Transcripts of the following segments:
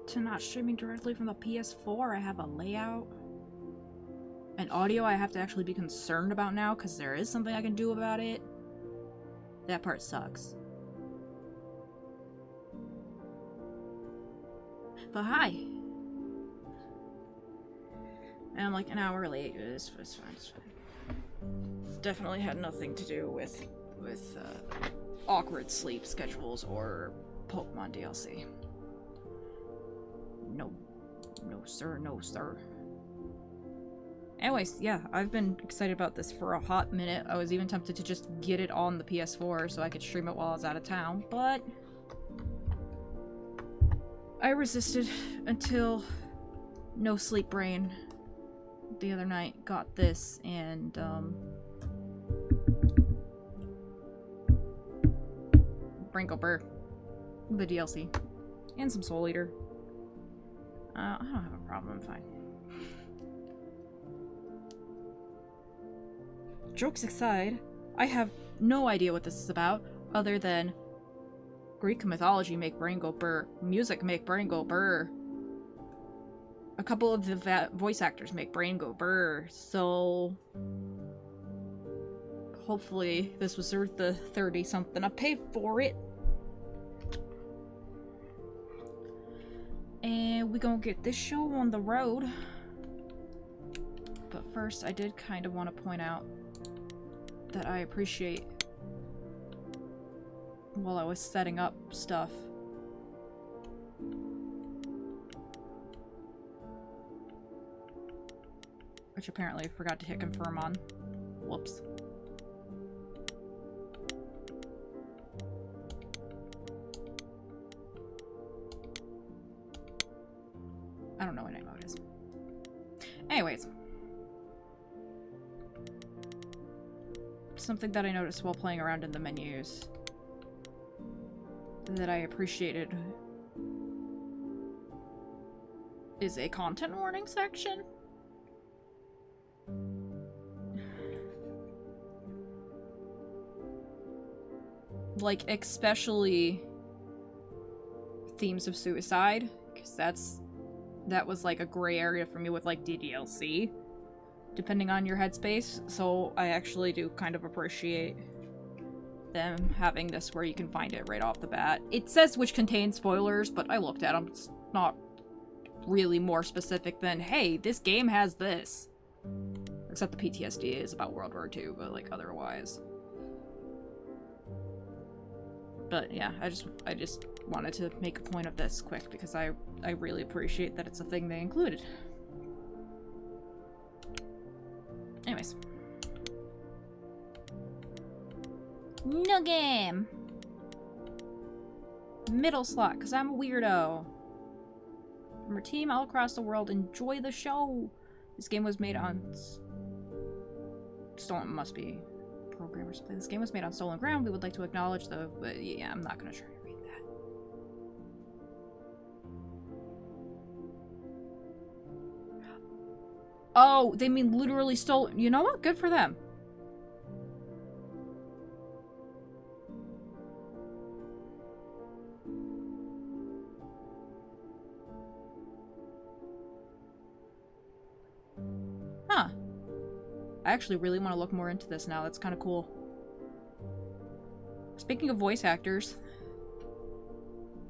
to not streaming directly from the PS4. I have a layout. And audio I have to actually be concerned about now, because there is something I can do about it. That part sucks. But hi! And I'm like an hour late. It's fine, it's fine. It's definitely had nothing to do with awkward sleep schedules or Pokemon DLC. No. No sir, no sir. Anyways, yeah, I've been excited about this for a hot minute. I was even tempted to just get it on the PS4 so I could stream it while I was out of town, but I resisted until No Sleep Brain the other night got this, and Brinko Burr, the DLC, and some SoulEater. I don't have a problem, I'm fine. Jokes aside, I have no idea what this is about, other than Greek mythology make brain go burr, music make brain go burr, a couple of the voice actors make brain go burr, so hopefully this was worth the 30-something I paid for it. And we gonna get this show on the road. But first, I did kind of want to point out that I appreciate, while I was setting up stuff, which apparently I forgot to hit confirm on. Whoops. I don't know what night mode is. Anyways. Something that I noticed while playing around in the menus that I appreciated is a content warning section. Like, especially themes of suicide, because that was like a gray area for me with like DDLC, depending on your headspace, so I actually do kind of appreciate them having this where you can find it right off the bat. It says which contains spoilers, but I looked at them. It's not really more specific than, hey, this game has this. Except the PTSD is about World War II, but like otherwise. But yeah, I just wanted to make a point of this quick because I really appreciate that it's a thing they included. Anyways. No game! Middle slot, because I'm a weirdo. From our team all across the world, enjoy the show! This game was made on... Stolen, must be program or something. This game was made on stolen ground. We would like to acknowledge the... yeah, I'm not gonna try to read that. Oh, they mean literally stolen. You know what? Good for them. Huh. I actually really want to look more into this now. That's kind of cool. Speaking of voice actors,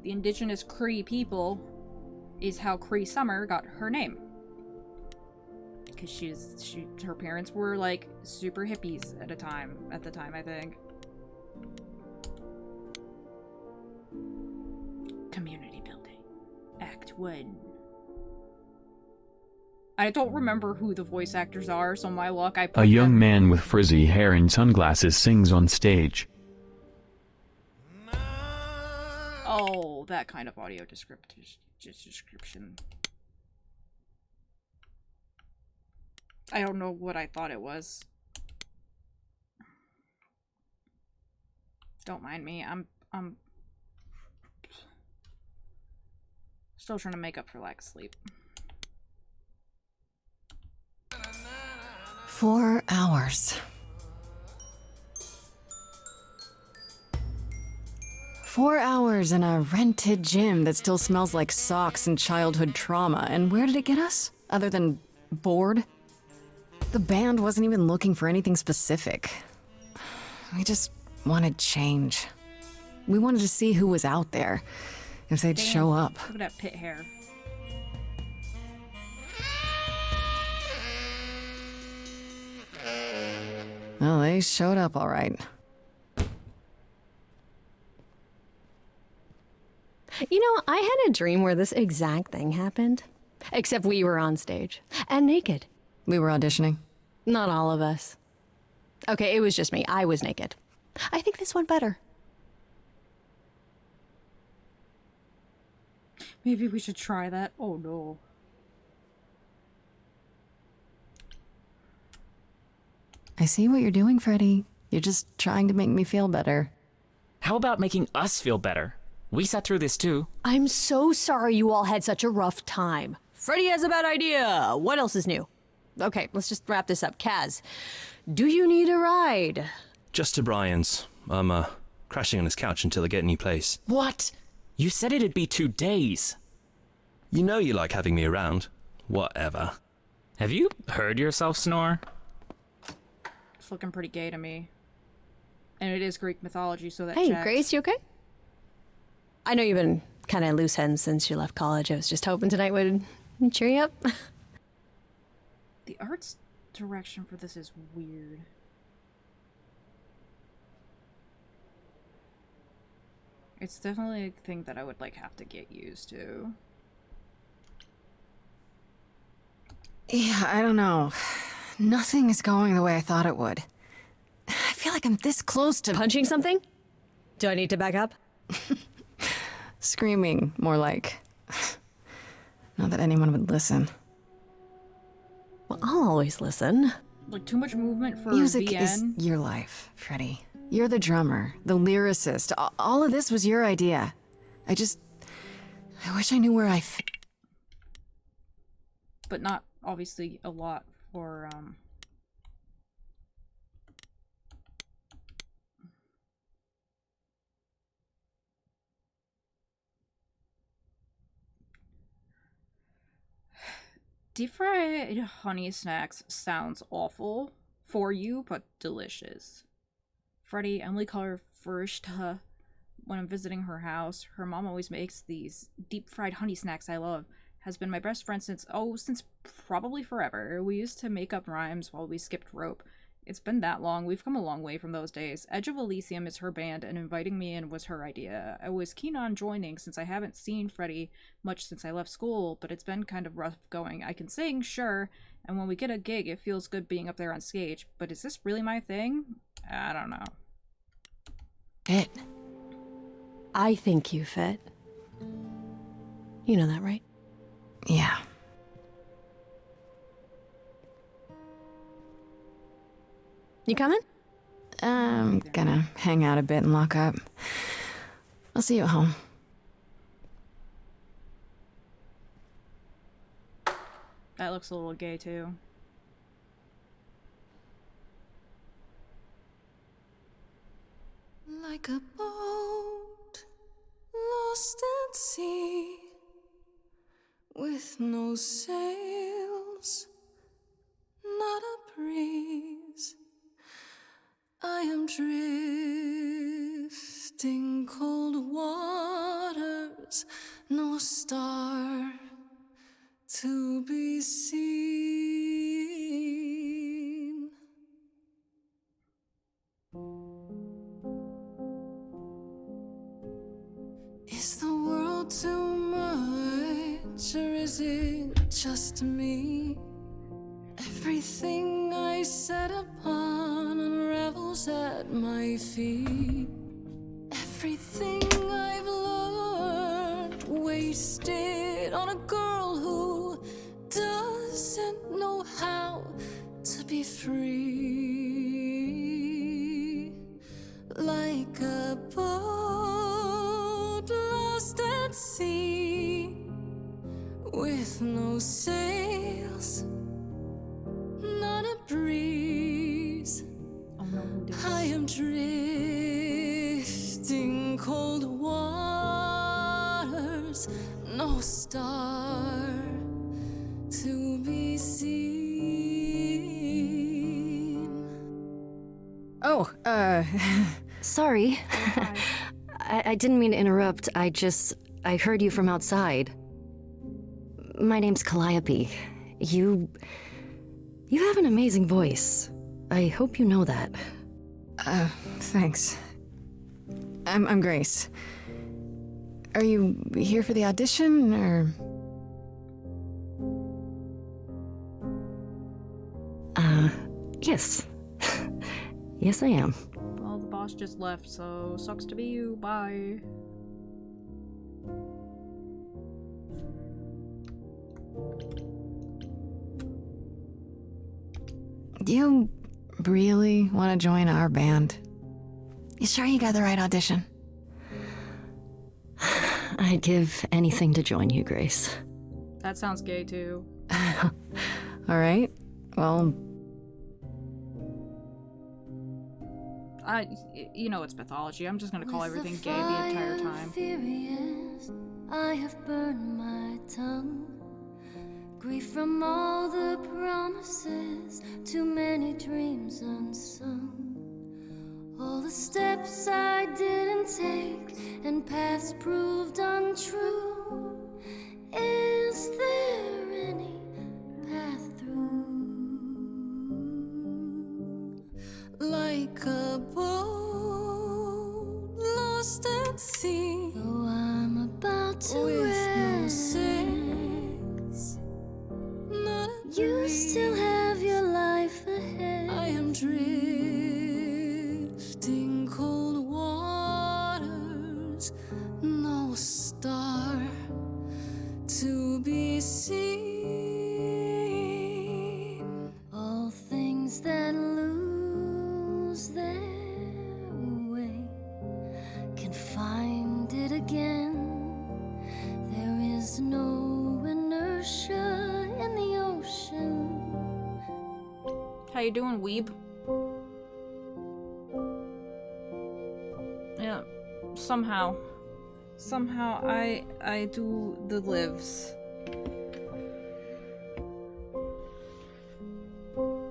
the indigenous Cree people is how Cree Summer got her name. Because her parents were like super hippies at the time, I think. Community building. Act 1. I don't remember who the voice actors are, so my luck, I put A young them... man with frizzy hair and sunglasses sings on stage. Oh, that kind of audio description. I don't know what I thought it was. Don't mind me. I'm still trying to make up for lack of sleep. 4 hours. 4 hours in a rented gym that still smells like socks and childhood trauma, and where did it get us? Other than bored? The band wasn't even looking for anything specific. We just wanted change. We wanted to see who was out there, if they'd show up. Look at that pit hair. Well, they showed up all right. You know, I had a dream where this exact thing happened. Except we were on stage. And naked. We were auditioning. Not all of us. Okay, it was just me. I was naked. I think this went better. Maybe we should try that. Oh no. I see what you're doing, Freddy. You're just trying to make me feel better. How about making us feel better? We sat through this too. I'm so sorry you all had such a rough time. Freddy has a bad idea. What else is new? Okay, let's just wrap this up. Kaz, do you need a ride? Just to Brian's. I'm, crashing on his couch until I get a new place. What? You said it'd be 2 days. You know you like having me around. Whatever. Have you heard yourself snore? It's looking pretty gay to me. And it is Greek mythology, so that Hey, checks. Grace, you okay? I know you've been kind of loose ends since you left college. I was just hoping tonight would cheer you up. The art's direction for this is weird. It's definitely a thing that I would like have to get used to. Yeah, I don't know. Nothing is going the way I thought it would. I feel like I'm this close to Punching something? Do I need to back up? screaming, more like. Not that anyone would listen. Well, I'll always listen. Like, too much movement for Music VN. is your life, Freddy. You're the drummer, the lyricist. All of this was your idea. I wish I knew where I fit. But not, obviously, a lot for, Deep fried honey snacks sounds awful for you, but delicious. Freddie, Emily Color first, when I'm visiting her house, her mom always makes these deep fried honey snacks I love. Has been my best friend since probably forever. We used to make up rhymes while we skipped rope. It's been that long. We've come a long way from those days. Edge of Elysium is her band, and inviting me in was her idea. I was keen on joining since I haven't seen Freddie much since I left school, but it's been kind of rough going. I can sing, sure, and when we get a gig, it feels good being up there on stage, but is this really my thing? I don't know. It. I think you fit. You know that, right? Yeah. You coming? I'm gonna hang out a bit and lock up. I'll see you at home. That looks a little gay, too. Like a boat lost at sea, with no sails, not a breeze. I am drifting cold waters, no star to be seen. Is the world too much, or is it just me? Everything I set upon unravels at my feet. Everything I've learned wasted on a girl who doesn't know how to be free. Like a boat lost at sea, with no sails, not a breeze. Oh no, who did this? I am drifting cold water. star to be seen. Oh, Sorry. I didn't mean to interrupt. I heard you from outside. My name's Calliope. You have an amazing voice. I hope you know that. Thanks. I'm Grace. Are you here for the audition, or? Yes. Yes, I am. Well, the boss just left, so sucks to be you. Bye. Do you really want to join our band? You sure you got the right audition? I'd give anything to join you, Grace. That sounds gay too. All right. Well, You know it's mythology. I'm just gonna call everything gay the entire time. Furious, I have burned my tongue. Grief from all the promises, too many dreams unsung. All the steps I didn't take and paths proved untrue. Is there any path through? Like a boat lost at sea, though I'm about to with no sails, not a you breeze. Still have your life ahead. I am drifting cold waters, no star to be seen. All things that lose their way can find it again. There is no inertia in the ocean. How you doing, weeb? Yeah, somehow I do the lives. Mm.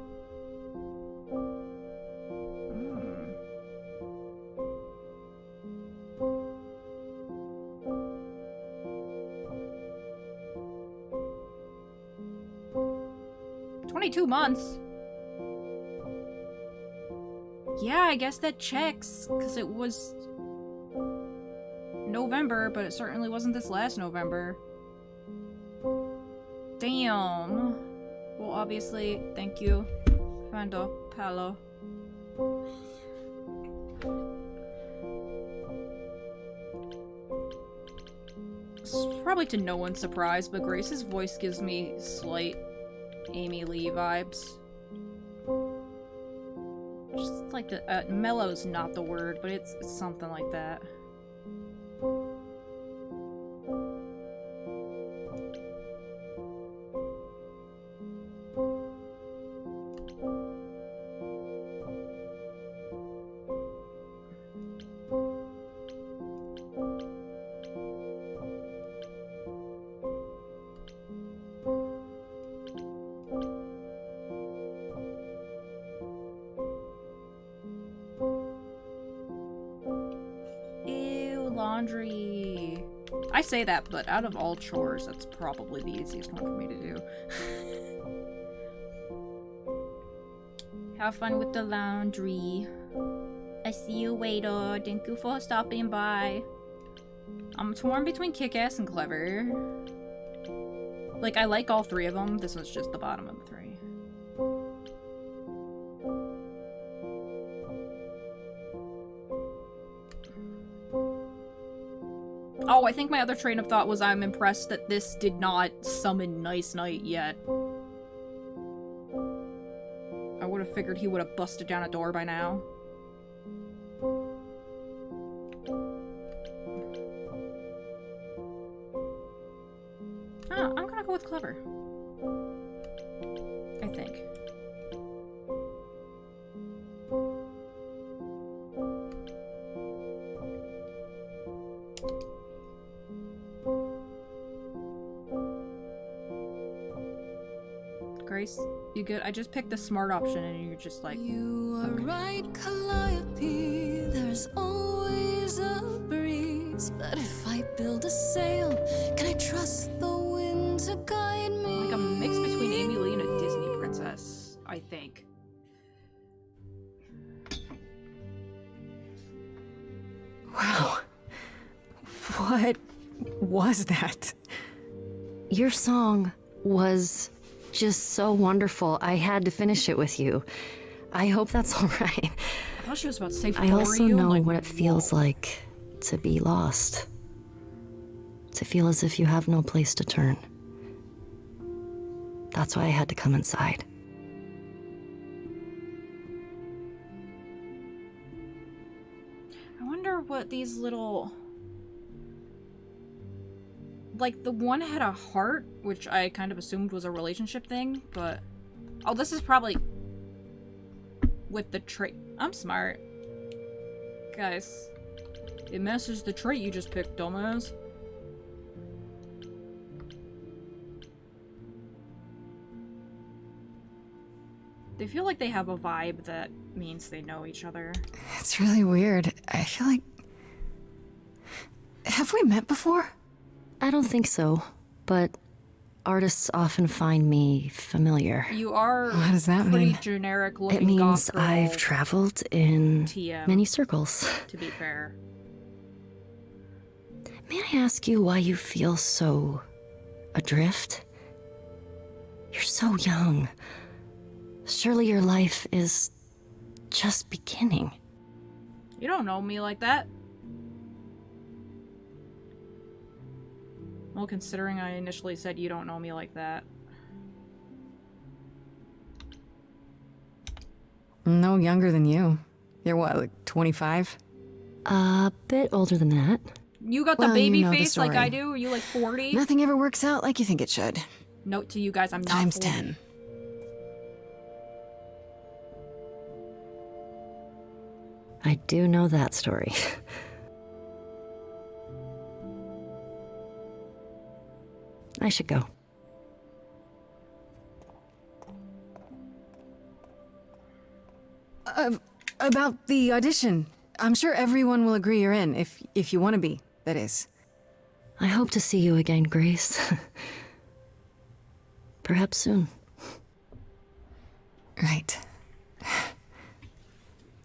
22 months. Yeah, I guess that checks, because it was November, but it certainly wasn't this last November. Damn. Well, obviously, thank you, Fando Palo. It's probably to no one's surprise, but Grace's voice gives me slight Amy Lee vibes. Just like the mellow's not the word, but it's something like that. Laundry. I say that, but out of all chores, that's probably the easiest one for me to do. Have fun with the laundry. I see you, waiter. Thank you for stopping by. I'm torn between Kick-Ass and Clever. Like, I like all three of them. This one's just the bottom of the three. Oh, I think my other train of thought was I'm impressed that this did not summon Nice Knight yet. I would have figured he would have busted down a door by now. Ah, I'm gonna go with Clever. I think. Grace, you good? I just picked the smart option and you're just like... You are right, Calliope. There's always a breeze. But if I build a sail, can I trust the wind to guide me? Like a mix between Amy Lee and a Disney princess, I think. Wow. What was that? Your song was just so wonderful. I had to finish it with you. I hope that's all right. I thought she was about to say I also you. know Like, what it feels like to be lost. To feel as if you have no place to turn. That's why I had to come inside. I wonder what these little... Like, the one had a heart, which I kind of assumed was a relationship thing, but... Oh, this is probably... with the trait. I'm smart. Guys. It messes the trait you just picked, dumbass. They feel like they have a vibe that means they know each other. It's really weird. I feel like... Have we met before? I don't think so, but artists often find me familiar. You are What does that pretty mean? generic looking It means goth girl, I've traveled in TM, many circles. to be fair. May I ask you why you feel so adrift? You're so young. Surely your life is just beginning. You don't know me like that. Well, considering I initially said you don't know me like that. No younger than you. You're what, like 25? A bit older than that. You got the Well, baby you know the face like story. I do? Are you like 40? Nothing ever works out like you think it should. Note to you guys, I'm not Times 40. 10. I do know that story. I should go. About the audition. I'm sure everyone will agree you're in, if you want to be, that is. I hope to see you again, Grace. Perhaps soon. Right.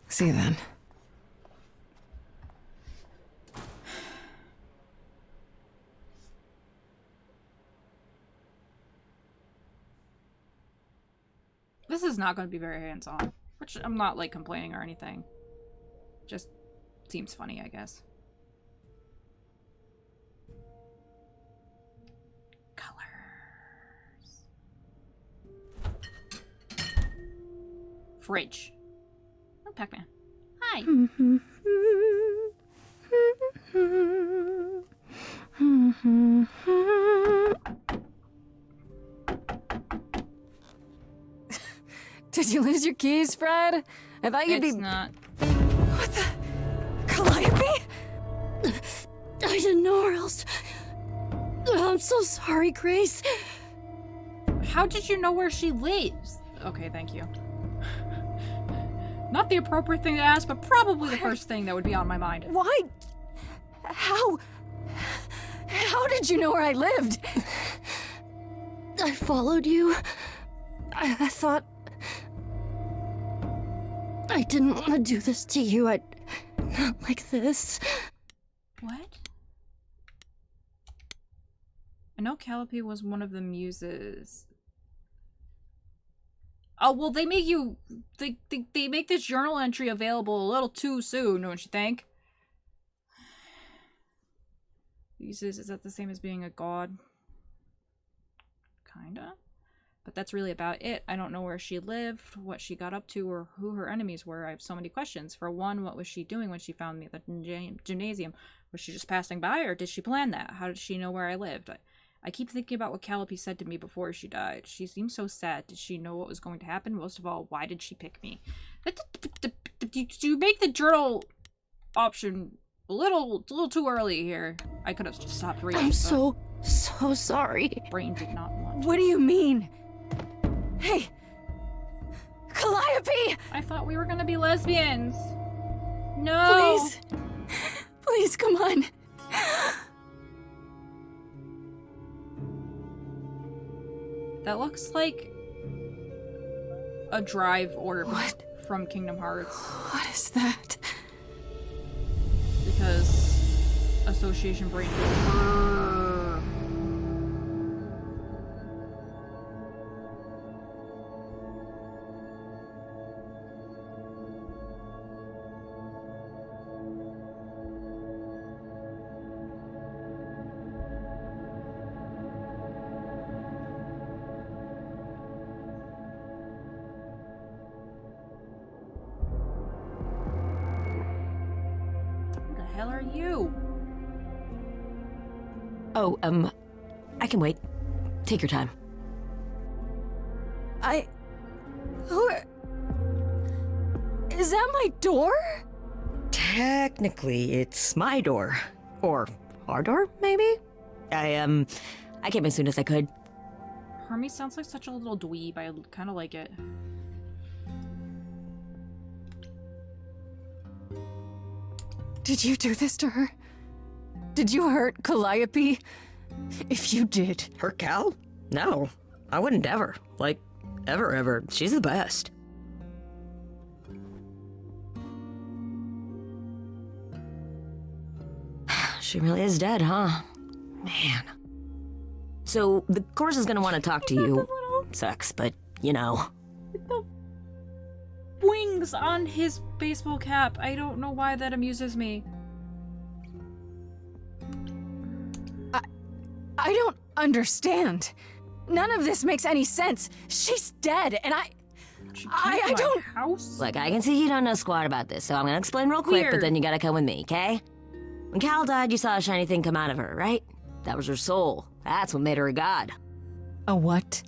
See you then. This is not going to be very hands-on. Which I'm not, like, complaining or anything. Just seems funny, I guess. Colors. Fridge. Oh, Pac-Man. Hi. Did you lose your keys, Fred? I thought you'd It's be... not. What the... Calliope? I didn't know where else. I'm so sorry, Grace. How did you know where she lives? Okay, thank you. Not the appropriate thing to ask, but probably the first thing that would be on my mind. Why? How did you know where I lived? I followed you. I thought... I didn't want to do this to you. Not like this. What? I know Calliope was one of the muses. Oh, well, they make you... They make this journal entry available a little too soon, don't you think? Muses, is that the same as being a god? Kinda. But that's really about it. I don't know where she lived, what she got up to, or who her enemies were. I have so many questions. For one, what was she doing when she found me at the gymnasium? Was she just passing by, or did she plan that? How did she know where I lived? I keep thinking about what Calliope said to me before she died. She seemed so sad. Did she know what was going to happen? Most of all, why did she pick me? You make the journal option a little too early here. I could have just stopped reading. I'm so sorry. Brain did not want. What do you mean? Hey! Calliope! I thought we were gonna be lesbians. No! Please! Please, come on! That looks like a drive orb What? from Kingdom Hearts. What is that? Because association brain. Who the hell are you? Oh, I can wait. Take your time. Who are... Is that my door? Technically, it's my door. Or our door, maybe? I came as soon as I could. Hermes sounds like such a little dweeb. I kind of like it. Did you do this to her? Did you hurt Calliope? If you did... Her Cal? No, I wouldn't ever. Like, ever. She's the best. She really is dead, huh? Man. So, the course is gonna want to talk to you. Sucks, but, you know. The wings on his baseball cap. I don't know why that amuses me. I don't understand. None of this makes any sense. She's dead, and She I came to my don't- house? Look, I can see you don't know squat about this, so I'm gonna explain real quick, but Weird. then you gotta come with me, okay? When Cal died, you saw a shiny thing come out of her, right? That was her soul. That's what made her a god. A what?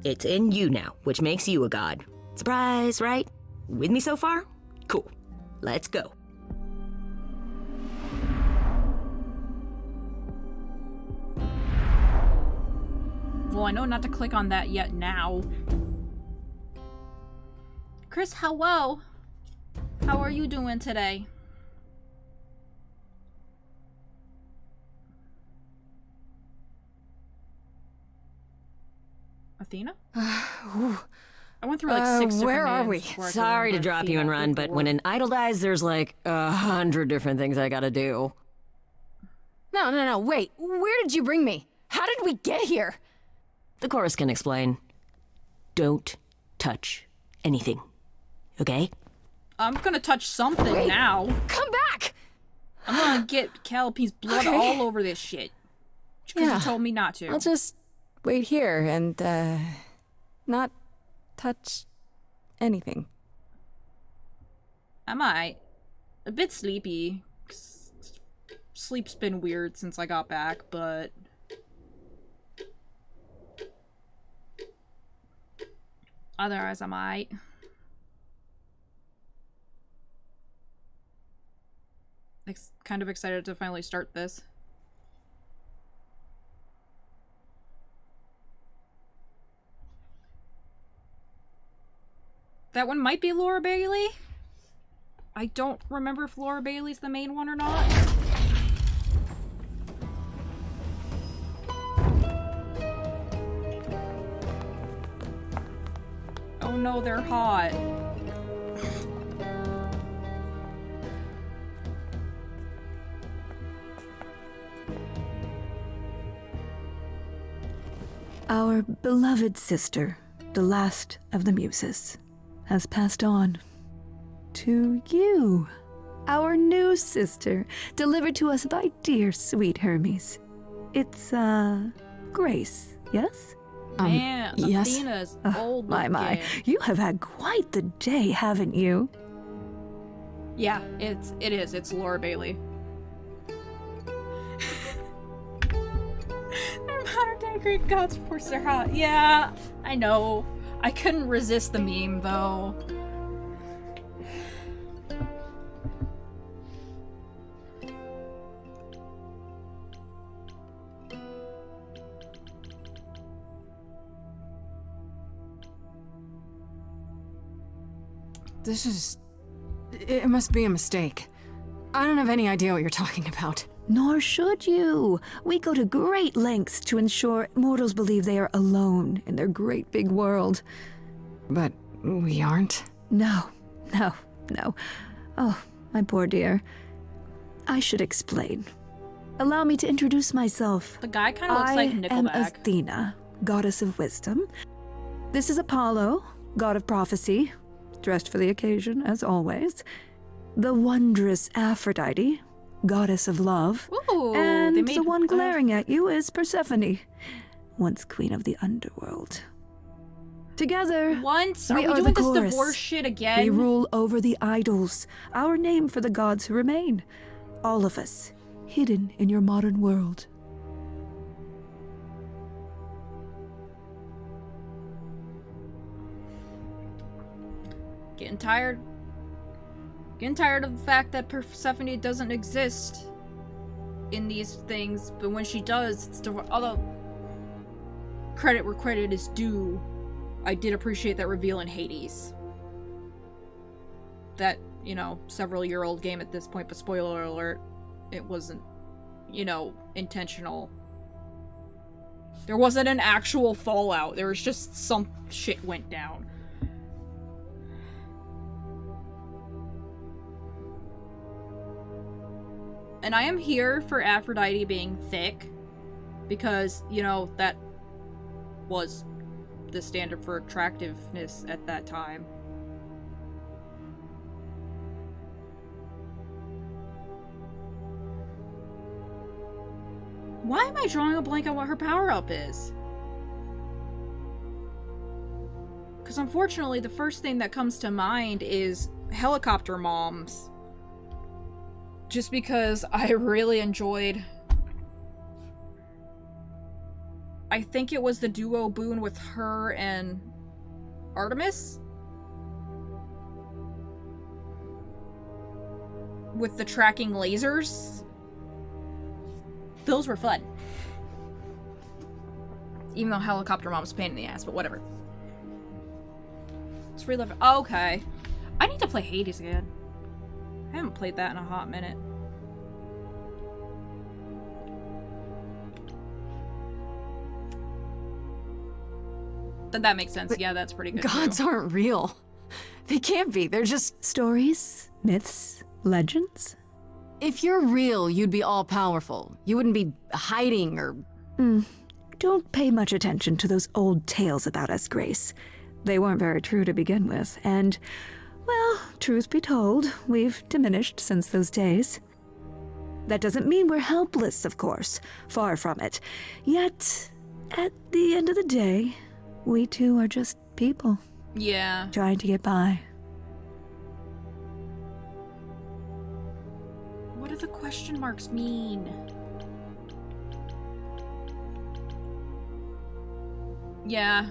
It's in you now, which makes you a god. Surprise, right? With me so far? Cool. Let's go. Well, I know not to click on that yet now. Chris, hello. How are you doing today? Athena? I went through like 6 different where are names we? before I could Sorry to remember drop you and Athena. run, but when an idol dies, there's like 100 different things I gotta do. No, wait. Where did you bring me? How did we get here? The chorus can explain. Don't touch anything. Okay? I'm gonna touch something now. Come back! I'm gonna get Calliope's blood Okay. all over this shit. Because Yeah. you told me not to. I'll just wait here and, not touch anything. I might. A bit sleepy. 'Cause sleep's been weird since I got back, but... Otherwise, I might. Kind of excited to finally start this. That one might be Laura Bailey. I don't remember if Laura Bailey's the main one or not. Oh no, they're hot. Our beloved sister, the last of the muses, has passed on to you, our new sister, delivered to us by dear sweet Hermes. It's, Grace, yes? Man, yes. Athena's old My, looking. you have had quite the day, haven't you? Yeah, it is. It's Laura Bailey. They're modern day Greek gods, of course they're hot. Yeah, I know. I couldn't resist the meme though. This is... It must be a mistake. I don't have any idea what you're talking about. Nor should you. We go to great lengths to ensure mortals believe they are alone in their great big world. But we aren't? No. Oh, my poor dear. I should explain. Allow me to introduce myself. The guy kind of looks like Nickelback. I am Athena, goddess of wisdom. This is Apollo, god of prophecy, dressed for the occasion, as always. The wondrous Aphrodite, goddess of love. Ooh, and the one glaring at you is Persephone, once queen of the underworld. Together, Once? Are we are doing the this chorus. divorce shit again? We rule over the idols, our name for the gods who remain. All of us, hidden in your modern world. Getting tired of the fact that Persephone doesn't exist in these things, but when she does, it's although credit where credit is due, I did appreciate that reveal in Hades. That, several-year-old game at this point, but spoiler alert, it wasn't, intentional. There wasn't an actual fallout, there was just some shit went down. And I am here for Aphrodite being thick, because, that was the standard for attractiveness at that time. Why am I drawing a blank on what her power-up is? Because unfortunately, the first thing that comes to mind is helicopter moms. Just because I really enjoyed... I think it was the duo boon with her and Artemis? With the tracking lasers? Those were fun. Even though helicopter mom's a pain in the ass, but whatever. It's free love. Okay. I need to play Hades again. I haven't played that in a hot minute. Then that makes sense. But yeah, that's pretty good. Gods too. aren't real. They can't be. They're just... Stories, myths, legends. If you're real, you'd be all-powerful. You wouldn't be hiding or... Don't pay much attention to those old tales about us, Grace. They weren't very true to begin with, and, well, truth be told, we've diminished since those days. That doesn't mean we're helpless, of course. Far from it. Yet, at the end of the day, we too are just people. Yeah. Trying to get by. What do the question marks mean? Yeah.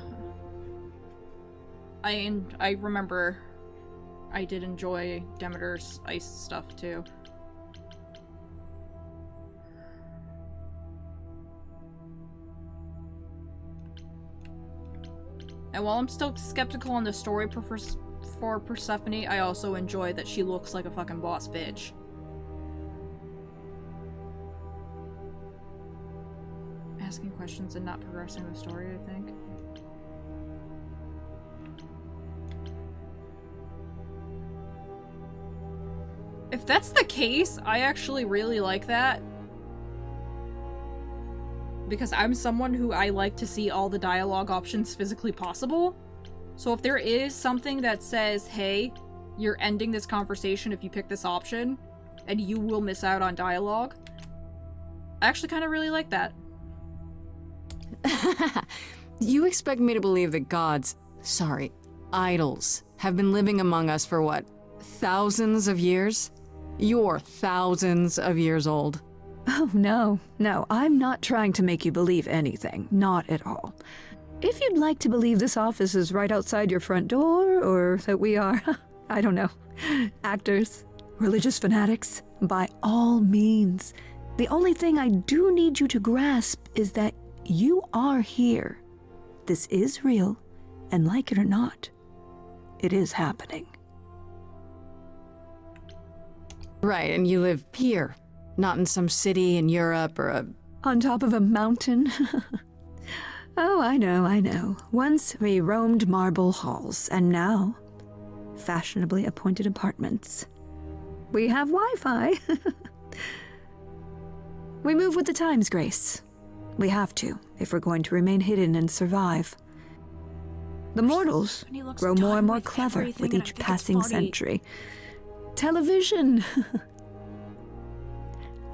I remember I did enjoy Demeter's ice stuff too. And while I'm still skeptical on the story for Persephone, I also enjoy that she looks like a fucking boss bitch. Asking questions and not progressing the story, I think. If that's the case, I actually really like that. Because I'm someone who I like to see all the dialogue options physically possible. So if there is something that says, hey, you're ending this conversation if you pick this option, and you will miss out on dialogue, I actually kind of really like that. You expect me to believe that gods, sorry, idols, have been living among us for what, thousands of years? You're thousands of years old. Oh, no, I'm not trying to make you believe anything. Not at all. If you'd like to believe this office is right outside your front door, or that we are, I don't know, actors, religious fanatics, by all means. The only thing I do need you to grasp is that you are here. This is real, and like it or not, it is happening. Right, and you live here, not in some city in Europe or a... On top of a mountain? Oh, I know. Once we roamed marble halls, and now fashionably appointed apartments. We have Wi-Fi. We move with the times, Grace. We have to, if we're going to remain hidden and survive. The mortals grow more and more clever with each passing century. Television!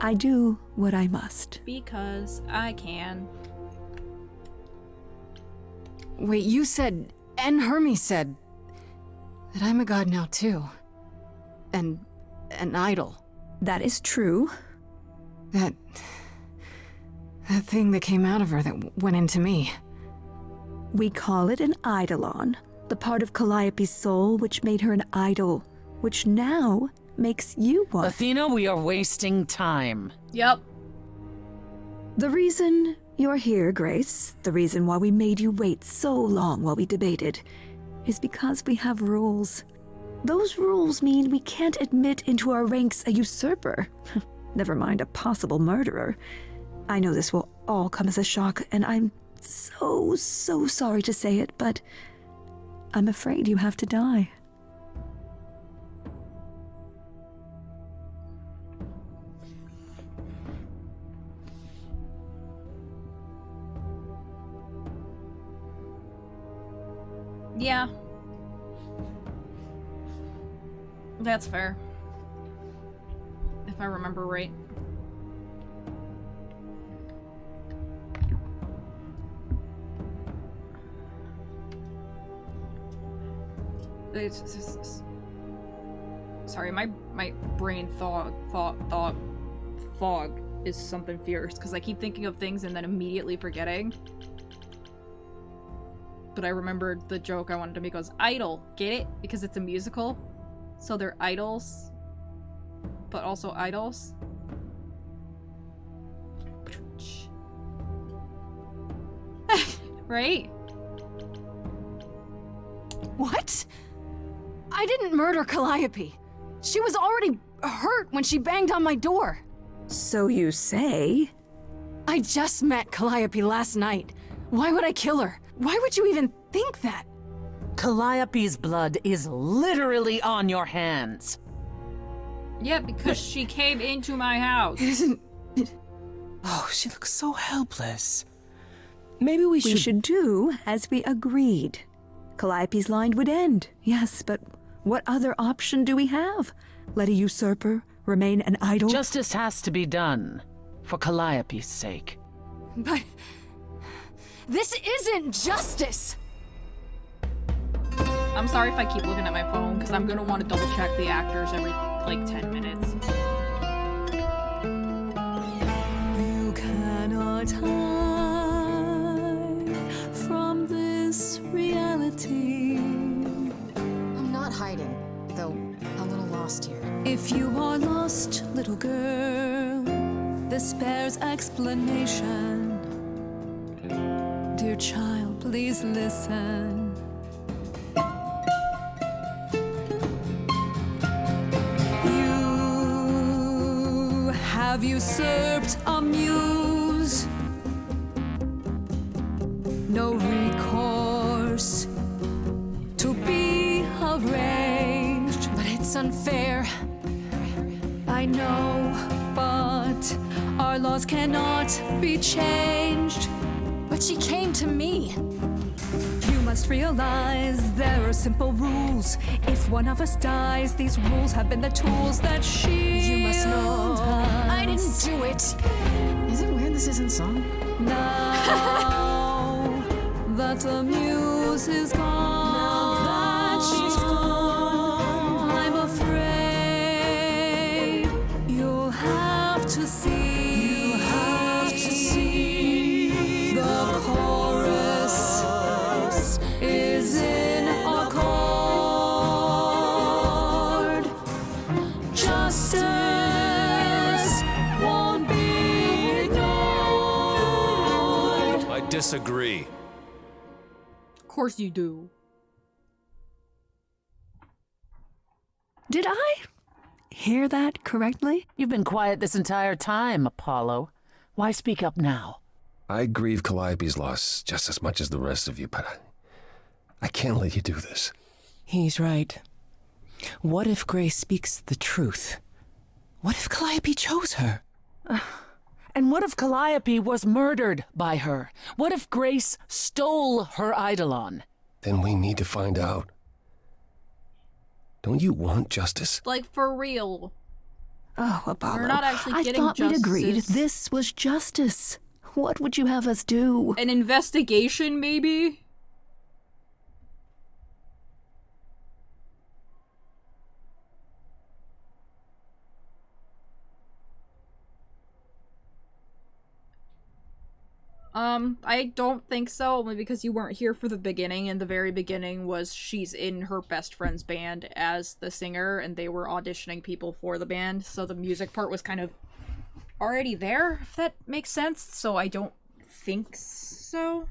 I do what I must. Because I can. Wait, you said, and Hermes said, that I'm a god now too. And an idol. That is true. That thing that came out of her that went into me. We call it an eidolon, the part of Calliope's soul which made her an idol, which now makes you one. Athena, we are wasting time. Yep. The reason you're here, Grace, the reason why we made you wait so long while we debated, is because we have rules. Those rules mean we can't admit into our ranks a usurper. Never mind a possible murderer. I know this will all come as a shock, and I'm so sorry to say it, but I'm afraid you have to die. Yeah. That's fair. If I remember right. Sorry, my brain fog is something fierce because I keep thinking of things and then immediately forgetting. But I remembered the joke I wanted to make was idol. Get it? Because it's a musical. So they're idols, but also idols. Right? What? I didn't murder Calliope. She was already hurt when she banged on my door. So you say? I just met Calliope last night. Why would I kill her? Why would you even think that? Calliope's blood is literally on your hands. Yeah, because she came into my house. Isn't... Oh, she looks so helpless. Maybe we We should do as we agreed. Calliope's line would end, yes, but what other option do we have? Let a usurper remain an idol? Justice has to be done, for Calliope's sake. But... this isn't justice! I'm sorry if I keep looking at my phone, because I'm gonna want to double check the actors every, like, 10 minutes. You cannot hide from this reality. I'm not hiding, though a little lost here. If you are lost, little girl, this bears explanation. Dear child, please listen. You have usurped a muse. No recourse to be arranged. But it's unfair. I know, but our laws cannot be changed. But she came to me. You must realize there are simple rules. If one of us dies, these rules have been the tools that shield You must know us. I didn't do it. Is it weird this isn't song? Now that the muse is gone, I'm afraid you'll have to see. The chorus is in accord. Justice won't be ignored. I disagree. Of course you do. Did I hear that correctly? You've been quiet this entire time, Apollo. Why speak up now? I grieve Calliope's loss just as much as the rest of you, but I can't let you do this. He's right. What if Grace speaks the truth? What if Calliope chose her? And what if Calliope was murdered by her? What if Grace stole her Eidolon? Then we need to find out. Don't you want justice? Like, for real. Oh, Apollo. We're not actually getting I thought we'd agreed justice. this was justice. What would you have us do? An investigation, maybe? I don't think so, only because you weren't here for the beginning, and the very beginning was she's in her best friend's band as the singer, and they were auditioning people for the band, so the music part was kind of already there, if that makes sense, so I don't think so.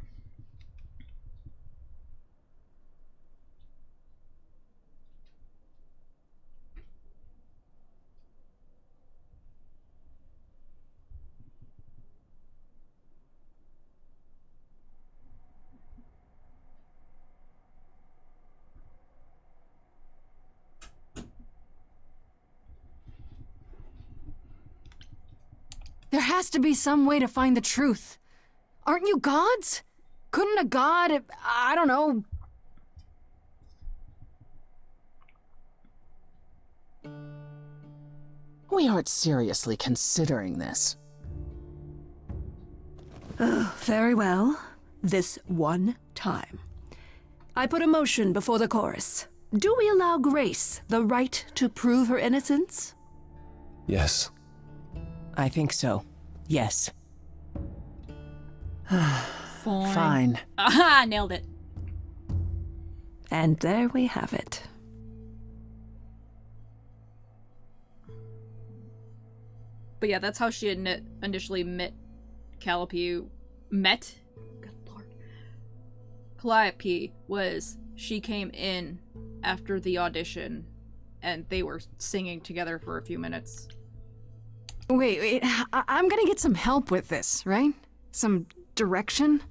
There has to be some way to find the truth. Aren't you gods? Couldn't a god, I don't know... We aren't seriously considering this. Very well. This one time. I put a motion before the chorus. Do we allow Grace the right to prove her innocence? Yes. I think so. Yes. Fine. Aha! Nailed it. And there we have it. But yeah, that's how she initially met Calliope. Met? Good lord. Calliope was, she came in after the audition, and they were singing together for a few minutes. Wait, I'm gonna get some help with this, right? Some direction?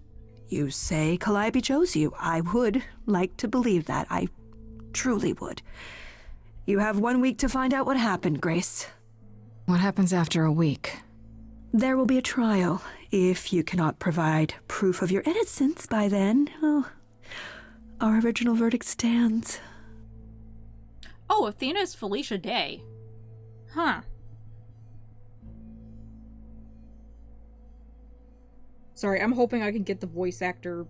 You say Calliope chose you. I would like to believe that. I truly would. You have 1 week to find out what happened, Grace. What happens after a week? There will be a trial. If you cannot provide proof of your innocence by then, our original verdict stands. Oh, Athena is Felicia Day. Huh. Sorry, I'm hoping I can get the voice actor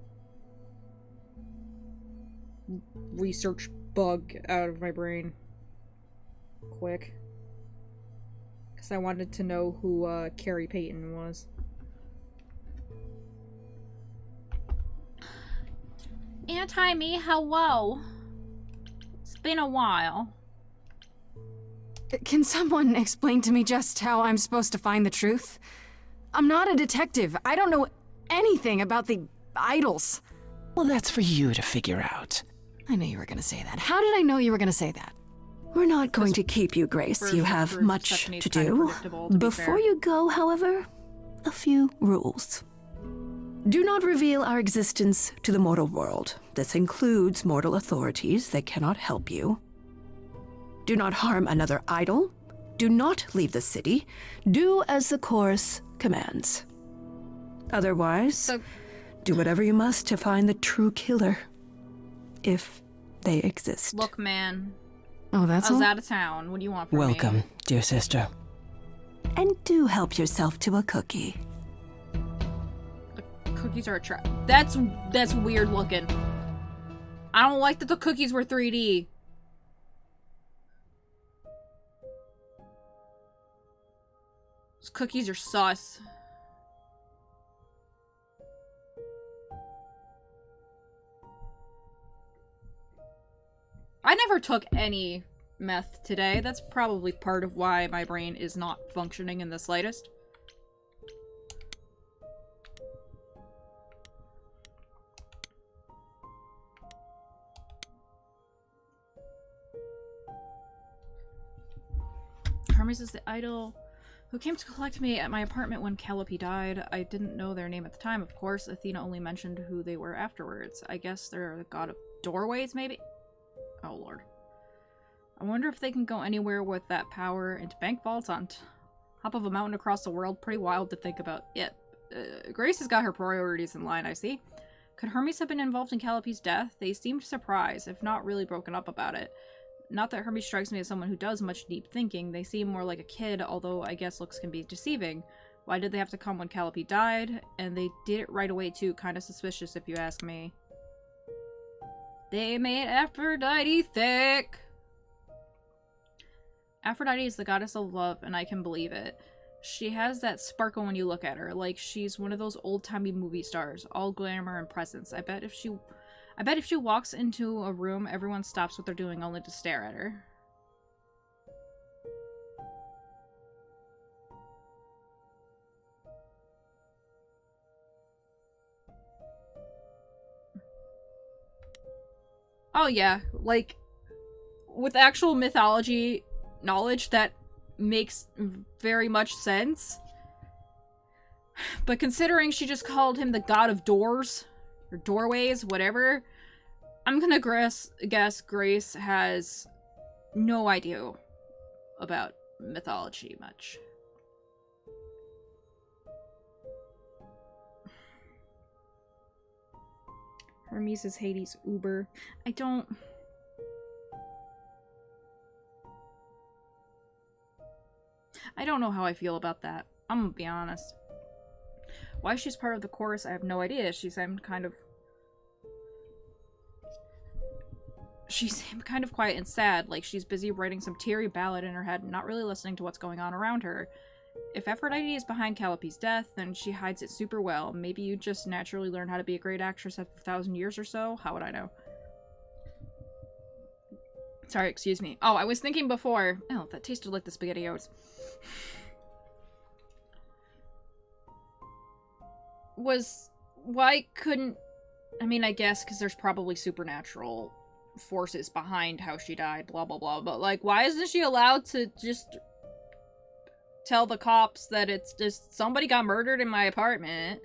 research bug out of my brain quick. Because I wanted to know who Carrie Payton was. Anti-me, hello. It's been a while. Can someone explain to me just how I'm supposed to find the truth? I'm not a detective. I don't know anything about the idols. Well, that's for you to figure out. I knew you were gonna say that. How did I know you were gonna say that? We're not going to keep you, Grace. You have much to do. Before you go, however, a few rules. Do not reveal our existence to the mortal world. This includes mortal authorities that cannot help you. Do not harm another idol. Do not leave the city. Do as the chorus commands. Otherwise, do whatever you must to find the true killer. If they exist. Look, man. Oh, that's I was all? out of town. What do you want from me? Welcome, dear sister. And do help yourself to a cookie. The cookies are a trap. That's weird looking. I don't like that the cookies were 3D. Those cookies are sus. I never took any meth today. That's probably part of why my brain is not functioning in the slightest. Hermes is the idol who came to collect me at my apartment when Calliope died. I didn't know their name at the time, of course. Athena only mentioned who they were afterwards. I guess they're the god of doorways, maybe? Oh, Lord. I wonder if they can go anywhere with that power. Into bank vaults on top of a mountain across the world. Pretty wild to think about. Yep. Grace has got her priorities in line, I see. Could Hermes have been involved in Calliope's death? They seemed surprised, if not really broken up about it. Not that Hermes strikes me as someone who does much deep thinking. They seem more like a kid, although I guess looks can be deceiving. Why did they have to come when Calliope died? And they did it right away too. Kind of suspicious if you ask me. They made Aphrodite thick! Aphrodite is the goddess of love, and I can believe it. She has that sparkle when you look at her, like she's one of those old-timey movie stars, all glamour and presence. I bet if she walks into a room, everyone stops what they're doing only to stare at her. Oh yeah, like, with actual mythology knowledge, that makes very much sense. But considering she just called him the god of doors, or doorways, whatever, I'm gonna guess Grace has no idea about mythology much. Hermes is Hades' Uber. I don't know how I feel about that. I'm gonna be honest. Why she's part of the chorus, I have no idea. She seemed kind of quiet and sad, like she's busy writing some teary ballad in her head, not really listening to what's going on around her. If Aphrodite is behind Calliope's death, then she hides it super well. Maybe you just naturally learn how to be a great actress after 1,000 years or so? How would I know? Sorry, excuse me. Oh, I was thinking before. Oh, that tasted like the SpaghettiOs. Why couldn't... I mean, I guess because there's probably supernatural forces behind how she died, blah, blah, blah. But, like, why isn't she allowed to just tell the cops that it's just somebody got murdered in my apartment?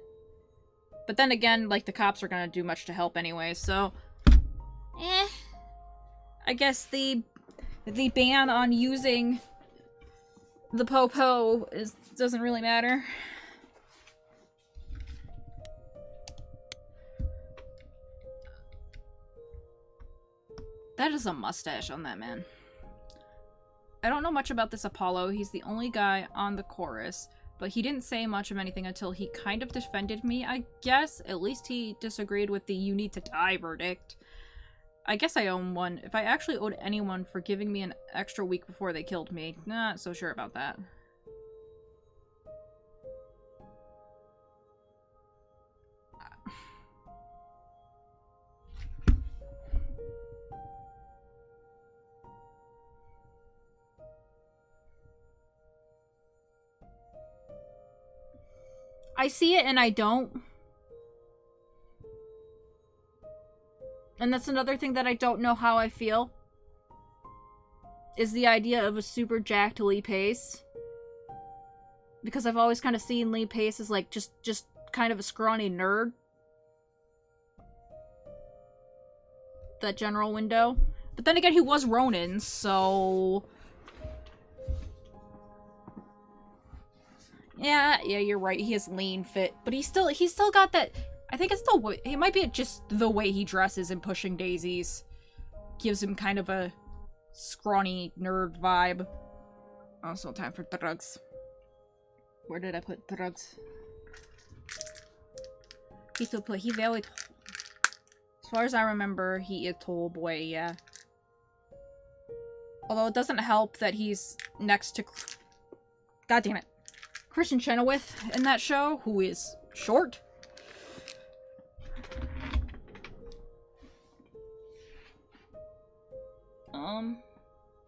But then again, like, the cops are gonna do much to help anyway, so... I guess the ban on using the po-po doesn't really matter. That is a mustache on that man. I don't know much about this Apollo. He's the only guy on the chorus, but he didn't say much of anything until he kind of defended me, I guess. At least he disagreed with the "you need to die" verdict. I guess I own one. If I actually owed anyone for giving me an extra week before they killed me, not so sure about that. I see it and I don't. And that's another thing that I don't know how I feel. Is the idea of a super jacked Lee Pace. Because I've always kind of seen Lee Pace as like just kind of a scrawny nerd. That general window. But then again, he was Ronin, so... Yeah, you're right. He is lean, fit, but he's still got that... I think it's the... It might be just the way he dresses in Pushing Daisies. Gives him kind of a scrawny nerd vibe. Also time for drugs. Where did I put drugs? He very... As far as I remember, he is tall boy, yeah. Although it doesn't help that he's next to... God damn it. Christian Chenoweth in that show, who is short.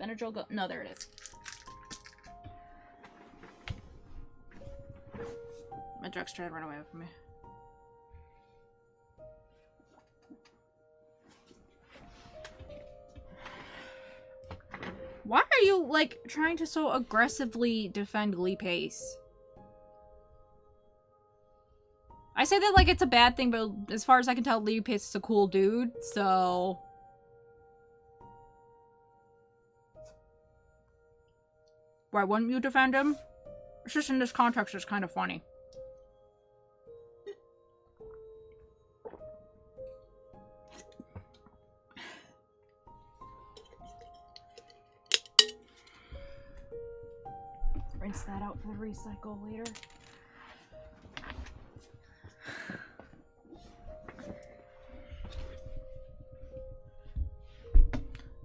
Benadryl go- no, there it is. My drugs trying to run away from me. Why are you, like, trying to so aggressively defend Lee Pace? I say that like it's a bad thing, but as far as I can tell, Lee Pace is a cool dude, so... Why wouldn't you defend him? It's just in this context, it's kind of funny. Rinse that out for the recycle later.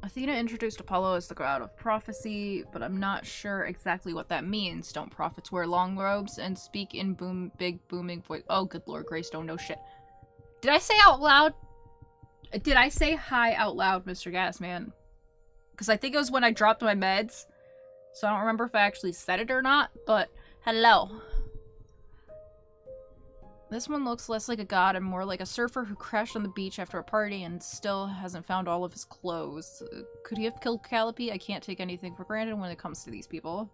Athena introduced Apollo as the god of prophecy, but I'm not sure exactly what that means. Don't prophets wear long robes and speak in big booming voice? Oh, good lord, Grace, don't know shit. Did I say out loud? Did I say hi out loud, Mr. Gasman? Because I think it was when I dropped my meds, so I don't remember if I actually said it or not, but hello. This one looks less like a god and more like a surfer who crashed on the beach after a party and still hasn't found all of his clothes. Could he have killed Calliope? I can't take anything for granted when it comes to these people.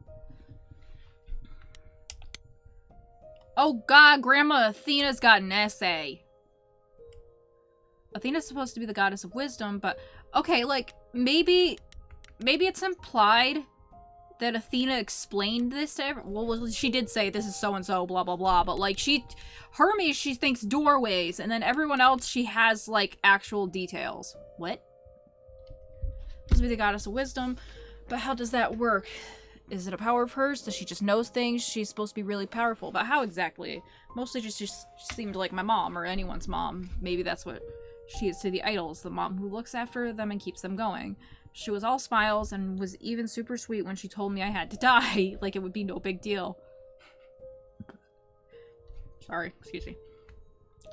Oh god, Grandma Athena's got an essay. Athena's supposed to be the goddess of wisdom, but... Okay, like, maybe it's implied that Athena explained this to everyone. Well, she did say this is so-and-so, blah, blah, blah, but, like, Hermes, she thinks doorways, and then everyone else, she has, like, actual details. What? Supposed to be the goddess of wisdom, but how does that work? Is it a power of hers? Does she just knows things? She's supposed to be really powerful, but how exactly? Mostly just seemed like my mom, or anyone's mom. Maybe that's what she is to the idols, the mom who looks after them and keeps them going. She was all smiles and was even super sweet when she told me I had to die, like it would be no big deal. Sorry, excuse me.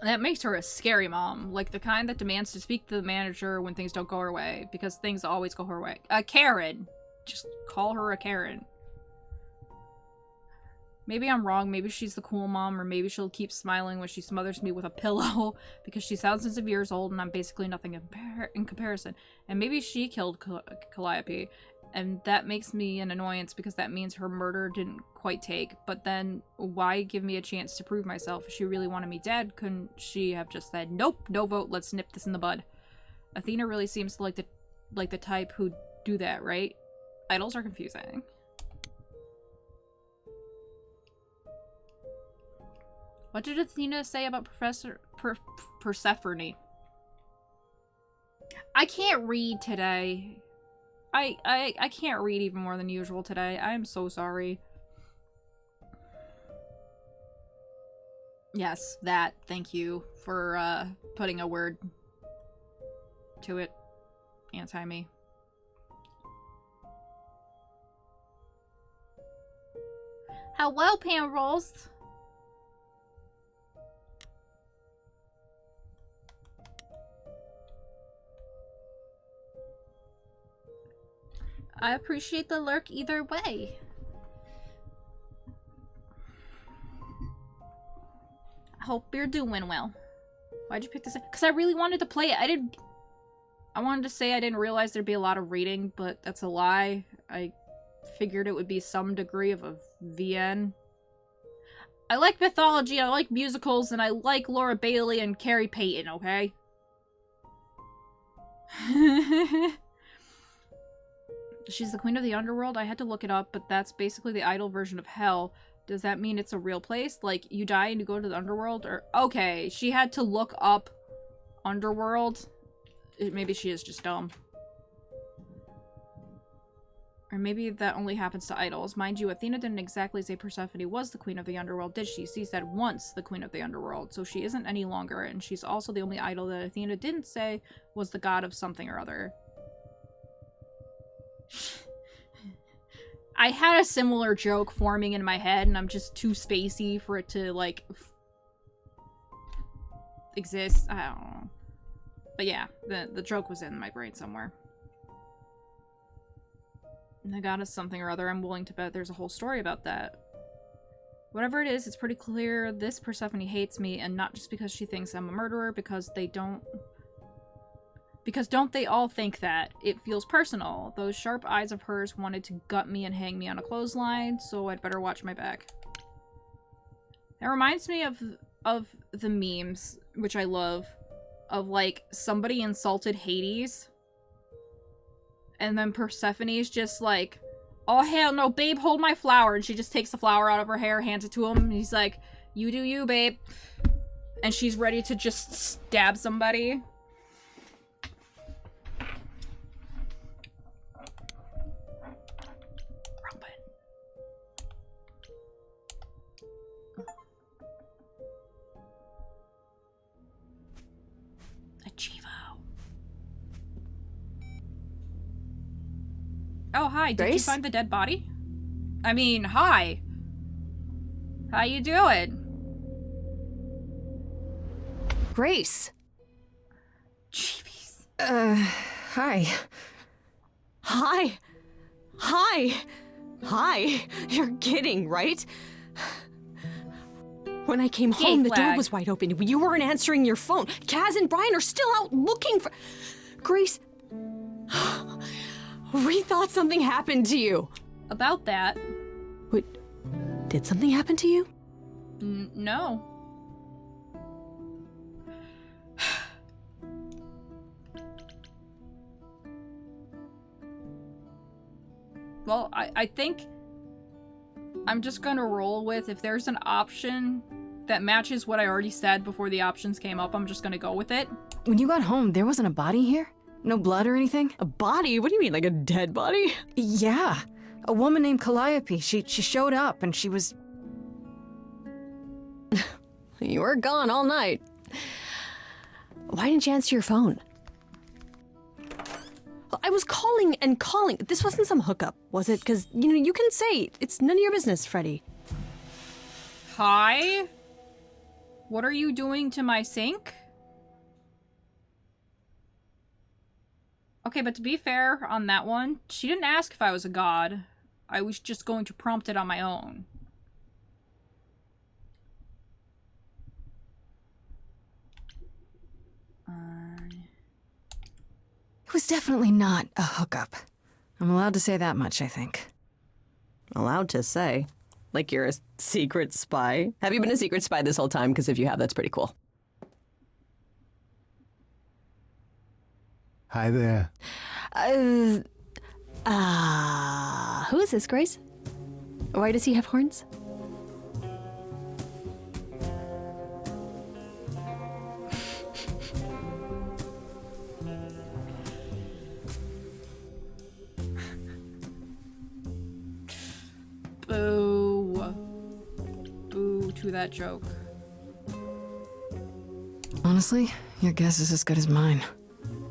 That makes her a scary mom, like the kind that demands to speak to the manager when things don't go her way, because things always go her way. A Karen! Just call her a Karen. Maybe I'm wrong, maybe she's the cool mom, or maybe she'll keep smiling when she smothers me with a pillow, because she's thousands of years old and I'm basically nothing in comparison. And maybe she killed Calliope, and that makes me an annoyance because that means her murder didn't quite take. But then, why give me a chance to prove myself? If she really wanted me dead, couldn't she have just said, nope, no vote, let's nip this in the bud? Athena really seems like the type who'd do that, right? Idols are confusing. What did Athena say about Persephone? I can't read today. I can't read even more than usual today. I am so sorry. Yes, that. Thank you for putting a word to it. Anti-me. Hello, Pan Rolls. I appreciate the lurk either way. I hope you're doing well. Why'd you pick this up? Because I really wanted to play it. I wanted to say I didn't realize there'd be a lot of reading, but that's a lie. I figured it would be some degree of a VN. I like mythology, I like musicals, and I like Laura Bailey and Carrie Payton, okay? She's the queen of the underworld? I had to look it up, but that's basically the idol version of hell. Does that mean it's a real place? Like, you die and you go to the underworld? Or okay, she had to look up underworld. Maybe she is just dumb. Or maybe that only happens to idols. Mind you, Athena didn't exactly say Persephone was the queen of the underworld, did she? She said once the queen of the underworld, so she isn't any longer, and she's also the only idol that Athena didn't say was the god of something or other. I had a similar joke forming in my head, and I'm just too spacey for it to, like, exist. I don't know. But yeah, the joke was in my brain somewhere. The goddess something or other, I'm willing to bet there's a whole story about that. Whatever it is, it's pretty clear this Persephone hates me, and not just because she thinks I'm a murderer, because they don't Because don't they all think that? It feels personal. Those sharp eyes of hers wanted to gut me and hang me on a clothesline, so I'd better watch my back. That reminds me of the memes, which I love, of like somebody insulted Hades, and then Persephone's just like, oh hell no, babe, hold my flower, and she just takes the flower out of her hair, hands it to him, and he's like, you do you, babe. And she's ready to just stab somebody. Oh, hi. Did you find the dead body? I mean, hi. How you doing? Grace. Jeebies. Hi. Hi. Hi. Hi. You're kidding, right? When I came home, the door was wide open. You weren't answering your phone. Kaz and Brian are still out looking for... Grace... We thought something happened to you. About that. Wait, did something happen to you? No. Well, I think I'm just gonna roll with, if there's an option that matches what I already said before the options came up, I'm just gonna go with it. When you got home, there wasn't a body here? No blood or anything? A body? What do you mean, like a dead body? Yeah. A woman named Calliope. She showed up and she was... You were gone all night. Why didn't you answer your phone? I was calling and calling. This wasn't some hookup, was it? Because, you know, you can say it's none of your business, Freddy. Hi? What are you doing to my sink? Okay, but to be fair on that one, she didn't ask if I was a god. I was just going to prompt it on my own. It was definitely not a hookup. I'm allowed to say that much, I think. Allowed to say? Like you're a secret spy? Have you been a secret spy this whole time? Because if you have, that's pretty cool. Hi there. Who is this, Grace? Why does he have horns? Boo. Boo to that joke. Honestly, your guess is as good as mine.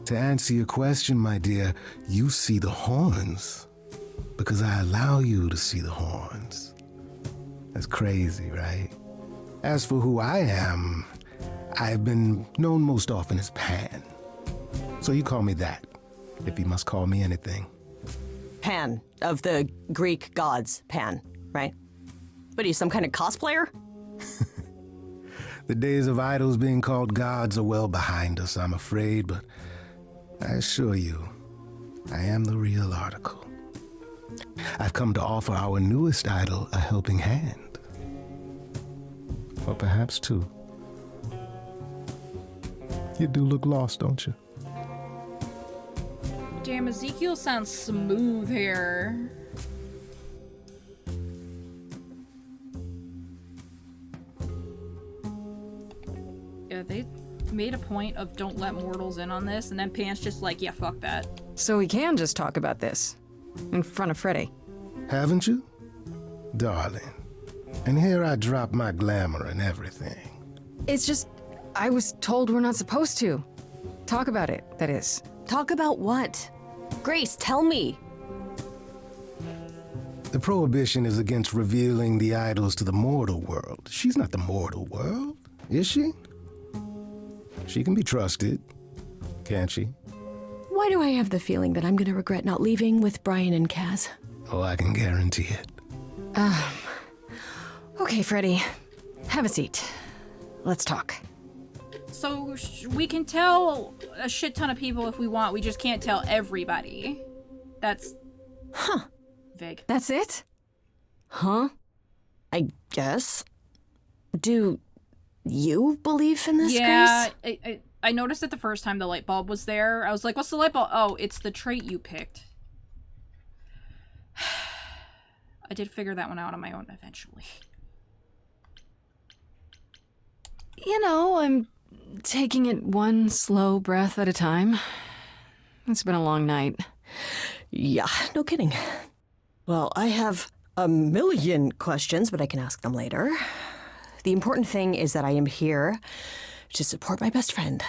To answer your question, my dear, you see the horns because I allow you to see the horns. That's crazy, right? As for who I am, I've been known most often as Pan. So you call me that, if you must call me anything. Pan, of the Greek gods, Pan, right? What are you, some kind of cosplayer? The days of idols being called gods are well behind us, I'm afraid, but I assure you, I am the real article. I've come to offer our newest idol a helping hand. Or perhaps two. You do look lost, don't you? Damn, Ezekiel sounds smooth here. Yeah, they made a point of don't let mortals in on this, and then Pan's just like, yeah, fuck that. So we can just talk about this in front of Freddy. Haven't you? Darling. And here I drop my glamour and everything. It's just, I was told we're not supposed to. Talk about it, that is. Talk about what? Grace, tell me. The prohibition is against revealing the idols to the mortal world. She's not the mortal world, is she? She can be trusted, can't she? Why do I have the feeling that I'm gonna regret not leaving with Brian and Kaz? Oh, I can guarantee it. Okay, Freddy. Have a seat. Let's talk. So we can tell a shit ton of people if we want. We just can't tell everybody. That's... vague. That's it? Huh? I guess. Do you believe in this, yeah, Grace? I noticed it the first time the light bulb was there. I was like, what's the light bulb? Oh, it's the trait you picked. I did figure that one out on my own eventually. You know, I'm taking it one slow breath at a time. It's been a long night. Yeah, no kidding. Well, I have a million questions, but I can ask them later. The important thing is that I am here to support my best friend.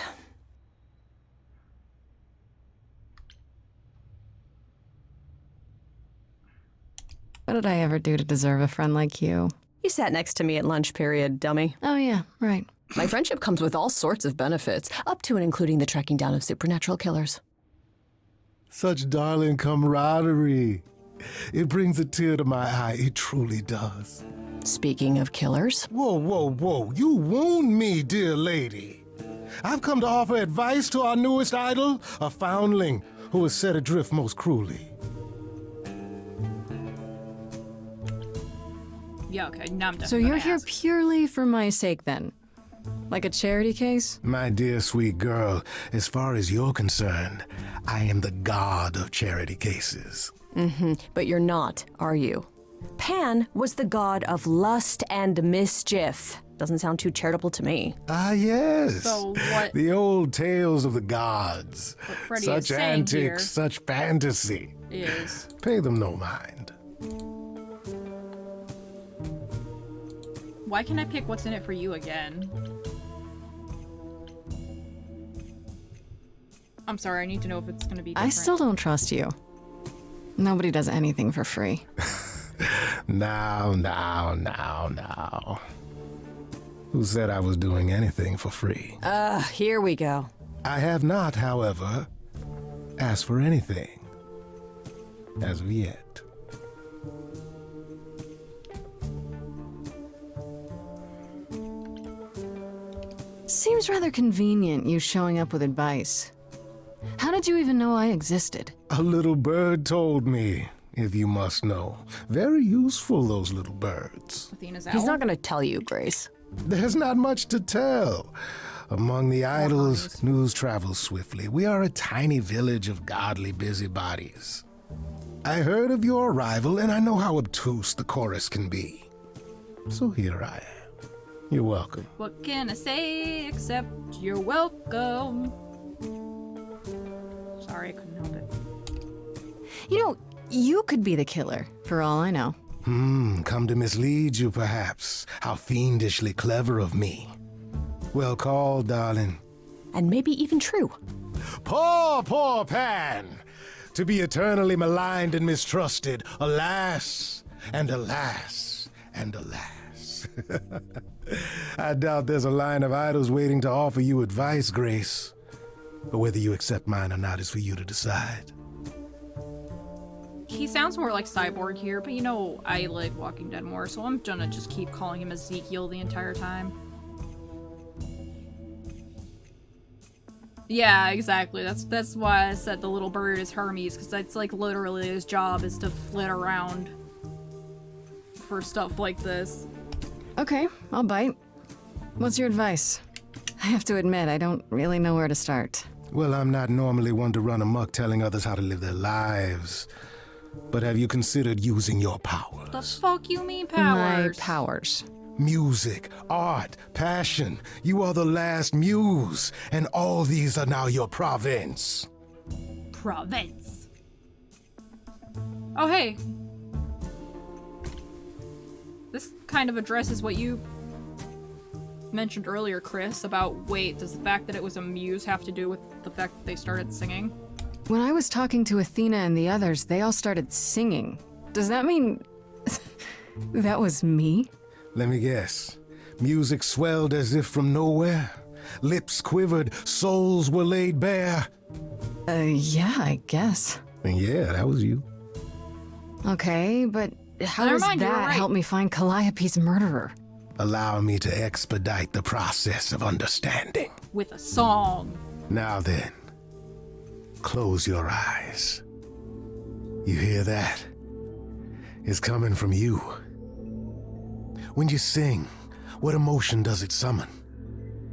What did I ever do to deserve a friend like you? You sat next to me at lunch period, dummy. Oh yeah, right. My friendship comes with all sorts of benefits, up to and including the tracking down of supernatural killers. Such darling camaraderie. It brings a tear to my eye. It truly does. Speaking of killers... Whoa, whoa, whoa. You wound me, dear lady. I've come to offer advice to our newest idol, a foundling who was set adrift most cruelly. Yeah, okay, now I'm done. So you're here purely for my sake then? Like a charity case? My dear sweet girl, as far as you're concerned, I am the god of charity cases. But you're not, are you? Pan was the god of lust and mischief. Doesn't sound too charitable to me. Ah, yes. So what? The old tales of the gods. What Freddy Such is saying antics, here such fantasy. is... Pay them no mind. Why can't I pick what's in it for you again? I'm sorry, I need to know if it's gonna be different. I still don't trust you. Nobody does anything for free. Now. Who said I was doing anything for free? Here we go. I have not, however, asked for anything. As of yet. Seems rather convenient, you showing up with advice. How did you even know I existed? A little bird told me, if you must know. Very useful, those little birds. Athena's He's owl? not gonna tell you, Grace. There's not much to tell. Among the idols, news travels swiftly. We are a tiny village of godly busybodies. I heard of your arrival, and I know how obtuse the chorus can be. So here I am. You're welcome. What can I say except you're welcome? Sorry, I couldn't help it. You know, you could be the killer, for all I know. Come to mislead you, perhaps. How fiendishly clever of me. Well called, darling. And maybe even true. Poor Pan! To be eternally maligned and mistrusted. Alas, and alas, and alas. I doubt there's a line of idols waiting to offer you advice, Grace. But whether you accept mine or not is for you to decide. He sounds more like Cyborg here, but you know, I like Walking Dead more, so I'm gonna just keep calling him Ezekiel the entire time. Yeah, exactly. That's why I said the little bird is Hermes, because that's like literally his job is to flit around for stuff like this. Okay, I'll bite. What's your advice? I have to admit, I don't really know where to start. Well, I'm not normally one to run amok telling others how to live their lives. But have you considered using your powers? The fuck you mean powers? My powers. Music, art, passion. You are the last muse, and all these are now your province. Province. Oh, hey. This kind of addresses what you mentioned earlier, Chris, about, wait, does the fact that it was a muse have to do with the fact that they started singing? When I was talking to Athena and the others, they all started singing. Does that mean that was me? Let me guess. Music swelled as if from nowhere. Lips quivered, souls were laid bare. Yeah, I guess. And yeah, that was you. Okay, but how Never does mind, you were that right. help me find Calliope's murderer? Allow me to expedite the process of understanding. with a song. Now then, close your eyes. You hear that? It's coming from you. When you sing, what emotion does it summon?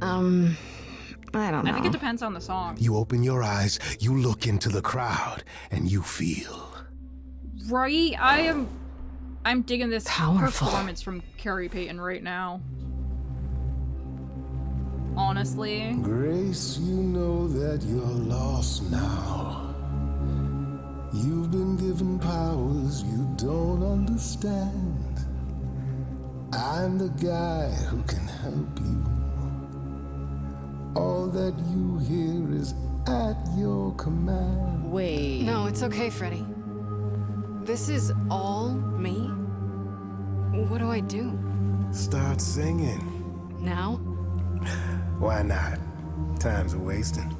I don't know. I think it depends on the song. You open your eyes, you look into the crowd, and you feel. Right? I'm digging this Powerful. performance from Carrie Payton right now. Honestly. Grace, you know that you're lost now. You've been given powers you don't understand. I'm the guy who can help you. All that you hear is at your command. Wait. No, it's okay, Freddy. This is all me? What do I do? Start singing. Now? Why not? Time's a wasting.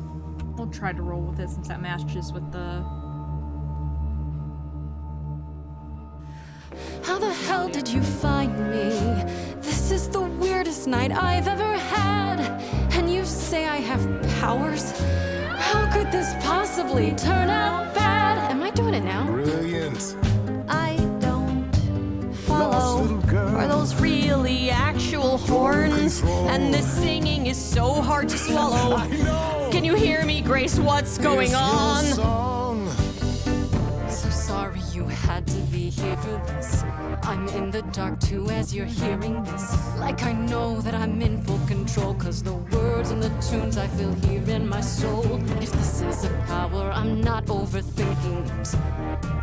I'll try to roll with it since that matches with the... How the hell did you find me? This is the weirdest night I've ever had. And you say I have powers? How could this possibly turn out bad? Am I doing it now? Brilliant. I don't follow. Are those really actual horns? And this singing is so hard to swallow. I know. Can you hear me, Grace? What's going on? Song. So sorry you had to be here for this. I'm in the dark too as you're hearing this. Like I know that I'm in full control, cause the words and the tunes I feel here in my soul. If this is a power, I'm not overthinking it.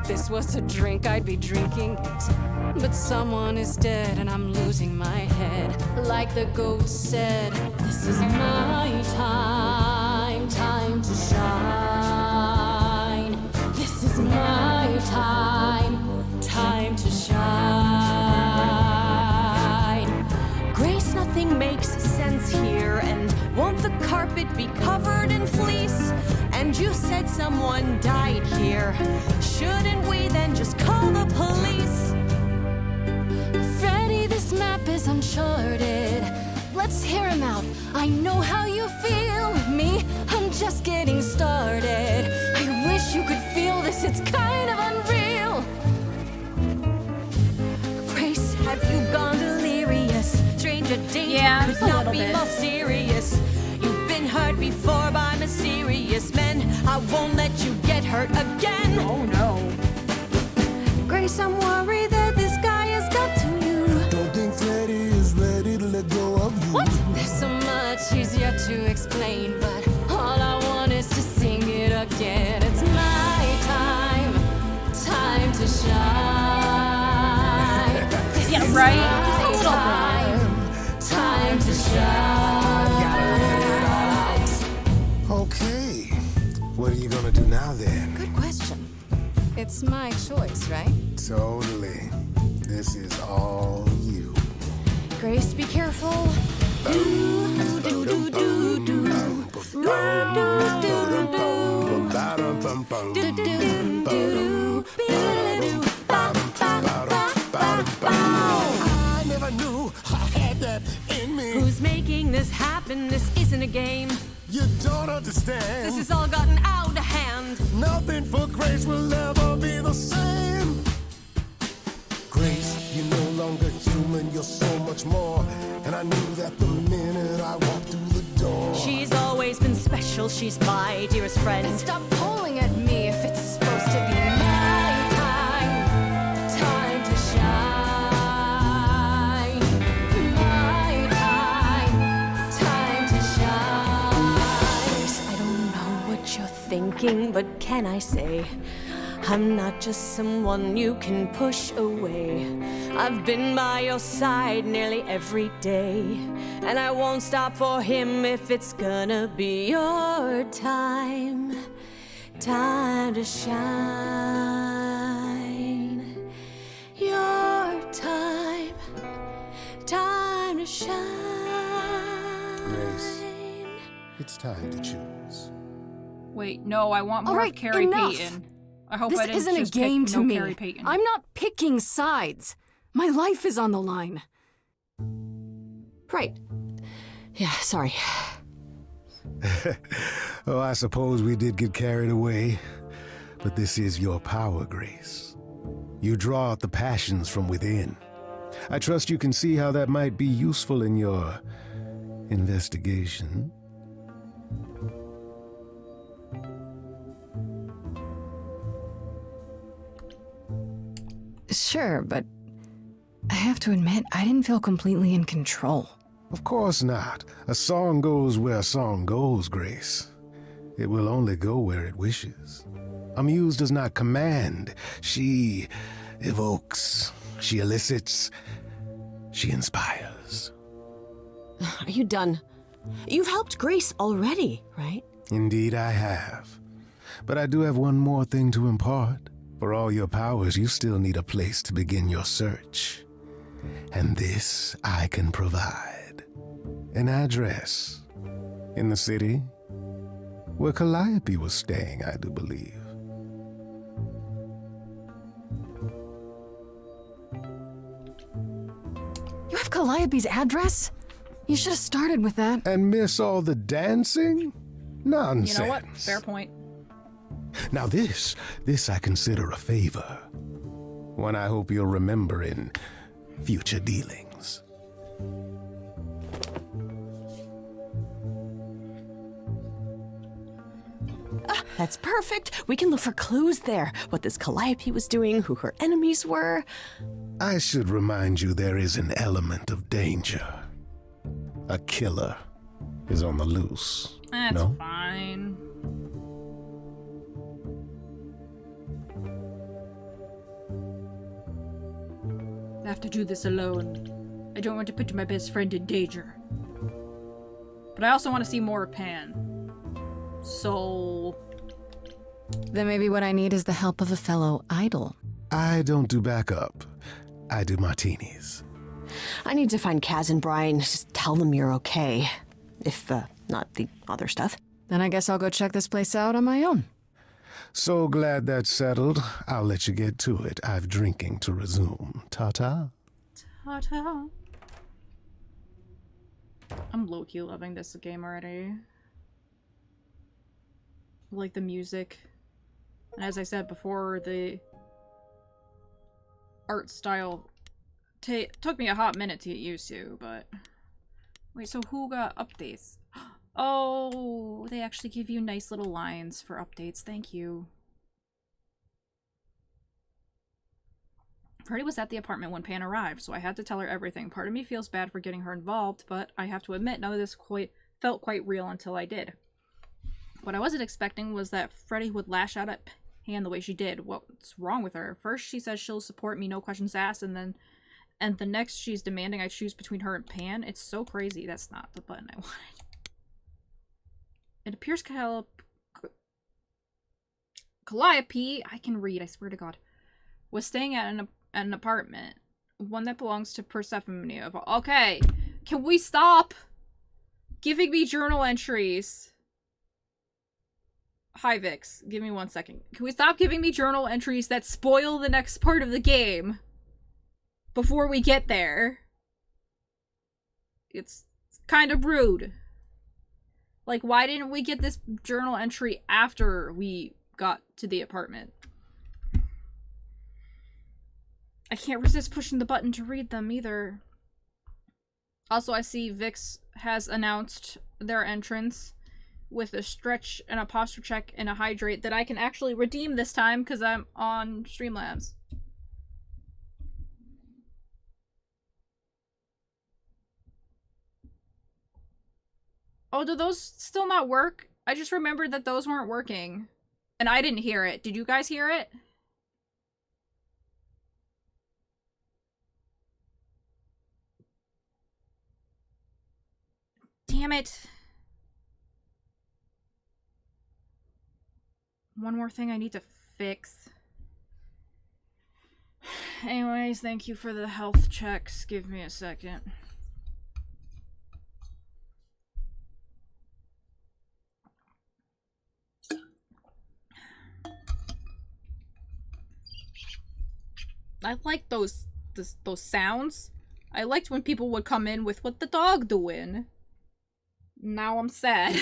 If this was a drink, I'd be drinking it. But someone is dead and I'm losing my head. Like the ghost said, this is my time, time to shine. This is my time, time to shine. Grace, nothing makes sense here. And won't the carpet be covered in fleece? And you said someone died here. Shouldn't we then just call the police? Freddy, this map is uncharted. Let's hear him out. I know how you feel with me. I'm just getting started. I wish you could feel this. It's kind of unreal. Grace, have you gone delirious? Stranger danger Yeah, could a not little be bit. more serious. You've been hurt before by mysterious men. I won't let you get hurt again. Oh no. Grace, I'm worried that this guy has got to you. Don't think Freddy is ready to let go of you. What? There's so much easier to explain, but all I want is to sing it again. It's my time, time to shine. This Yeah, is right? my Just a little bit. time to shine. Okay. What are you gonna do now then? Good question. It's my choice, right? Totally. This is all you. Grace, be careful. I never knew I had that in me. Who's making this happen? This isn't a game. You don't understand. This has all gotten out of hand. Nothing for Grace will ever be the same. Grace, you're no longer human, you're so much more. And I knew that the minute I walked through the door. She's always been special. She's my dearest friend. And stop pulling at me if it's supposed to be my time. Time to shine. My time. Time to shine. I don't know what you're thinking, but can I say I'm not just someone you can push away. I've been by your side nearly every day, and I won't stop for him if it's gonna be your time. Time to shine. Your time. Time to shine. Grace, it's time to choose. Wait, no, I want All more right, of Carrie enough. Payton. I hope This I didn't isn't a just game pick to no me. Carrie Payton. I'm not picking sides. My life is on the line. Right. Yeah, sorry. Oh, I suppose we did get carried away. But this is your power, Grace. You draw out the passions from within. I trust you can see how that might be useful in your investigation. Sure, but I have to admit, I didn't feel completely in control. Of course not. A song goes where a song goes, Grace. It will only go where it wishes. A muse does not command. She evokes. She elicits. She inspires. Are you done? You've helped Grace already, right? Indeed I have. But I do have one more thing to impart. For all your powers, you still need a place to begin your search. And this I can provide. An address. In the city. Where Calliope was staying, I do believe. You have Calliope's address? You should have started with that. And miss all the dancing? Nonsense. You know what? Fair point. Now this I consider a favor. One I hope you'll remember in future dealings. That's perfect. We can look for clues there. What this Calliope was doing, who her enemies were. I should remind you there is an element of danger. A killer is on the loose. That's no? fine. I have to do this alone. I don't want to put my best friend in danger. But I also want to see more of Pan. So... Then maybe what I need is the help of a fellow idol. I don't do backup. I do martinis. I need to find Kaz and Brian. Just tell them you're okay. If, not the other stuff. Then I guess I'll go check this place out on my own. So glad that's settled. I'll let you get to it. I've drinking to resume. Ta-ta. Ta-ta. I'm low-key loving this game already. I like the music. And as I said before, the art style took me a hot minute to get used to, but... Wait, so who got updates? Oh, they actually give you nice little lines for updates. Thank you. Freddie was at the apartment when Pan arrived, so I had to tell her everything. Part of me feels bad for getting her involved, but I have to admit none of this felt quite real until I did. What I wasn't expecting was that Freddie would lash out at Pan the way she did. What's wrong with her? First she says she'll support me, no questions asked, and the next she's demanding I choose between her and Pan. It's so crazy. That's not the button I wanted. It appears Calliope, I can read, I swear to God, was staying at an apartment, one that belongs to Persephone. Okay, can we stop giving me journal entries? Hi, Vix. Give me 1 second. Can we stop giving me journal entries that spoil the next part of the game before we get there? It's kind of rude. Like, why didn't we get this journal entry after we got to the apartment? I can't resist pushing the button to read them either. Also, I see Vix has announced their entrance with a stretch, and a posture check, and a hydrate that I can actually redeem this time because I'm on Streamlabs. Oh, do those still not work? I just remembered that those weren't working. And I didn't hear it. Did you guys hear it? Damn it. One more thing I need to fix. Anyways, thank you for the health checks. Give me a second. I like those sounds. I liked when people would come in with "what the dog doing." Now I'm sad.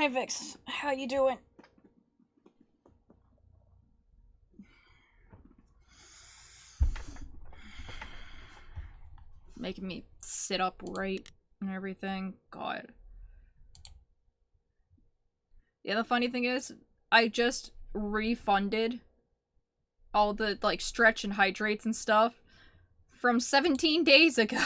Hi, Vix. How you doing? Making me sit upright and everything. God. Yeah, the funny thing is, I just refunded all the, like, stretch and hydrates and stuff from 17 days ago.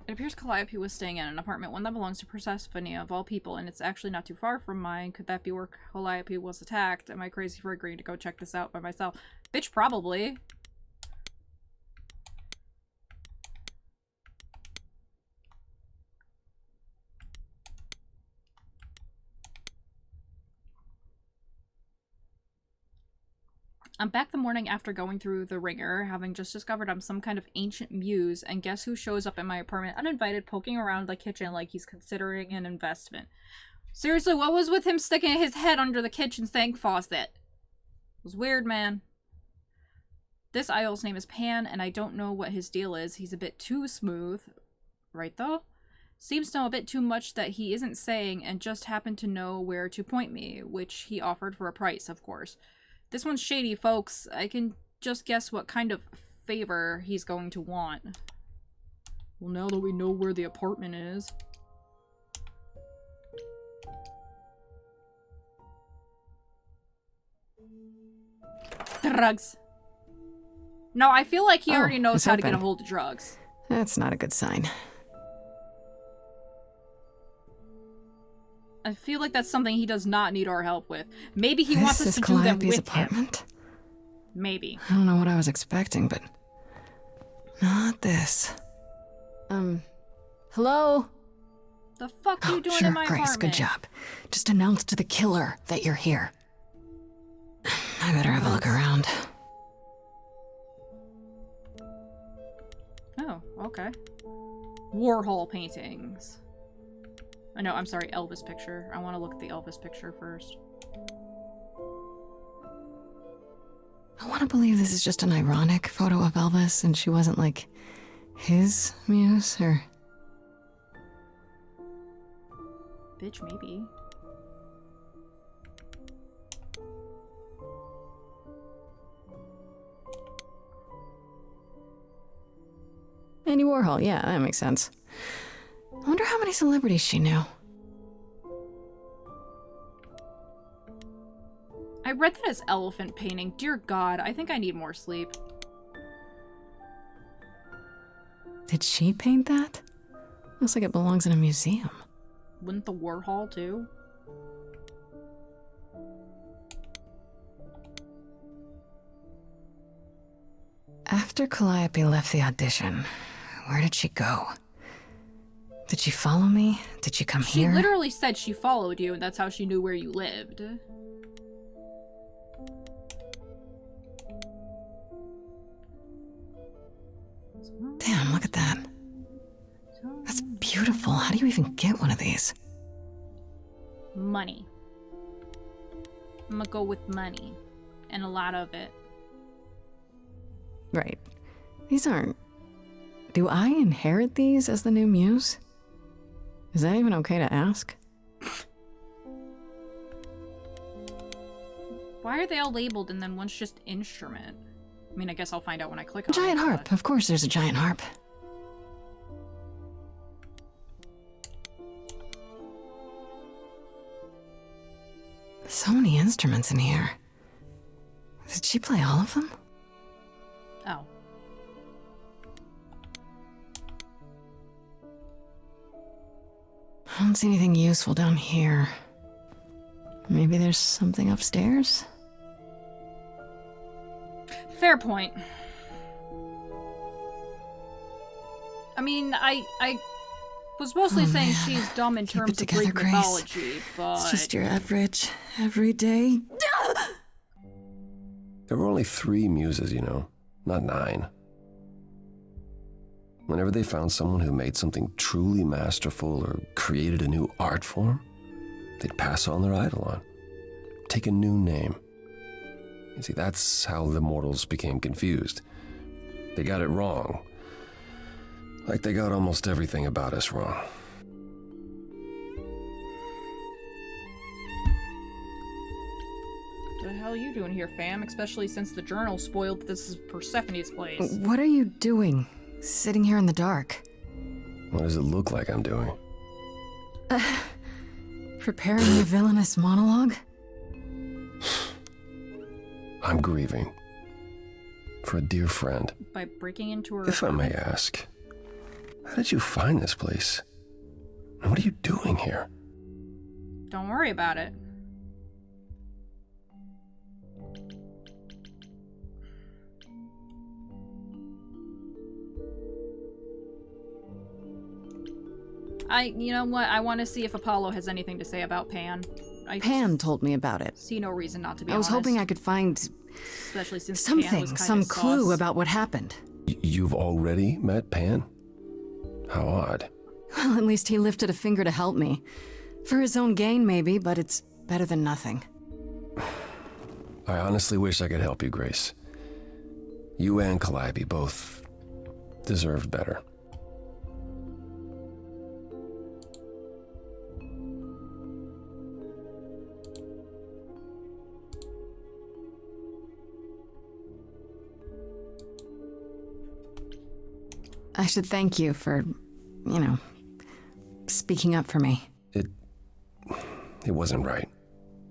It appears Calliope was staying in an apartment, one that belongs to Persephone of all people, and it's actually not too far from mine. Could that be where Calliope was attacked? Am I crazy for agreeing to go check this out by myself? Bitch, probably. I'm back the morning after going through the ringer, having just discovered I'm some kind of ancient muse, and guess who shows up in my apartment uninvited, poking around the kitchen like he's considering an investment. Seriously, what was with him sticking his head under the kitchen sink faucet? It was weird, man. This idol's name is Pan, and I don't know what his deal is. He's a bit too smooth. Right, though? Seems to know a bit too much that he isn't saying, and just happened to know where to point me, which he offered for a price, of course. This one's shady, folks. I can just guess what kind of favor he's going to want. Well, now that we know where the apartment is. Drugs. No, I feel like he already knows how to get a hold of drugs. That's not a good sign. I feel like that's something he does not need our help with. Maybe he wants us to do them with apartment? him. Maybe. I don't know what I was expecting, but not this. Hello? The fuck are you doing sure, in my Grace, apartment? good job. Just announce to the killer that you're here. I better have a look around. Oh, okay. Warhol paintings. Oh, no, I'm sorry, Elvis picture. I want to look at the Elvis picture first. I want to believe this is just an ironic photo of Elvis and she wasn't, like, his muse, or... Bitch, maybe. Andy Warhol, yeah, that makes sense. I wonder how many celebrities she knew. I read that as elephant painting. Dear God, I think I need more sleep. Did she paint that? Looks like it belongs in a museum. Wouldn't the Warhol too? After Calliope left the audition, where did she go? Did she follow me? Did she come here? She literally said she followed you, and that's how she knew where you lived. Damn, look at that. That's beautiful. How do you even get one of these? Money. I'm gonna go with money. And a lot of it. Right. These aren't... Do I inherit these as the new muse? Is that even okay to ask? Why are they all labeled and then one's just instrument? I mean, I guess I'll find out when I click on it. Giant harp. Of course there's a giant harp. So many instruments in here. Did she play all of them? Oh. I don't see anything useful down here. Maybe there's something upstairs? Fair point. I mean, I was mostly saying she's dumb in terms of Greek mythology, but... It's just your average, everyday... There were only 3 muses, you know, not 9. Whenever they found someone who made something truly masterful or created a new art form, they'd pass on their idol on, take a new name. You see, that's how the mortals became confused. They got it wrong. Like they got almost everything about us wrong. What the hell are you doing here, fam? Especially since the journal spoiled that this is Persephone's place. What are you doing? Sitting here in the dark? What does it look like I'm doing? Preparing a villainous monologue? I'm grieving. For a dear friend. By breaking into her... If I may ask, how did you find this place? And what are you doing here? Don't worry about it. You know what? I want to see if Apollo has anything to say about Pan. Pan told me about it. See no reason not to be I was hoping I could find especially since something, Pan was kind some of clue sus. about what happened. You've already met Pan? How odd. Well, at least he lifted a finger to help me. For his own gain, maybe, but it's better than nothing. I honestly wish I could help you, Grace. You and Calliope both deserved better. I should thank you for, speaking up for me. It wasn't right,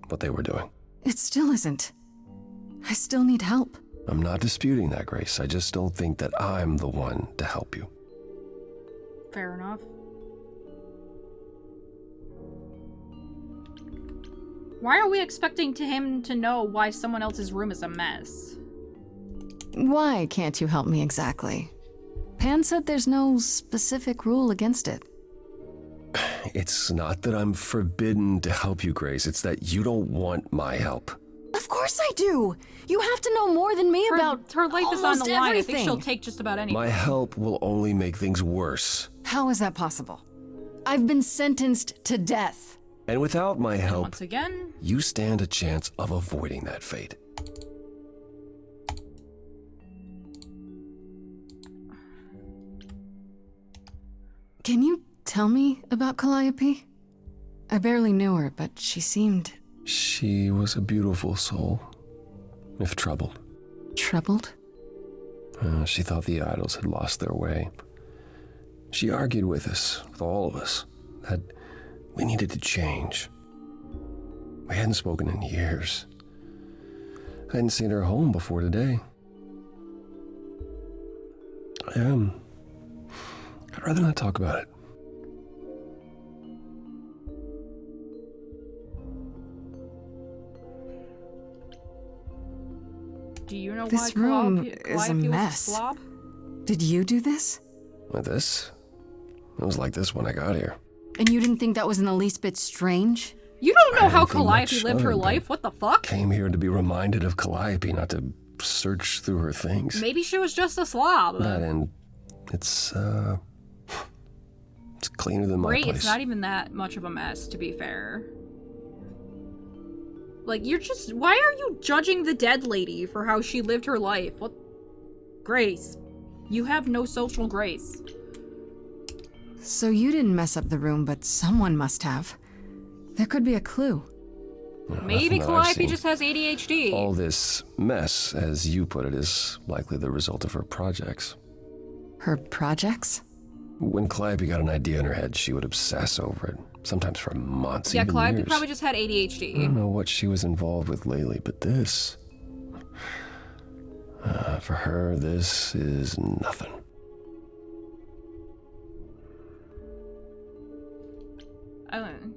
what they were doing. It still isn't. I still need help. I'm not disputing that, Grace. I just don't think that I'm the one to help you. Fair enough. Why are we expecting him to know why someone else's room is a mess? Why can't you help me exactly? Pan said there's no specific rule against it. It's not that I'm forbidden to help you, Grace. It's that you don't want my help. Of course I do! You have to know more than me about her life is on the line. Everything. I think she'll take just about anything. My help will only make things worse. How is that possible? I've been sentenced to death. And without my help, once again, you stand a chance of avoiding that fate. Can you tell me about Calliope? I barely knew her, but she seemed... She was a beautiful soul, if troubled. Troubled? She thought the idols had lost their way. She argued with us, with all of us, that we needed to change. We hadn't spoken in years. I hadn't seen her home before today. I'd rather not talk about it. do you know This why room Calliope is a was mess. slob? Did you do this? Like this? It was like this when I got here. And you didn't think that was in the least bit strange? You don't know I how didn't think Calliope much lived of her it, life? What the fuck? Came here to be reminded of Calliope, not to search through her things. Maybe she was just a slob. That and it's cleaner than my Great, place. it's not even that much of a mess, to be fair. Like, why are you judging the dead lady for how she lived her life? What? Grace, you have no social grace. So you didn't mess up the room, but someone must have. There could be a clue. Maybe Nothing that I've Calliope seen. just has ADHD. All this mess, as you put it, is likely the result of her projects. Her projects? When Calliope got an idea in her head, she would obsess over it, sometimes for months, Yeah, even Calliope years. probably just had I ADHD. don't know what she was involved with lately, but this... for her, this is nothing.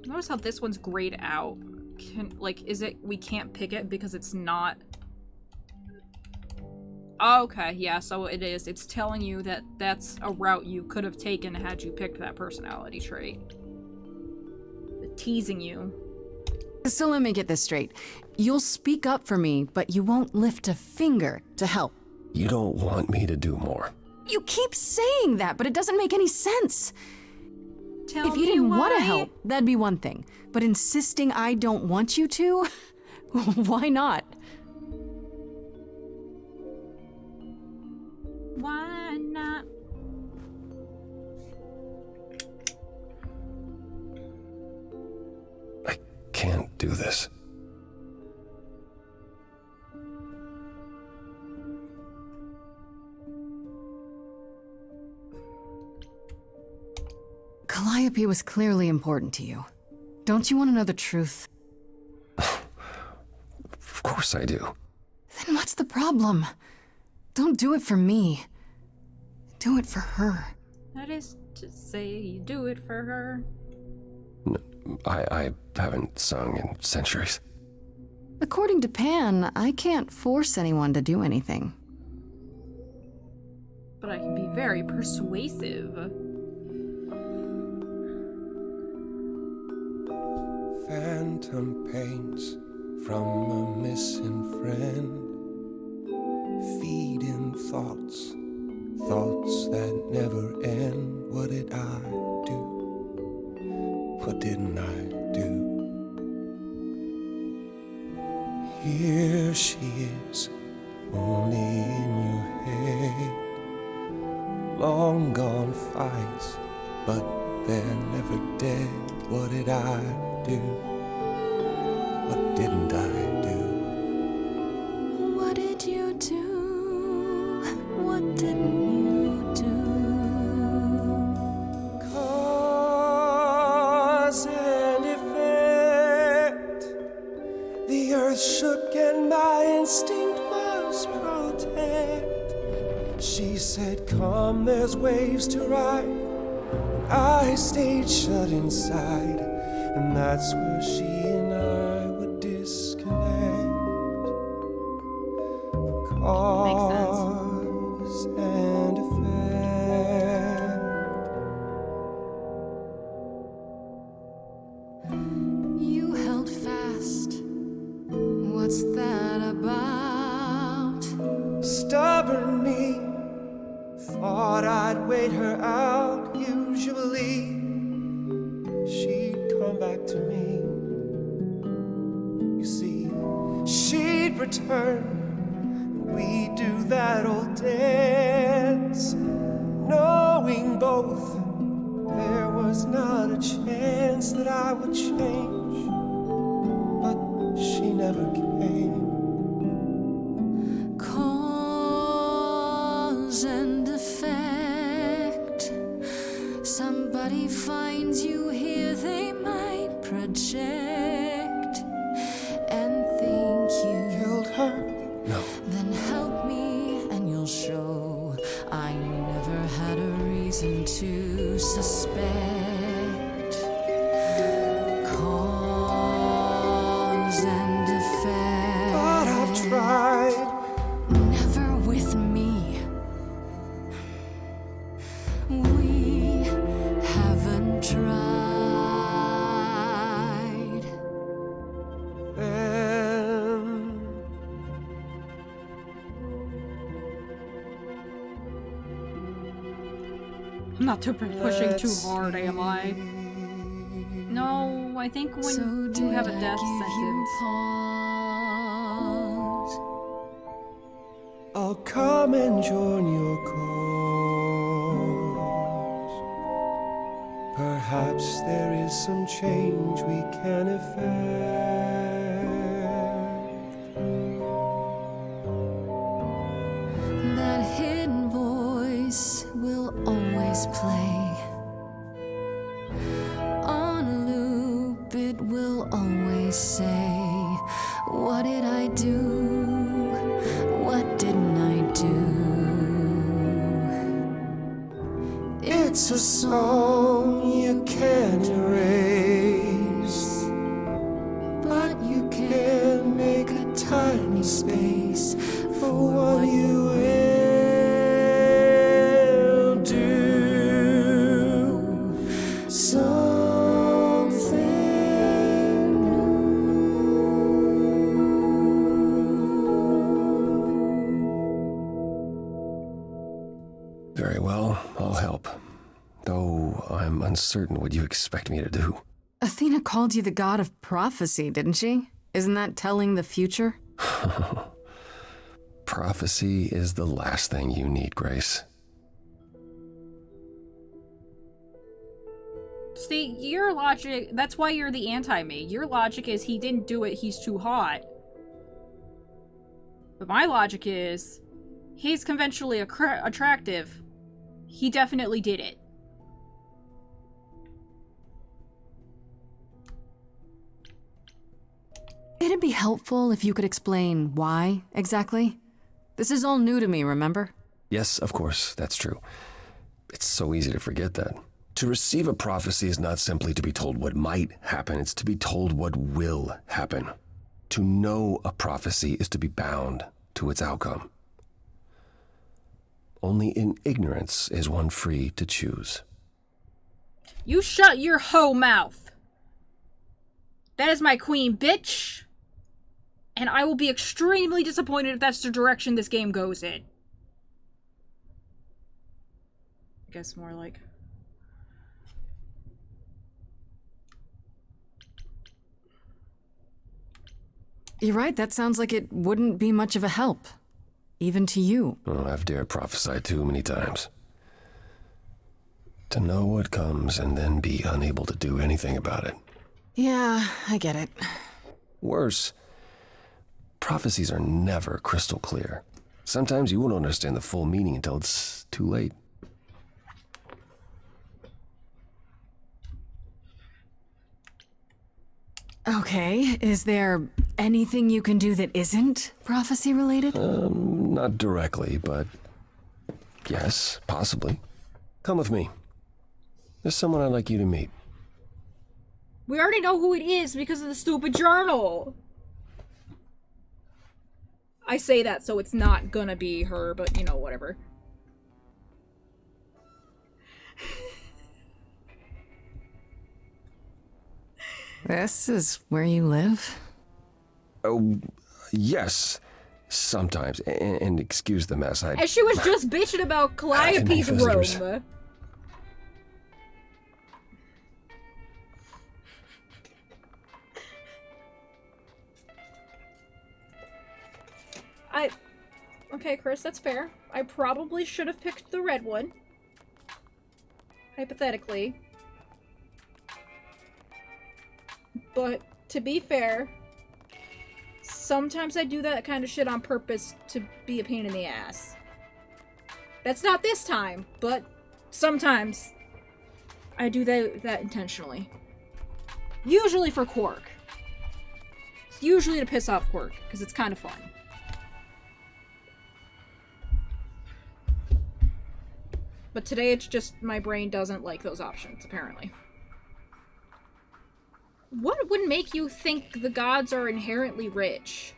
Notice how this one's grayed out. We can't pick it because it's not... Okay, yeah, so it is. It's telling you that that's a route you could have taken had you picked that personality trait. Teasing you. So let me get this straight. You'll speak up for me, but you won't lift a finger to help. You don't want me to do more. You keep saying that, but it doesn't make any sense. Tell if you me didn't want to why. help, that'd be one thing. But insisting I don't want you to? Why not? Why not? do this. Calliope was clearly important to you. Don't you want to know the truth? Of course I do. Then what's the problem? Don't do it for me. Do it for her. That is to say, you do it for her. I haven't sung in centuries. According to Pan, I can't force anyone to do anything. But I can be very persuasive. Phantom pains from a missing friend, feeding thoughts, thoughts that never end. What did I do? What didn't I do? Here she is, only in your head. Long gone fights, but they're never dead. What did I do? What didn't I do? What did you do? What didn't you do? Cause and effect. The earth shook and my instinct was protect. She said, come, there's waves to ride. I stayed shut inside, and that's where she and I would disconnect. Cause and effect. You held fast. What's that about? Stubborn me thought I'd wait her out. Usually she'd come back to me. You see, she'd return. We'd do that old dance, knowing both there was not a chance that I would change. But she never came. Cause and effect. Somebody finds you here, they might project and think you killed her. No. Then help me and you'll show I never had a reason to suspect. Cause and effect. But I've tried. Never with me. We haven't tried. I'm not pushing too hard, am I? No, I think when you have a death sentence. I'll come and join your cause. Perhaps there is some change we can effect. That hidden voice will always play. On a loop, it will always say, what did I do? What didn't I do? It's a song you can't erase, but you can make a tiny space for what you will do. Something new. Very well, I'll help. Though I'm uncertain what you expect me to do. Athena called you the god of prophecy, didn't she? Isn't that telling the future? Prophecy is the last thing you need, Grace. See, your logic, that's why you're the anti-me. Your logic is he didn't do it, he's too hot. But my logic is, he's conventionally attractive. He definitely did it. It'd be helpful if you could explain why, exactly. This is all new to me, remember? Yes, of course, that's true. It's so easy to forget that. To receive a prophecy is not simply to be told what might happen, it's to be told what will happen. To know a prophecy is to be bound to its outcome. Only in ignorance is one free to choose. You shut your hoe mouth. That is my queen, bitch. And I will be extremely disappointed if that's the direction this game goes in. I guess more like... You're right, that sounds like it wouldn't be much of a help. Even to you. Oh, I've dared prophesy too many times. To know what comes and then be unable to do anything about it. Yeah, I get it. Worse, prophecies are never crystal clear. Sometimes you won't understand the full meaning until it's too late. Okay, is there anything you can do that isn't prophecy related? Not directly, but yes, possibly. Come with me. There's someone I'd like you to meet. We already know who it is because of the stupid journal. I say that so it's not gonna be her, but you know, whatever. This is where you live? Oh, yes. Sometimes. And excuse the mess. And she was just bitching about Calliope's room. Okay, Chris, that's fair. I probably should have picked the red one. Hypothetically. But, to be fair, sometimes I do that kind of shit on purpose to be a pain in the ass. That's not this time, but sometimes I do that intentionally. Usually for Quark. It's usually to piss off Quark, because it's kind of fun. But today it's just my brain doesn't like those options, apparently. What would make you think the gods are inherently rich?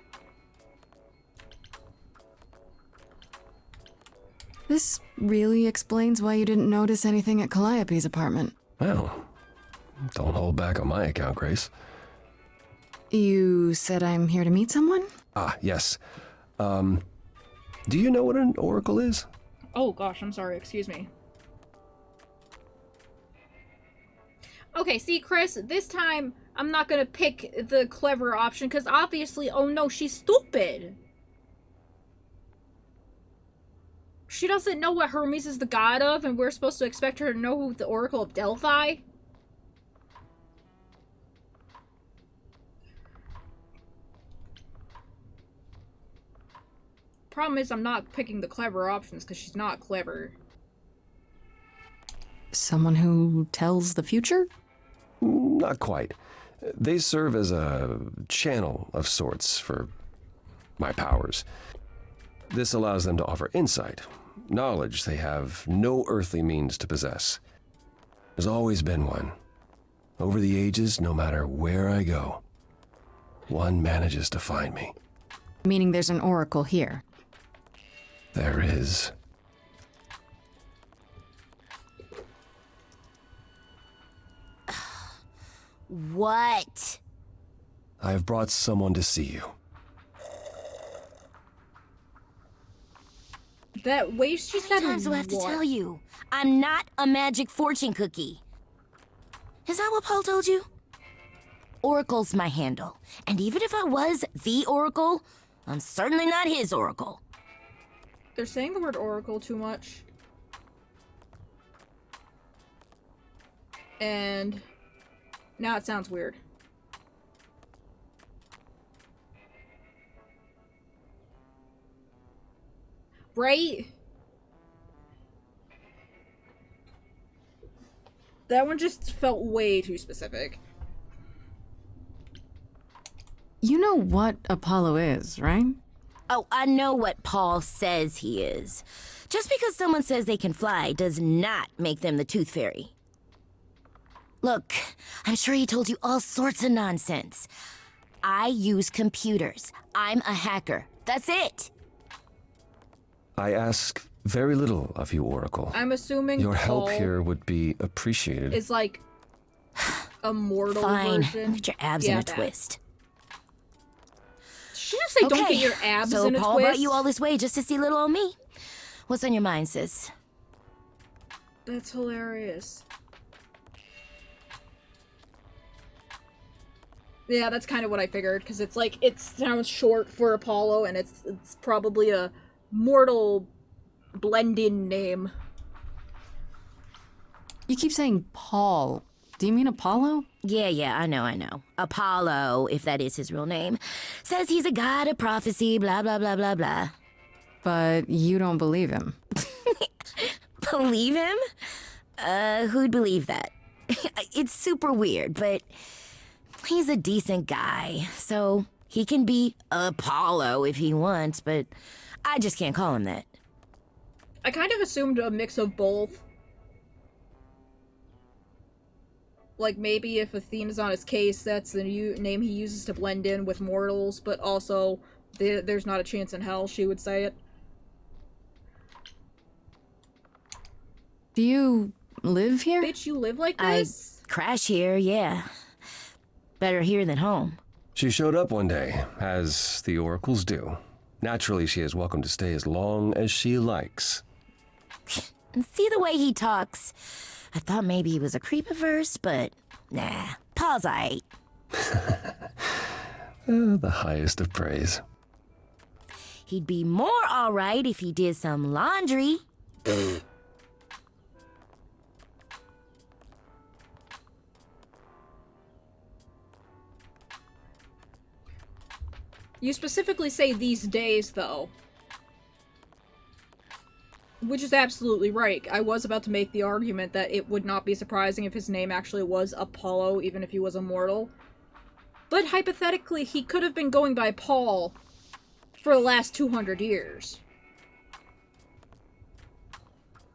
This really explains why you didn't notice anything at Calliope's apartment. Well, don't hold back on my account, Grace. You said I'm here to meet someone? Ah, yes. Do you know what an oracle is? Oh gosh, I'm sorry, excuse me. Okay, see, Chris, this time I'm not gonna pick the clever option, because obviously, oh no, she's stupid. She doesn't know what Hermes is the god of, and we're supposed to expect her to know who the Oracle of Delphi? Problem is, I'm not picking the clever options, because she's not clever. Someone who tells the future? Not quite. They serve as a channel of sorts for my powers. This allows them to offer insight, knowledge they have no earthly means to possess. There's always been one. Over the ages, no matter where I go, one manages to find me. Meaning there's an oracle here. There is. What? I've brought someone to see you. That way she said Sometimes I have to tell you, I'm not a magic fortune cookie. Is that what Paul told you? Oracle's my handle. And even if I was the Oracle, I'm certainly not his Oracle. They're saying the word oracle too much. And now it sounds weird. Right? That one just felt way too specific. You know what Apollo is, right? Oh, I know what Paul says he is. Just because someone says they can fly does not make them the Tooth Fairy. Look, I'm sure he told you all sorts of nonsense. I use computers. I'm a hacker. That's it. I ask very little of you, Oracle. I'm assuming your Paul help here would be appreciated. is like a mortal Fine. version. Get your abs in a twist. Did you just say don't get your abs so in a Paul twist? brought you all this way just to see little old me. What's on your mind, sis? That's hilarious. Yeah, that's kind of what I figured, because it's like, it sounds short for Apollo, and it's probably a mortal blend-in name. You keep saying Paul. Do you mean Apollo? Yeah, I know. Apollo, if that is his real name, says he's a god of prophecy, blah, blah, blah, blah, blah. But you don't believe him. Believe him? Who'd believe that? It's super weird, but he's a decent guy, so he can be Apollo if he wants, but I just can't call him that. I kind of assumed a mix of both. Like, maybe if Athena's on his case, that's the new name he uses to blend in with mortals, but also, there's not a chance in hell, she would say it. Do you live here? Bitch, you live like this? I crash here, yeah. Better here than home. She showed up one day, as the oracles do. Naturally, she is welcome to stay as long as she likes. And see the way he talks. I thought maybe he was a creep at first, but nah. Paul's aight. The highest of praise. He'd be more alright if he did some laundry. You specifically say these days, though. Which is absolutely right. I was about to make the argument that it would not be surprising if his name actually was Apollo, even if he was immortal. But hypothetically, he could have been going by Paul for the last 200 years.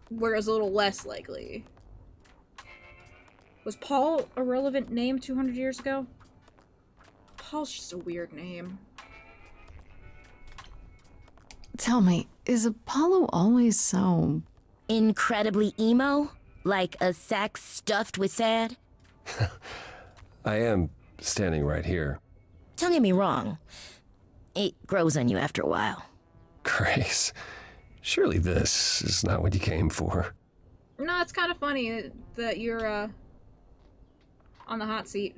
Whereas a little less likely. Was Paul a relevant name 200 years ago? Paul's just a weird name. Tell me, is Apollo always so... incredibly emo? Like a sack stuffed with sad? I am standing right here. Don't get me wrong. It grows on you after a while. Grace, surely this is not what you came for. No, it's kind of funny that you're, on the hot seat.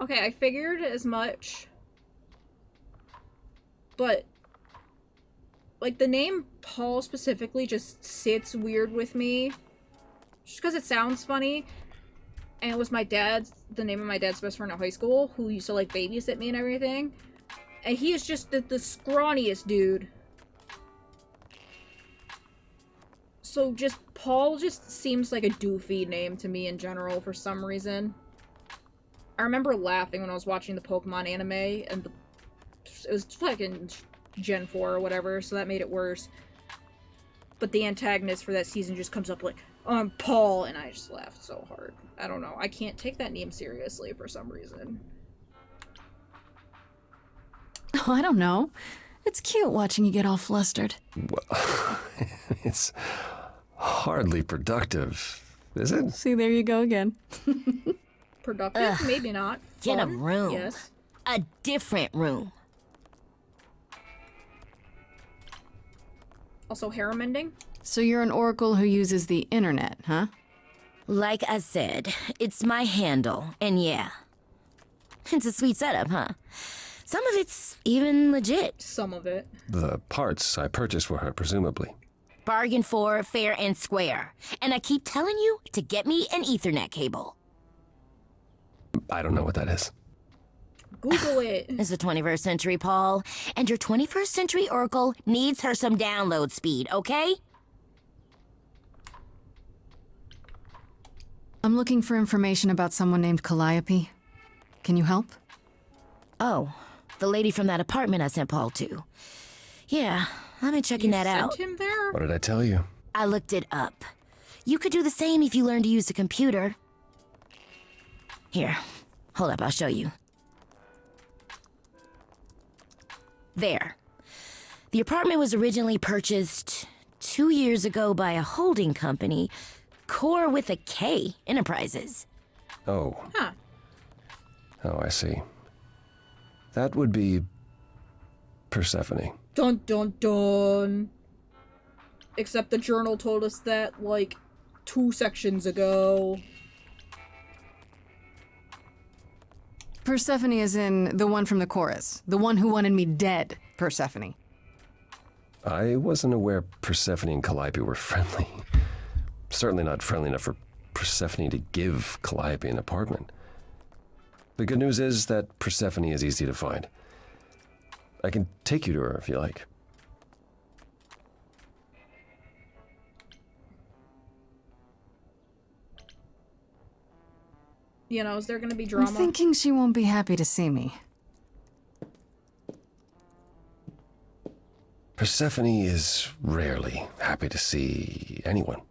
Okay, I figured as much. But, like, the name Paul specifically just sits weird with me. Just because it sounds funny. And it was the name of my dad's best friend at high school, who used to, like, babysit me and everything. And he is just the scrawniest dude. So Paul just seems like a doofy name to me in general for some reason. I remember laughing when I was watching the Pokemon anime, and it was fucking Gen 4 or whatever, so that made it worse. But the antagonist for that season just comes up like, oh, I'm Paul, and I just laughed so hard. I don't know. I can't take that name seriously for some reason. Oh, I don't know. It's cute watching you get all flustered. Well, it's hardly productive, is it? See, there you go again. Productive? Ugh. Maybe not. Get a Fun? room. Yes. A different room. Also hair mending? So you're an oracle who uses the internet, huh? Like I said, it's my handle, and yeah. It's a sweet setup, huh? Some of it's even legit. Some of it. The parts I purchased for her, presumably. bargained for fair and square. And I keep telling you to get me an Ethernet cable. I don't know what that is. Google it. It's the 21st century, Paul. And your 21st century Oracle needs her some download speed, okay? I'm looking for information about someone named Calliope. Can you help? Oh, the lady from that apartment I sent Paul to. Yeah, I've been checking that out. Sent him there? What did I tell you? I looked it up. You could do the same if you learned to use the computer. Here, hold up, I'll show you. There. The apartment was originally purchased 2 years ago by a holding company, Core with a K Enterprises. Oh. Huh. Oh, I see. That would be Persephone. Dun dun dun. Except the journal told us that, like, 2 sections ago. Persephone is in the one from the chorus. The one who wanted me dead, Persephone. I wasn't aware Persephone and Calliope were friendly. Certainly not friendly enough for Persephone to give Calliope an apartment. The good news is that Persephone is easy to find. I can take you to her if you like. You know, is there gonna be drama? I'm thinking she won't be happy to see me. Persephone is rarely happy to see anyone.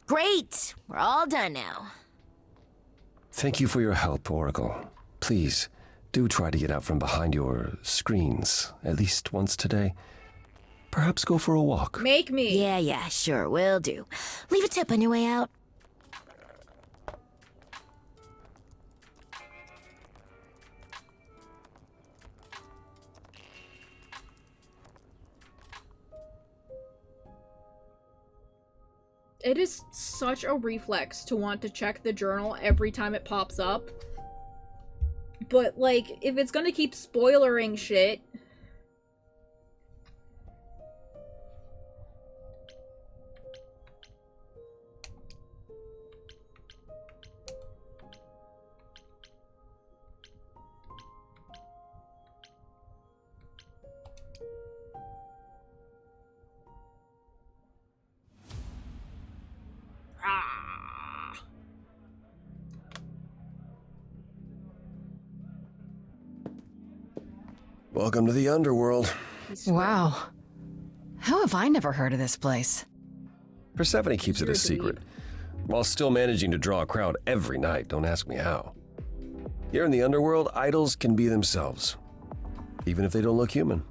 Great! We're all done now. Thank you for your help, Oracle. Please, do try to get out from behind your screens at least once today. Perhaps go for a walk. Make me. Yeah, sure, will do. Leave a tip on your way out. It is such a reflex to want to check the journal every time it pops up. But, like, if it's gonna keep spoilering shit... Welcome to the underworld. Wow. How have I never heard of this place? Persephone keeps it a secret, while still managing to draw a crowd every night. Don't ask me how. Here in the underworld, idols can be themselves, even if they don't look human.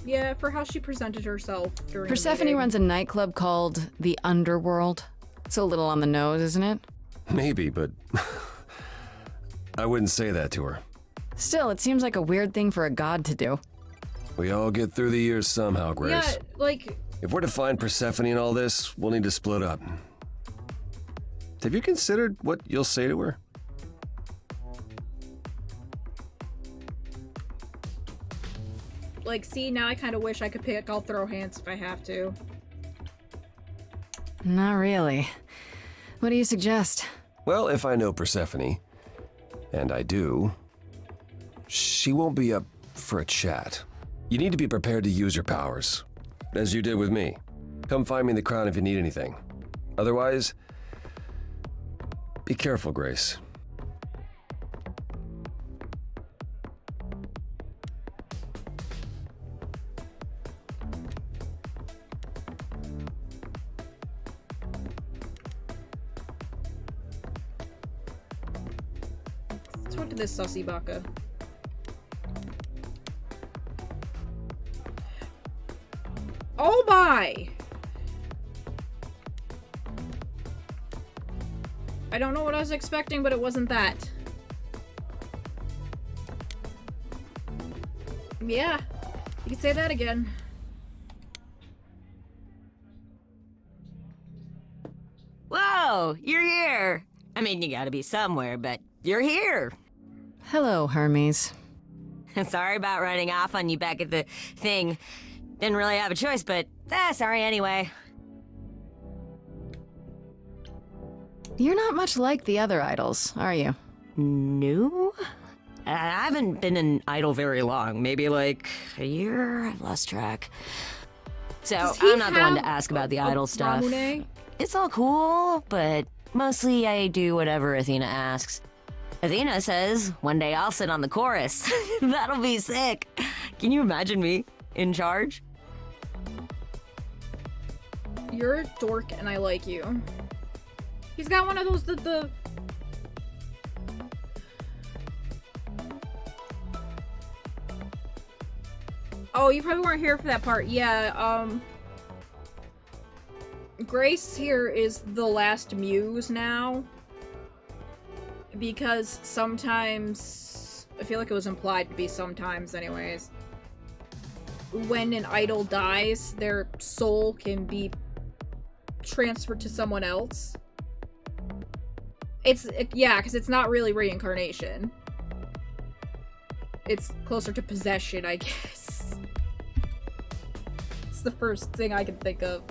Yeah, for how she presented herself during Persephone runs a nightclub called the Underworld. It's a little on the nose, isn't it? Maybe, but I wouldn't say that to her. Still, it seems like a weird thing for a god to do. We all get through the years somehow, Grace. Yeah, like... If we're to find Persephone and all this, we'll need to split up. Have you considered what you'll say to her? Like, see, now I kind of wish I could pick. I'll throw hands if I have to. Not really. What do you suggest? Well, if I know Persephone, and I do, she won't be up for a chat. You need to be prepared to use your powers, as you did with me. Come find me in the crown if you need anything. Otherwise, be careful, Grace. Let's talk to this sussy Maka. Oh my! I don't know what I was expecting, but it wasn't that. Yeah, you can say that again. Whoa, you're here. I mean, you gotta be somewhere, but you're here. Hello, Hermes. Sorry about running off on you back at the thing. Didn't really have a choice, but sorry anyway. You're not much like the other idols, are you? No? I haven't been an idol very long. Maybe like a year? I've lost track. So I'm not the one to ask about the idol stuff. Ramune? It's all cool, but mostly I do whatever Athena asks. Athena says one day I'll sit on the chorus. That'll be sick. Can you imagine me in charge? You're a dork and I like you. He's got one of those the Oh, you probably weren't here for that part. Yeah, Grace here is the last muse now. Because sometimes, I feel like it was implied to be sometimes anyways, when an idol dies, their soul can be transferred to someone else. Yeah, because it's not really reincarnation. It's closer to possession, I guess. It's the first thing I can think of.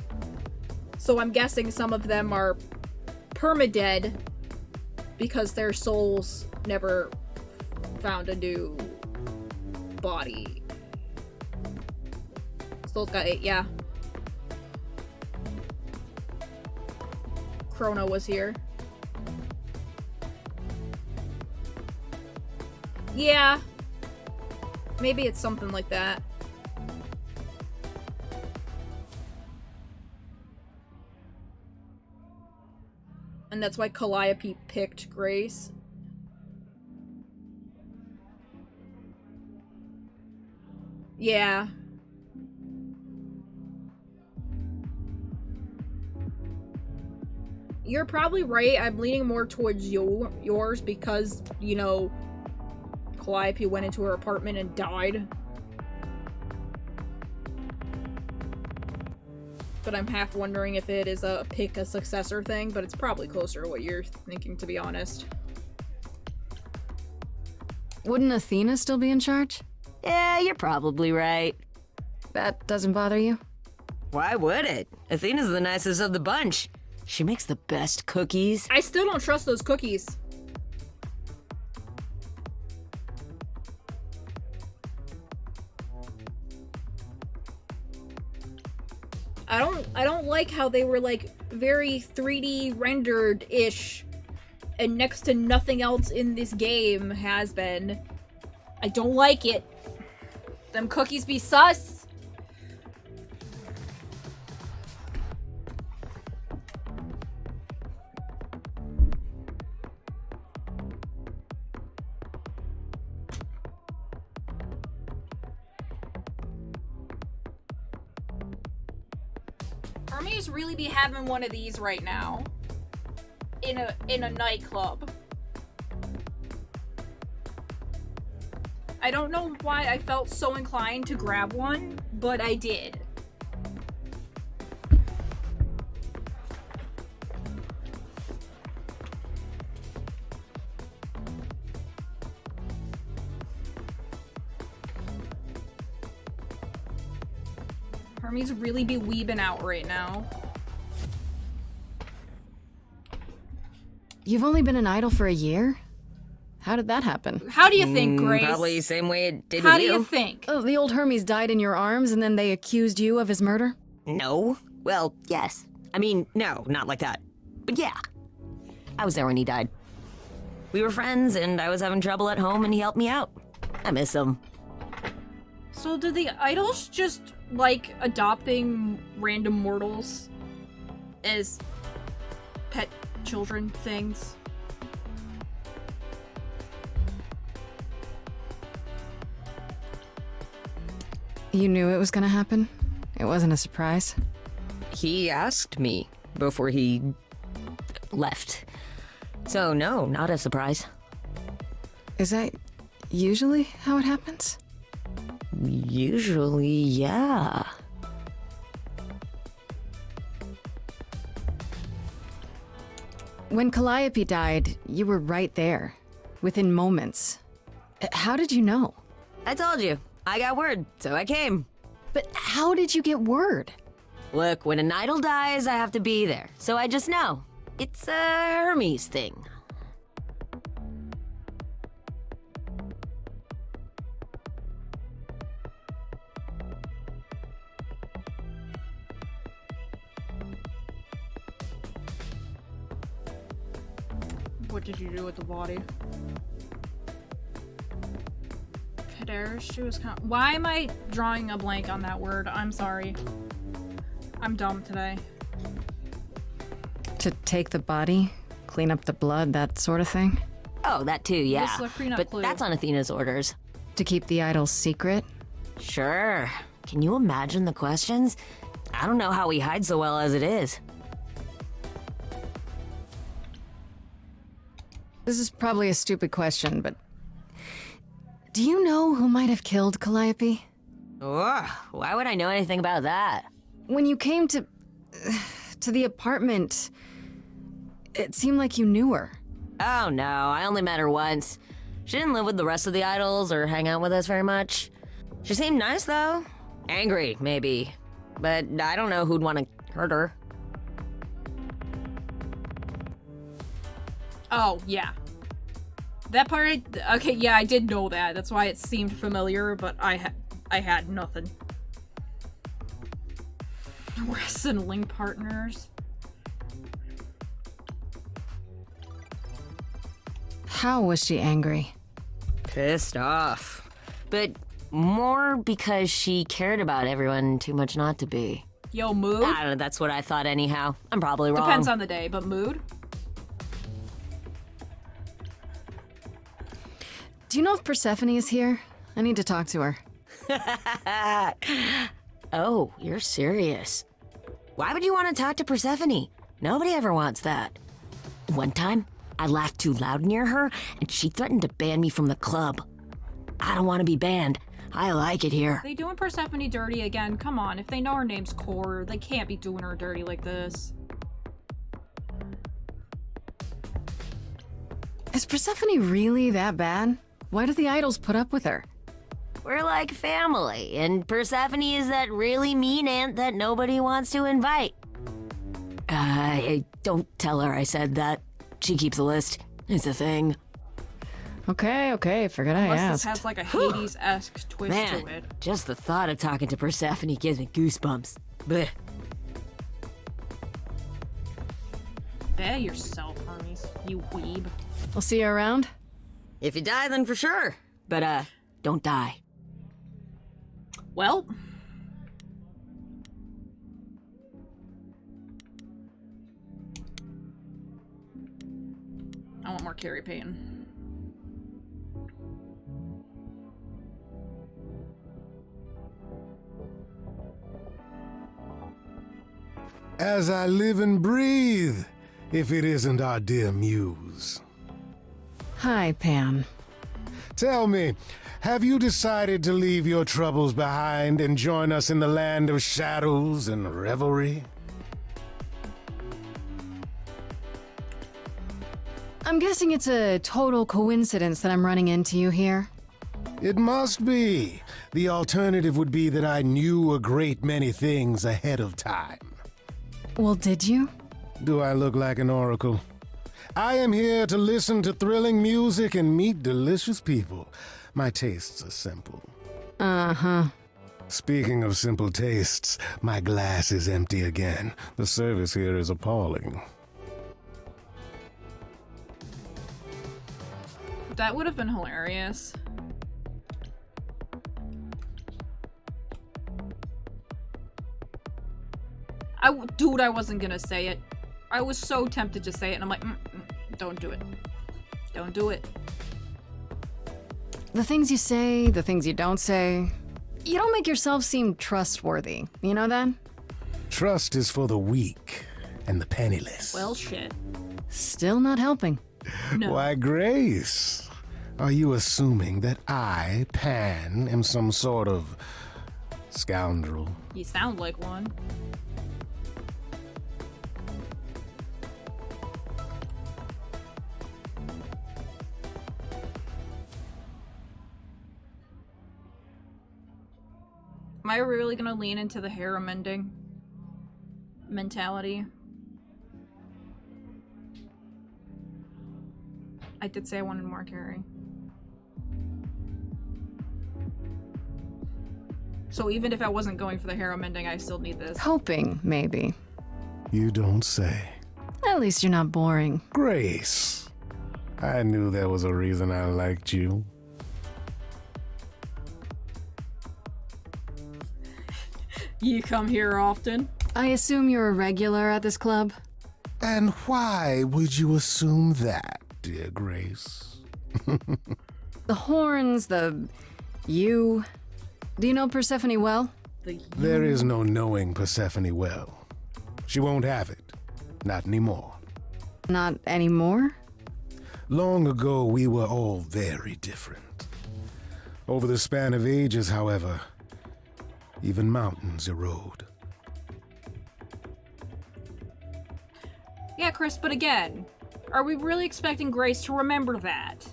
So I'm guessing some of them are permadead because their souls never found a new body. Soul's got 8, yeah. Chrono was here. Yeah. Maybe it's something like that. And that's why Calliope picked Grace. Yeah. You're probably right. I'm leaning more towards yours because, you know, Calliope went into her apartment and died. But I'm half wondering if it is a pick a successor thing, but it's probably closer to what you're thinking, to be honest. Wouldn't Athena still be in charge? Yeah, you're probably right. That doesn't bother you? Why would it? Athena's the nicest of the bunch. She makes the best cookies. I still don't trust those cookies. I don't like how they were like very 3D rendered-ish and next to nothing else in this game has been. I don't like it. Them cookies be sus. Hermes really be having one of these right now. In a nightclub. I don't know why I felt so inclined to grab one, but I did. Hermes really be weebing out right now. You've only been an idol for a year? How did that happen? How do you think, Grace? Probably the same way it did How with do you think? Oh, the old Hermes died in your arms and then they accused you of his murder? No. Well, yes. I mean, no, not like that. But yeah. I was there when he died. We were friends and I was having trouble at home and he helped me out. I miss him. So do the idols just like adopting random mortals as pet children things? You knew it was gonna happen? It wasn't a surprise? He asked me before he left. So no, not a surprise. Is that usually how it happens? Usually, yeah. When Calliope died, you were right there, within moments. How did you know? I told you. I got word, so I came. But how did you get word? Look, when an idol dies, I have to be there. So I just know. It's a Hermes thing. What did you do with the body? Kadar, she was kind of... Why am I drawing a blank on that word? I'm sorry. I'm dumb today. To take the body, clean up the blood, that sort of thing? Oh, that too, yeah. This is a prenup But clue. that's on Athena's orders. To keep the idol secret? Sure. Can you imagine the questions? I don't know how we hide so well as it is. This is probably a stupid question, but... Do you know who might have killed Calliope? Ugh, why would I know anything about that? When you came to the apartment, it seemed like you knew her. Oh no, I only met her once. She didn't live with the rest of the idols or hang out with us very much. She seemed nice though. Angry, maybe. But I don't know who'd want to hurt her. Oh, yeah. That part, okay, yeah, I did know that. That's why it seemed familiar, but I had nothing. Wrestling partners. How was she angry? Pissed off. But more because she cared about everyone too much not to be. Yo, mood? I don't know, that's what I thought anyhow. I'm probably wrong. Depends on the day, but mood? Do you know if Persephone is here? I need to talk to her. Oh, you're serious. Why would you want to talk to Persephone? Nobody ever wants that. One time, I laughed too loud near her, and she threatened to ban me from the club. I don't want to be banned. I like it here. They doing Persephone dirty again? Come on, if they know her name's Core, they can't be doing her dirty like this. Is Persephone really that bad? Why do the idols put up with her? We're like family, and Persephone is that really mean aunt that nobody wants to invite. Don't tell her I said that. She keeps a list. It's a thing. Okay, forget I Unless asked. this has like a Hades-esque twist Man, to it. just the thought of talking to Persephone gives me goosebumps. Blech. Bet yourself, Hermes, you weeb. I'll see you around? If you die, then for sure. But, don't die. Well... I want more carry pain. As I live and breathe, if it isn't our dear muse. Hi, Pam. Tell me, have you decided to leave your troubles behind and join us in the land of shadows and revelry? I'm guessing it's a total coincidence that I'm running into you here. It must be. The alternative would be that I knew a great many things ahead of time. Well, did you? Do I look like an oracle? I am here to listen to thrilling music and meet delicious people. My tastes are simple. Uh-huh. Speaking of simple tastes, my glass is empty again. The service here is appalling. That would have been hilarious. Dude, I wasn't gonna say it. I was so tempted to say it, and I'm like, don't do it. Don't do it. The things you say, the things you don't say. You don't make yourself seem trustworthy. You know that? Trust is for the weak and the penniless. Well, shit. Still not helping. No. Why, Grace, are you assuming that I, Pan, am some sort of scoundrel? You sound like one. Am I really gonna lean into the hair amending mentality? I did say I wanted more Carrie. So even if I wasn't going for the hair amending, I still need this. Hoping, maybe. You don't say. At least you're not boring. Grace, I knew there was a reason I liked you. You come here often? I assume you're a regular at this club? And why would you assume that, dear Grace? The horns, you. Do you know Persephone well? There is no knowing Persephone well. She won't have it. Not anymore. Not anymore? Long ago, we were all very different. Over the span of ages, however, even mountains erode. Yeah, Chris, but again, are we really expecting Grace to remember that?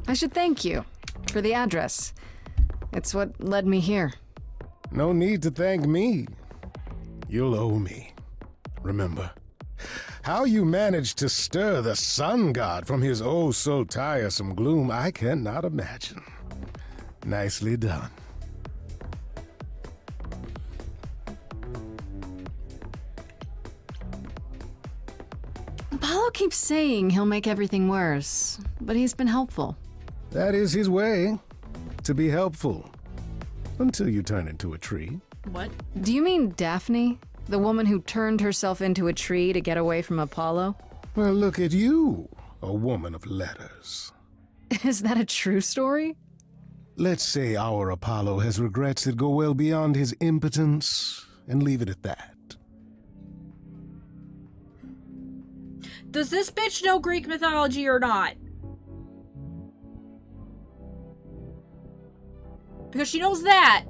I should thank you for the address. It's what led me here. No need to thank me. You'll owe me. Remember, how you managed to stir the sun god from his oh so tiresome gloom, I cannot imagine. Nicely done. Apollo keeps saying he'll make everything worse, but he's been helpful. That is his way, to be helpful. Until you turn into a tree. What? Do you mean Daphne? The woman who turned herself into a tree to get away from Apollo? Well, look at you, a woman of letters. Is that a true story? Let's say our Apollo has regrets that go well beyond his impotence, and leave it at that. Does this bitch know Greek mythology or not? Because she knows that.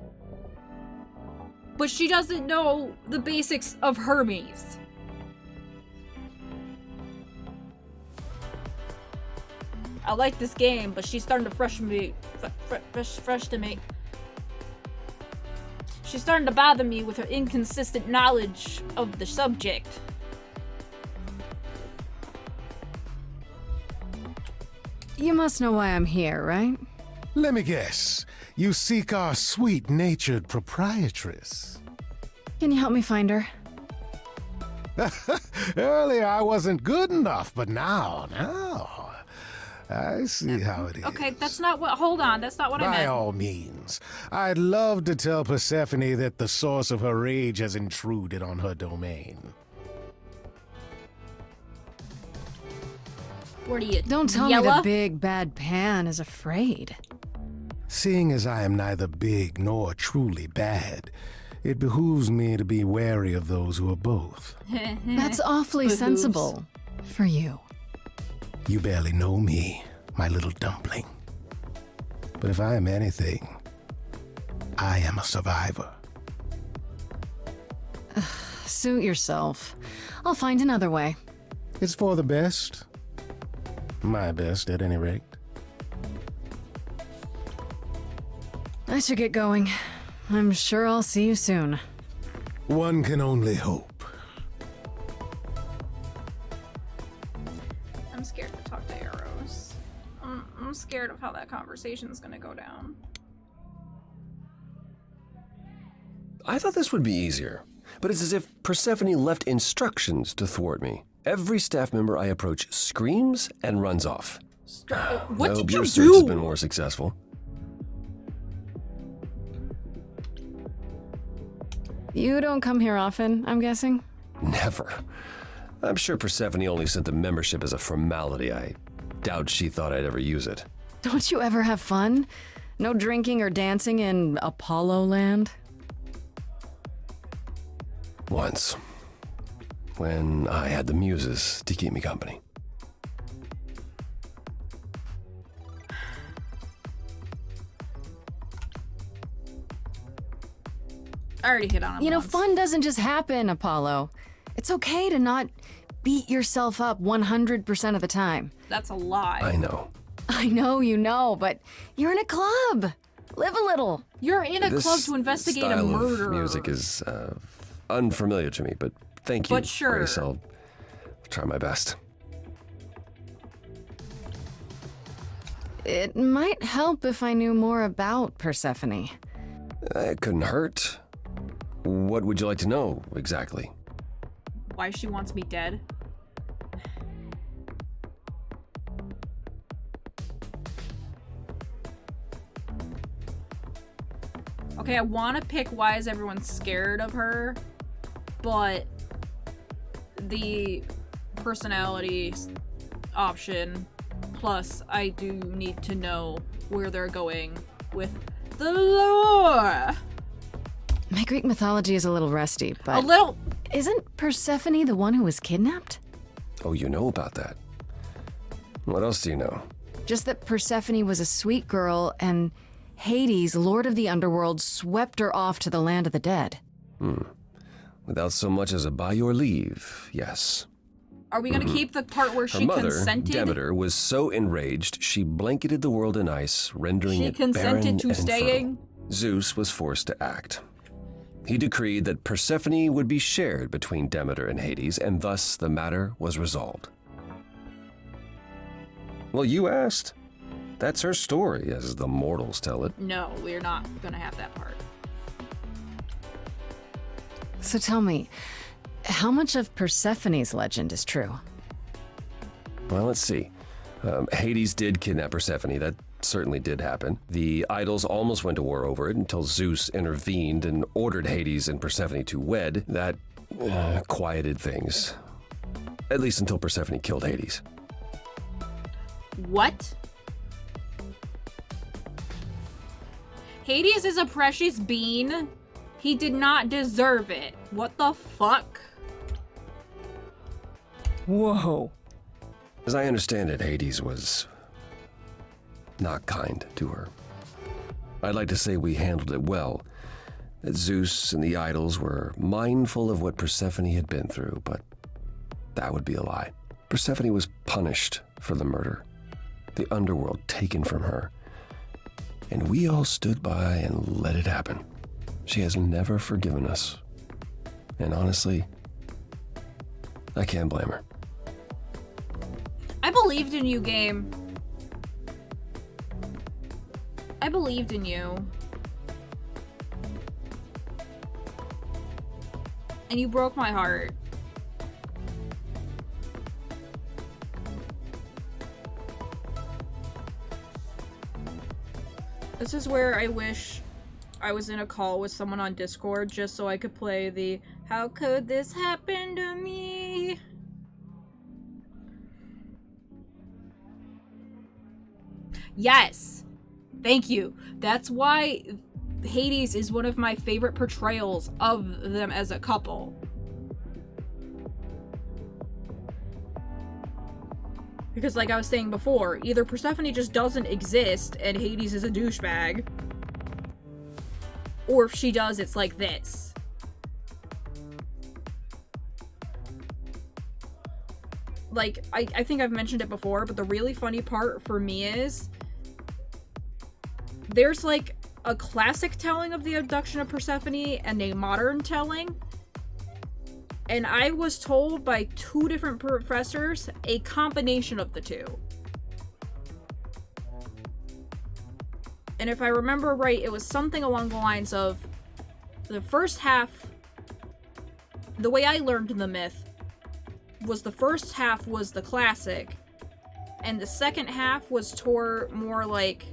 But she doesn't know the basics of Hermes. I like this game, but she's starting to frustrate me. She's starting to bother me with her inconsistent knowledge of the subject. You must know why I'm here, right? Let me guess. You seek our sweet-natured proprietress. Can you help me find her? Earlier I wasn't good enough, but now, I see how it is. Okay, that's not what. Hold on, that's not what I meant. By all means. I'd love to tell Persephone that the source of her rage has intruded on her domain. What are you, Don't tell me the big bad Pan is afraid. Seeing as I am neither big nor truly bad, it behooves me to be wary of those who are both. That's awfully sensible for you. You barely know me, my little dumpling. But if I am anything, I am a survivor. Suit yourself. I'll find another way. It's for the best. My best, at any rate. I should get going. I'm sure I'll see you soon. One can only hope. I'm scared to talk to Arrows. I'm scared of how that conversation's gonna go down. I thought this would be easier, but it's as if Persephone left instructions to thwart me. Every staff member I approach screams and runs off. What I did hope you your do? search has been more successful. You don't come here often, I'm guessing? Never. I'm sure Persephone only sent the membership as a formality. I doubt she thought I'd ever use it. Don't you ever have fun? No drinking or dancing in Apollo land? Once. When I had the muses to keep me company. I already hit on him You know, once. fun doesn't just happen, Apollo. It's okay to not beat yourself up 100% of the time. That's a lie. I know. I know you know, but you're in a club. Live a little. You're in a club to investigate a murder. This style of music is unfamiliar to me, but thank you, But sure. Grace. I'll try my best. It might help if I knew more about Persephone. It couldn't hurt. What would you like to know, exactly? Why she wants me dead? Okay, I want to pick why is everyone scared of her, but the personality option, plus I do need to know where they're going with the lore. My Greek mythology is a little rusty, but... A little... Isn't Persephone the one who was kidnapped? Oh, you know about that. What else do you know? Just that Persephone was a sweet girl, and Hades, lord of the underworld, swept her off to the land of the dead. Without so much as a by your leave, yes. Are we gonna keep the part where she consented? Her mother, Demeter, was so enraged she blanketed the world in ice, rendering it barren and She consented to infertile. staying? Zeus was forced to act. He decreed that Persephone would be shared between Demeter and Hades, and thus the matter was resolved. Well, you asked. That's her story, as the mortals tell it. No, we're not gonna have that part. So tell me, how much of Persephone's legend is true? Well, let's see. Hades did kidnap Persephone. That certainly did happen. The idols almost went to war over it until Zeus intervened and ordered Hades and Persephone to wed. That quieted things. At least until Persephone killed Hades. What? Hades is a precious being. He did not deserve it. What the fuck? Whoa. As I understand it, Hades was not kind to her. I'd like to say we handled it well, that Zeus and the idols were mindful of what Persephone had been through, but that would be a lie. Persephone was punished for the murder, the underworld taken from her, and we all stood by and let it happen. She has never forgiven us, and honestly, I can't blame her. I believed in you, game. I believed in you. And you broke my heart. This is where I wish I was in a call with someone on Discord just so I could play the "How could this happen to me?" Yes! Thank you. That's why Hades is one of my favorite portrayals of them as a couple. Because like I was saying before, either Persephone just doesn't exist and Hades is a douchebag, or if she does, it's like this. Like, I think I've mentioned it before, but the really funny part for me is there's like a classic telling of the abduction of Persephone and a modern telling. And I was told by two different professors a combination of the two. And if I remember right, it was something along the lines of the first half, the way I learned the myth was the first half was the classic, and the second half was more like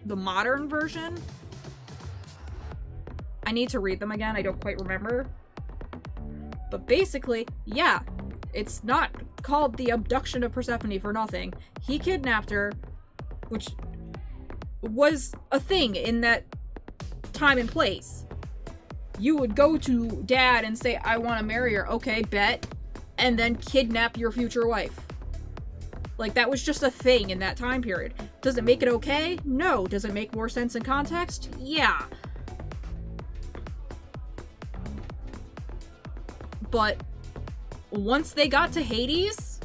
the modern version. I need to read them again, I don't quite remember. But basically, yeah, it's not called the abduction of Persephone for nothing. He kidnapped her, which was a thing in that time and place. You would go to dad and say, I want to marry her. Okay, bet. And then kidnap your future wife. Like, that was just a thing in that time period. Does it make it okay? No. Does it make more sense in context? Yeah. But once they got to Hades,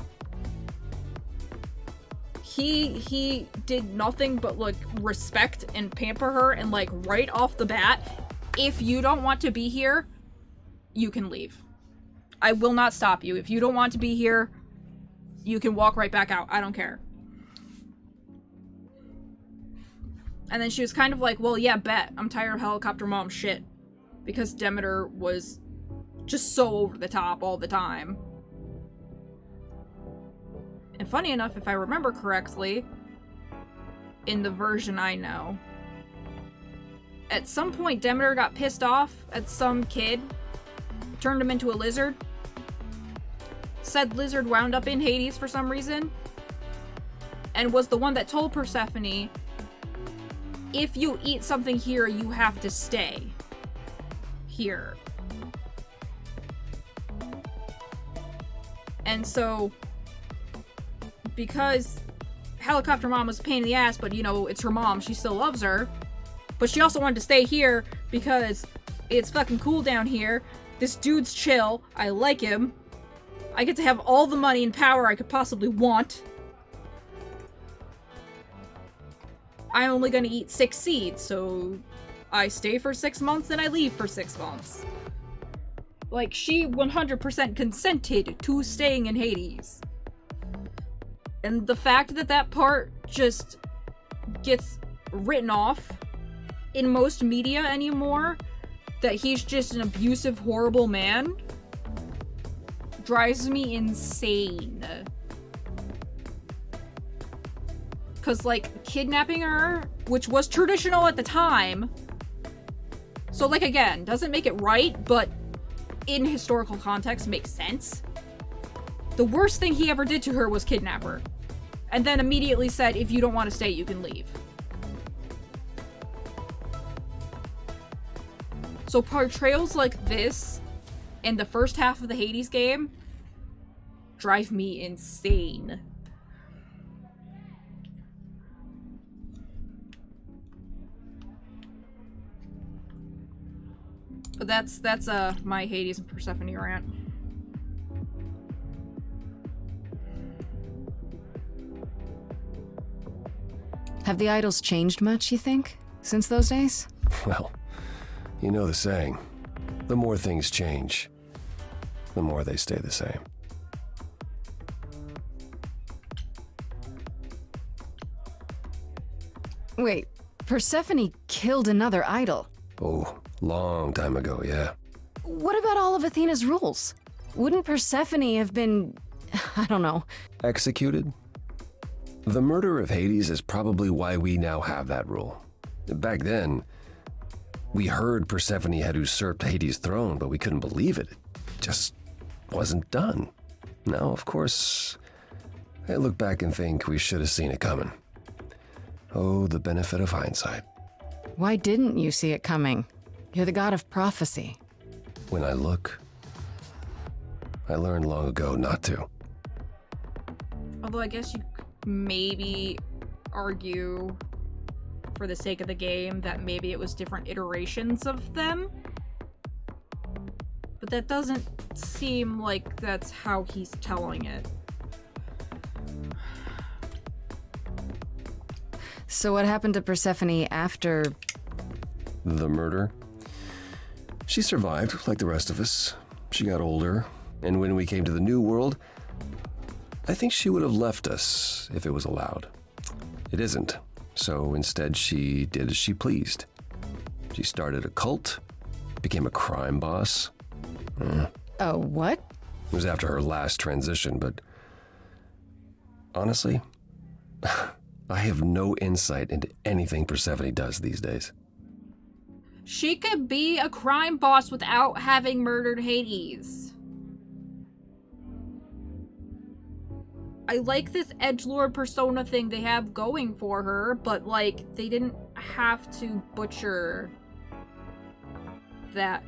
he did nothing but, like, respect and pamper her, and, like, right off the bat, if you don't want to be here, you can leave. I will not stop you. If you don't want to be here, you can walk right back out. I don't care. And then she was kind of like, well, yeah, bet. I'm tired of helicopter mom shit. Because Demeter was just so over the top all the time. And funny enough, if I remember correctly, in the version I know, at some point Demeter got pissed off at some kid, turned him into a lizard. Said lizard wound up in Hades for some reason, and was the one that told Persephone, if you eat something here, you have to stay here. And so, because Helicopter Mom was a pain in the ass, but, you know, it's her mom, she still loves her, but she also wanted to stay here because it's fucking cool down here. This dude's chill. I like him. I get to have all the money and power I could possibly want. I'm only gonna eat 6 seeds, so I stay for 6 months and I leave for 6 months. Like, she 100% consented to staying in Hades. And the fact that that part just gets written off in most media anymore, that he's just an abusive, horrible man, drives me insane. Cause, like, kidnapping her, which was traditional at the time, so, like, again, doesn't make it right, but in historical context makes sense. The worst thing he ever did to her was kidnap her. And then immediately said, if you don't want to stay, you can leave. So portrayals like this in the first half of the Hades game drive me insane. But that's my Hades and Persephone rant. Have the idols changed much, you think, since those days? Well, you know the saying, the more things change, the more they stay the same. Wait, Persephone killed another idol. Oh, long time ago, yeah. What about all of Athena's rules? Wouldn't Persephone have been, I don't know, executed? The murder of Hades is probably why we now have that rule. Back then, we heard Persephone had usurped Hades' throne, but we couldn't believe it. It just wasn't done. Now, of course, I look back and think we should have seen it coming. Oh, the benefit of hindsight. Why didn't you see it coming? You're the god of prophecy. When I look, I learned long ago not to. Although I guess you maybe argue, for the sake of the game, that maybe it was different iterations of them. But that doesn't seem like that's how he's telling it. So what happened to Persephone after... the murder? She survived, like the rest of us. She got older, and when we came to the new world, I think she would have left us if it was allowed. It isn't, so instead she did as she pleased. She started a cult, became a crime boss. Oh, what? It was after her last transition, but honestly, I have no insight into anything Persephone does these days. She could be a crime boss without having murdered Hades. I like this edgelord persona thing they have going for her, but, like, they didn't have to butcher that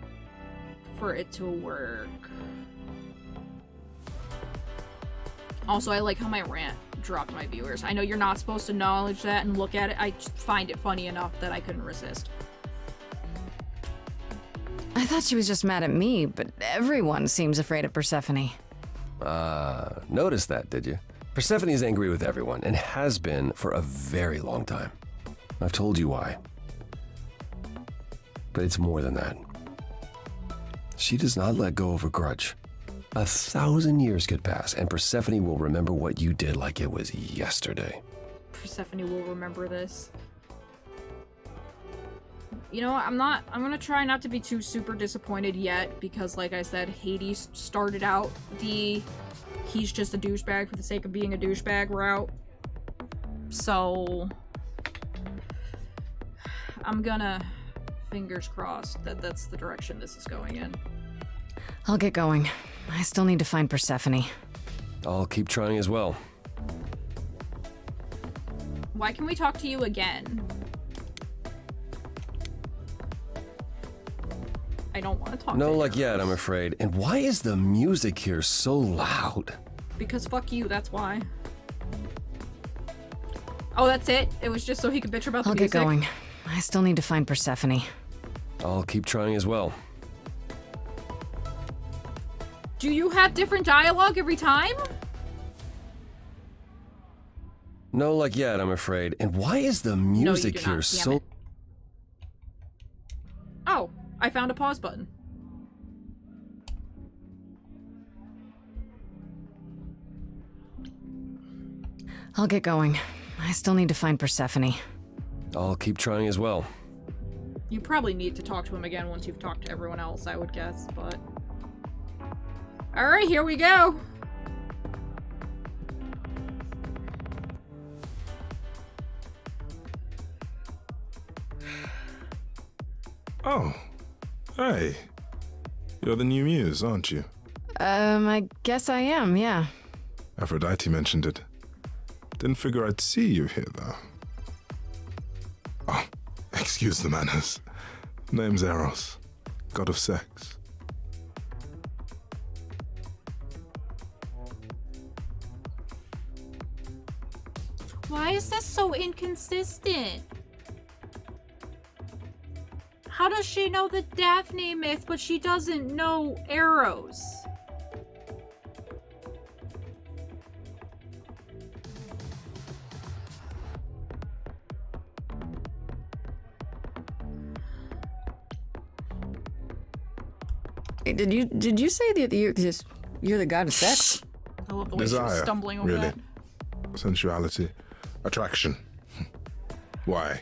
for it to work. Also, I like how my rant dropped my viewers. I know you're not supposed to acknowledge that and look at it. I just find it funny enough that I couldn't resist. I thought she was just mad at me, but everyone seems afraid of Persephone. Noticed that, did you? Persephone's angry with everyone, and has been for a very long time. I've told you why. But it's more than that. She does not let go of a grudge. 1,000 years could pass, and Persephone will remember what you did like it was yesterday. Persephone will remember this. You know, I'm gonna try not to be too super disappointed yet, because like I said, Hades started out the he's just a douchebag for the sake of being a douchebag route. So I'm gonna, fingers crossed, that that's the direction this is going in. I'll get going. I still need to find Persephone. I'll keep trying as well. Why can we talk to you again? I don't want to talk to you. No luck yet, I'm afraid. And why is the music here so loud? Because fuck you, that's why. Oh, that's it? It was just so he could bitch about the music? I'll get going. I still need to find Persephone. I'll keep trying as well. Do you have different dialogue every time? No luck yet, I'm afraid. And why is the music here so... Oh, I found a pause button. I'll get going. I still need to find Persephone. I'll keep trying as well. You probably need to talk to him again once you've talked to everyone else, I would guess, but... Alright, here we go! Oh, hey. You're the new muse, aren't you? I guess I am, yeah. Aphrodite mentioned it. Didn't figure I'd see you here, though. Oh, excuse the manners. Name's Eros, god of sex. Why is this so inconsistent? How does she know the Daphne myth, but she doesn't know Eros? Did you say that you're the god of sex? I love the way she was stumbling over really. that. Sensuality. Attraction. Why?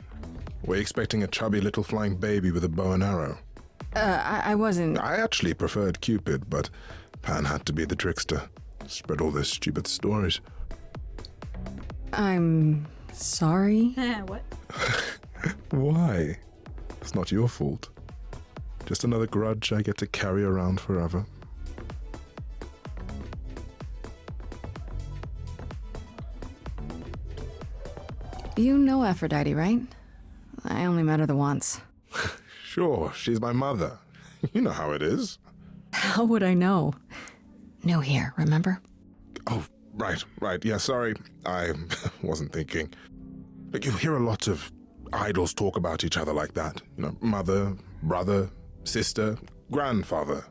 Were you expecting a chubby little flying baby with a bow and arrow? I wasn't... I actually preferred Cupid, but Pan had to be the trickster. Spread all those stupid stories. I'm... sorry? What? Why? It's not your fault. Just another grudge I get to carry around forever. You know Aphrodite, right? I only met her the once. Sure, she's my mother. You know how it is. How would I know? New here, remember? Oh, right. Yeah, sorry. I wasn't thinking. But you hear a lot of idols talk about each other like that. You know, mother, brother, sister, grandfather.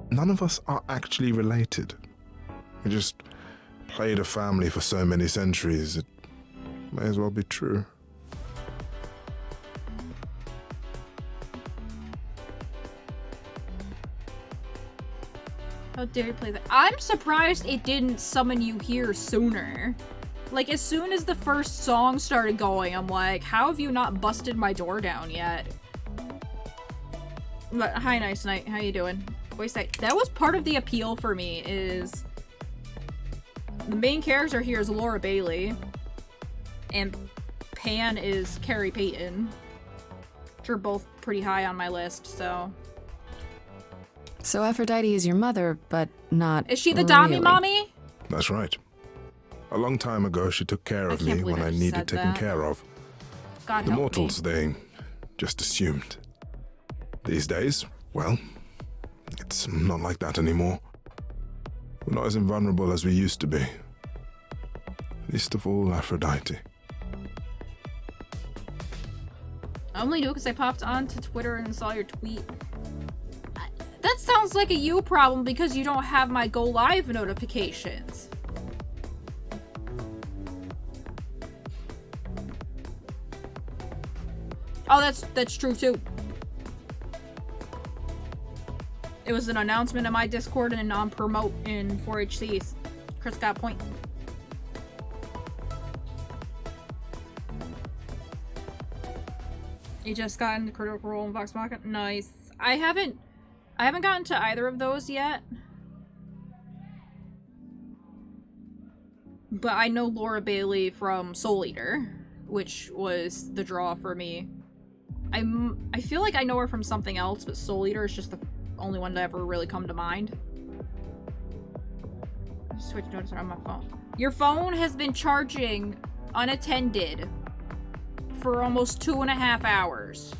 None of us are actually related. We just played a family for so many centuries, it may as well be true. How dare you play that? I'm surprised it didn't summon you here sooner. Like, as soon as the first song started going, I'm like, how have you not busted my door down yet? But, hi, Nice Night. How you doing? Voice act. That was part of the appeal for me, is... the main character here is Laura Bailey. And Pan is Carrie Payton. Which are both pretty high on my list, so... So Aphrodite is your mother, but not Is she the Dami really. mommy? That's right. A long time ago, she took care of me when I needed taken care of. God The help mortals, me. they just assumed. These days, well, it's not like that anymore. We're not as invulnerable as we used to be. Least of all, Aphrodite. I only do it because I popped onto Twitter and saw your tweet. That's sounds like a you problem because you don't have my go live notifications. Oh, that's true too. It was an announcement in my Discord and a non-promote in 4HC's. Chris got a point. You just got into Critical Role and Vox Maka? Nice. I haven't gotten to either of those yet. But I know Laura Bailey from SoulEater, which was the draw for me. I feel like I know her from something else, but SoulEater is just the only one to ever really come to mind. Switch notice on my phone. Your phone has been charging unattended for almost 2.5 hours.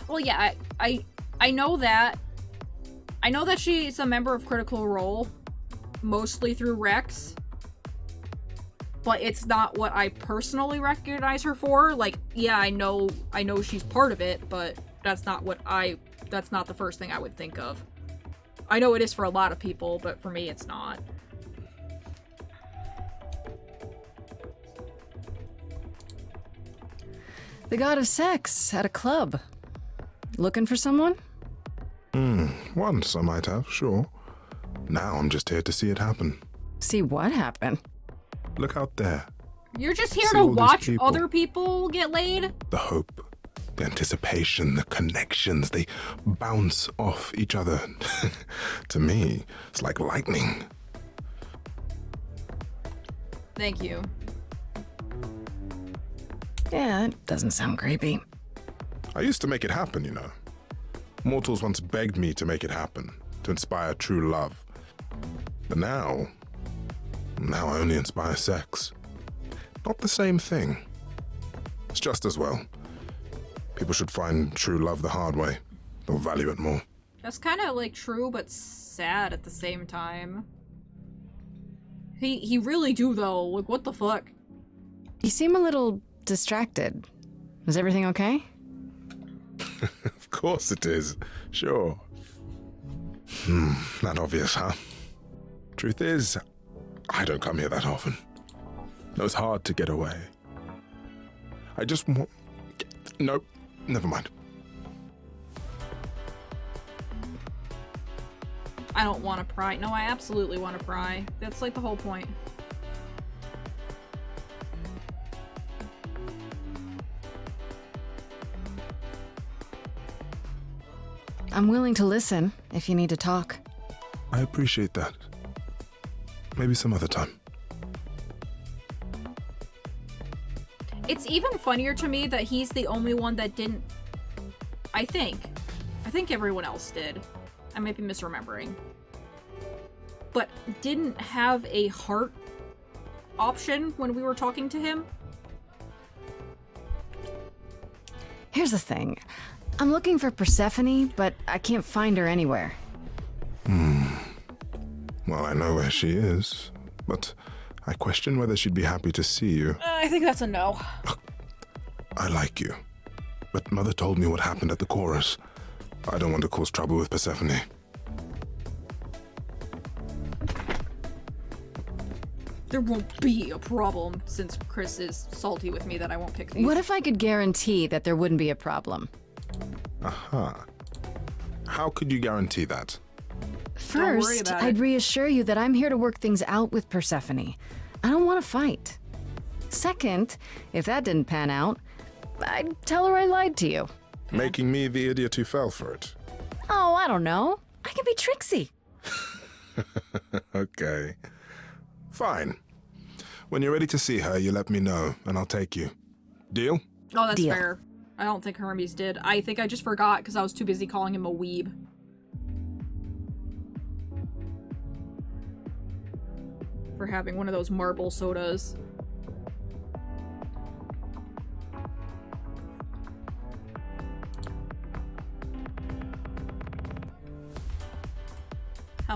Well, yeah, I know that. I know that she's a member of Critical Role, mostly through Rex. But it's not what I personally recognize her for. Like, yeah, I know she's part of it, but that's not the first thing I would think of. I know it is for a lot of people, but for me it's not. The god of sex at a club. Looking for someone? Once I might have, sure. Now I'm just here to see it happen. See what happen? Look out there. You're just here See to all these watch people. other people get laid? The hope, the anticipation, the connections, they bounce off each other. To me, it's like lightning. Thank you. Yeah, that doesn't sound creepy. I used to make it happen, you know. Mortals once begged me to make it happen, to inspire true love. But now I only inspire sex. Not the same thing. It's just as well. People should find true love the hard way. They'll value it more. That's kind of like true, but sad at the same time. He really do though. Like, what the fuck? You seem a little distracted. Is everything okay? Of course it is. Sure. Not obvious, huh? Truth is, I don't come here that often. No, it's hard to get away. I just want... Nope, never mind. I don't want to pry. No, I absolutely want to pry. That's like the whole point. I'm willing to listen if you need to talk. I appreciate that. Maybe some other time. It's even funnier to me that he's the only one that didn't... I think everyone else did. I might be misremembering. But didn't have a heart option when we were talking to him. Here's the thing. I'm looking for Persephone, but I can't find her anywhere. Well, I know where she is, but I question whether she'd be happy to see you. I think that's a no. I like you, but Mother told me what happened at the chorus. I don't want to cause trouble with Persephone. There won't be a problem since Chris is salty with me that I won't pick these. What if I could guarantee that there wouldn't be a problem? Aha. How could you guarantee that? First, I'd reassure you that I'm here to work things out with Persephone. I don't want to fight. Second, if that didn't pan out, I'd tell her I lied to you. Making me the idiot who fell for it. Oh, I don't know. I can be tricksy. Okay. Fine. When you're ready to see her, you let me know, and I'll take you. Deal? Oh, that's Deal. fair. I don't think Hermes did. I think I just forgot because I was too busy calling him a weeb. For having one of those marble sodas.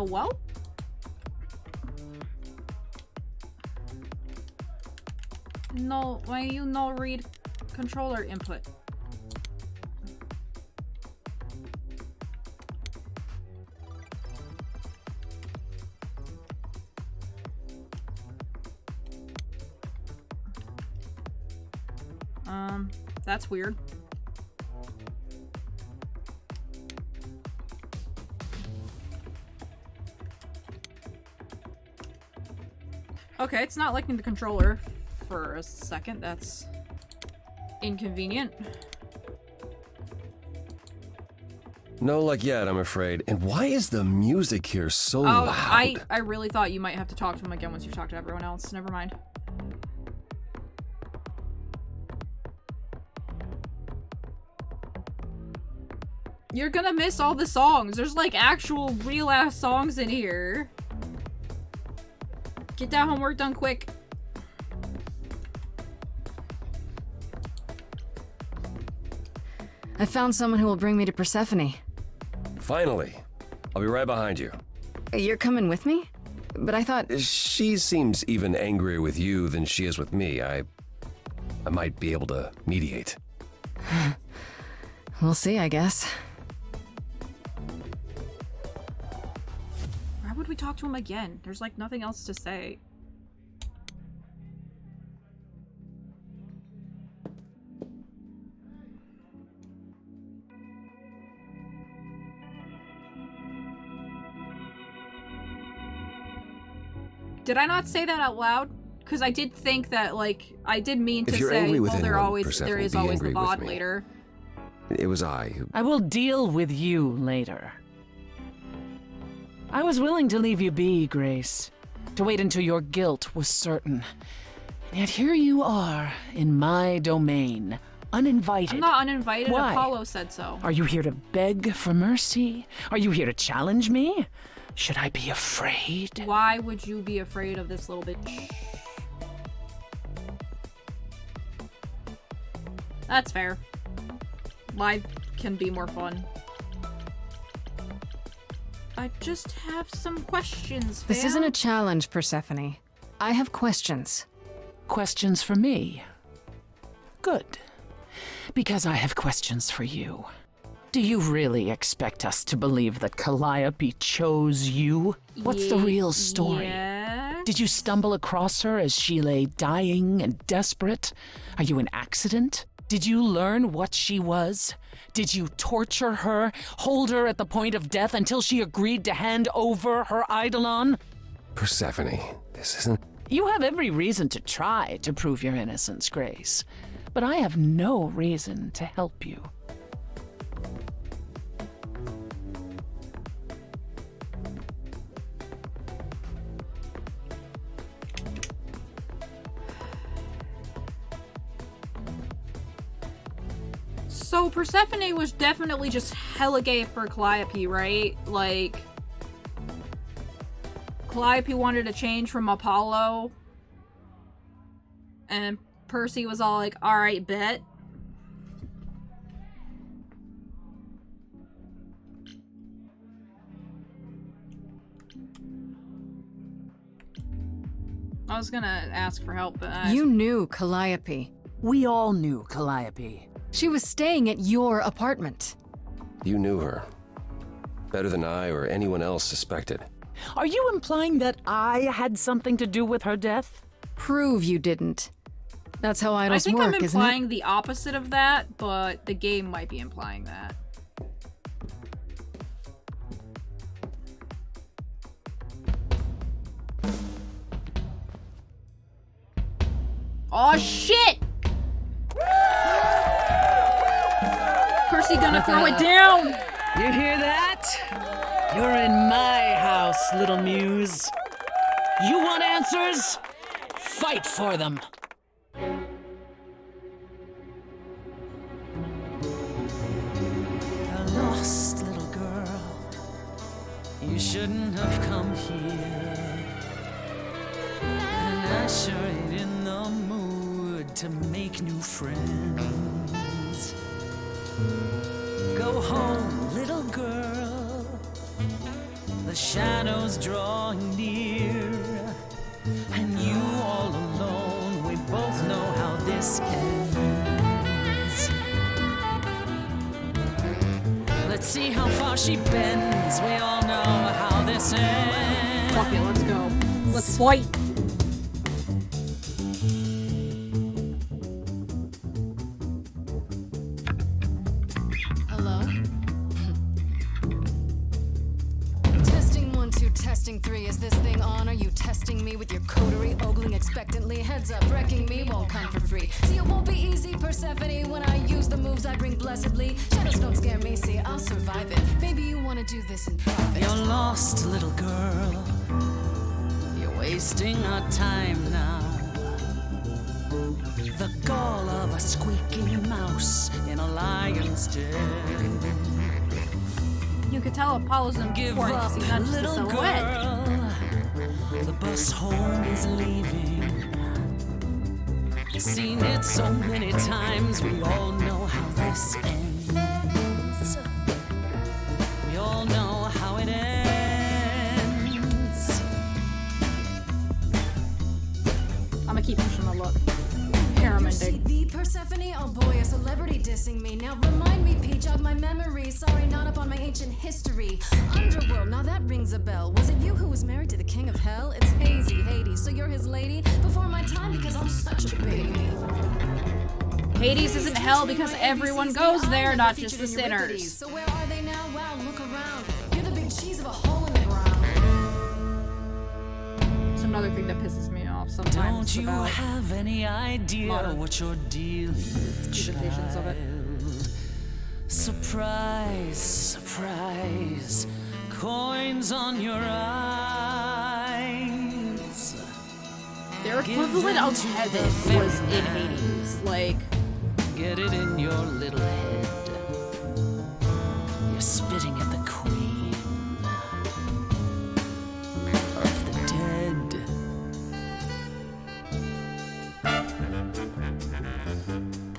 Well? No, why you no read controller input? That's weird. Okay, it's not liking the controller for a second. That's inconvenient. No luck yet, I'm afraid. And why is the music here so loud? I really thought you might have to talk to him again once you talk to everyone else. Never mind. You're gonna miss all the songs. There's like actual real ass songs in here. Get that homework done quick. I found someone who will bring me to Persephone. Finally. I'll be right behind you. You're coming with me? But I thought... She seems even angrier with you than she is with me. I might be able to mediate. We'll see, I guess. Why would we talk to him again? There's like nothing else to say. Did I not say that out loud? Because I did think that, like, I did mean to say, well, there is always the VOD later. It was I who... I will deal with you later. I was willing to leave you be, Grace. To wait until your guilt was certain. And yet here you are, in my domain, uninvited. I'm not uninvited. Why? Apollo said so. Are you here to beg for mercy? Are you here to challenge me? Should I be afraid? Why would you be afraid of this little bitch? That's fair. Live can be more fun. I just have some questions, fam. This isn't a challenge, Persephone. I have questions. Questions for me? Good. Because I have questions for you. Do you really expect us to believe that Calliope chose you? What's the real story? Yeah. Did you stumble across her as she lay dying and desperate? Are you an accident? Did you learn what she was? Did you torture her, hold her at the point of death until she agreed to hand over her Eidolon? Persephone, this isn't... You have every reason to try to prove your innocence, Grace. But I have no reason to help you. So Persephone was definitely just hella gay for Calliope, right? Like, Calliope wanted to change from Apollo, and Percy was all like, alright, bet. I was gonna ask for help, but You knew Calliope. We all knew Calliope. She was staying at your apartment. You knew her. Better than I or anyone else suspected. Are you implying that I had something to do with her death? Prove you didn't. That's how idols work, isn't it? I think I'm implying the opposite of that, but the game might be implying that. Oh shit! Percy gonna throw it down! You hear that? You're in my house, little muse. You want answers? Fight for them. A lost little girl. You shouldn't have come here. And I sure ain't in the mood to make new friends. Go home, little girl. the shadows drawing near, and you all alone. We both know how this ends. Let's see how far she bends. We all know how this ends. Fuck it, let's go. Let's fight. Hello? Testing 1, 2, testing 3. Is this thing on? Are you testing me with your coterie, ogling expectantly? Heads up, wrecking me won't come for free. See, it won't be easy, Persephone, when I use the moves I bring blessedly. Shadows don't scare me, see, I'll survive it. Maybe you wanna do this in private. You're lost, little girl. You're wasting our time now. The gall of a squeaking mouse in a lion's den. You could tell Apollo's in Give porn, up, he's not just a little silhouette. girl. The bus home is leaving. Seen it so many times. We all know how this ends. We all know how it ends. I'm gonna keep pushing the look. Pyramiding. The Persephone, oh boy, a celebrity dissing me. Now remind me, Peach, jog my memory. Sorry, not up on my ancient history. Underworld, now that rings a bell. Was it you who was married to the king of hell? It's hazy, Hades, so you're his lady? Before my time, because I'm such a baby. Hades isn't hell because everyone goes there, not just the sinners. So where are they now? Wow, look around. You're the big cheese of a hole in the ground. It's another thing that pisses me off sometimes. Don't you have any idea what you're dealing with, visions of it. Surprise, surprise, coins on your eyes. Their equivalent of heaven was in Hades. Like, get it in your little head. You're spitting at the queen of the dead.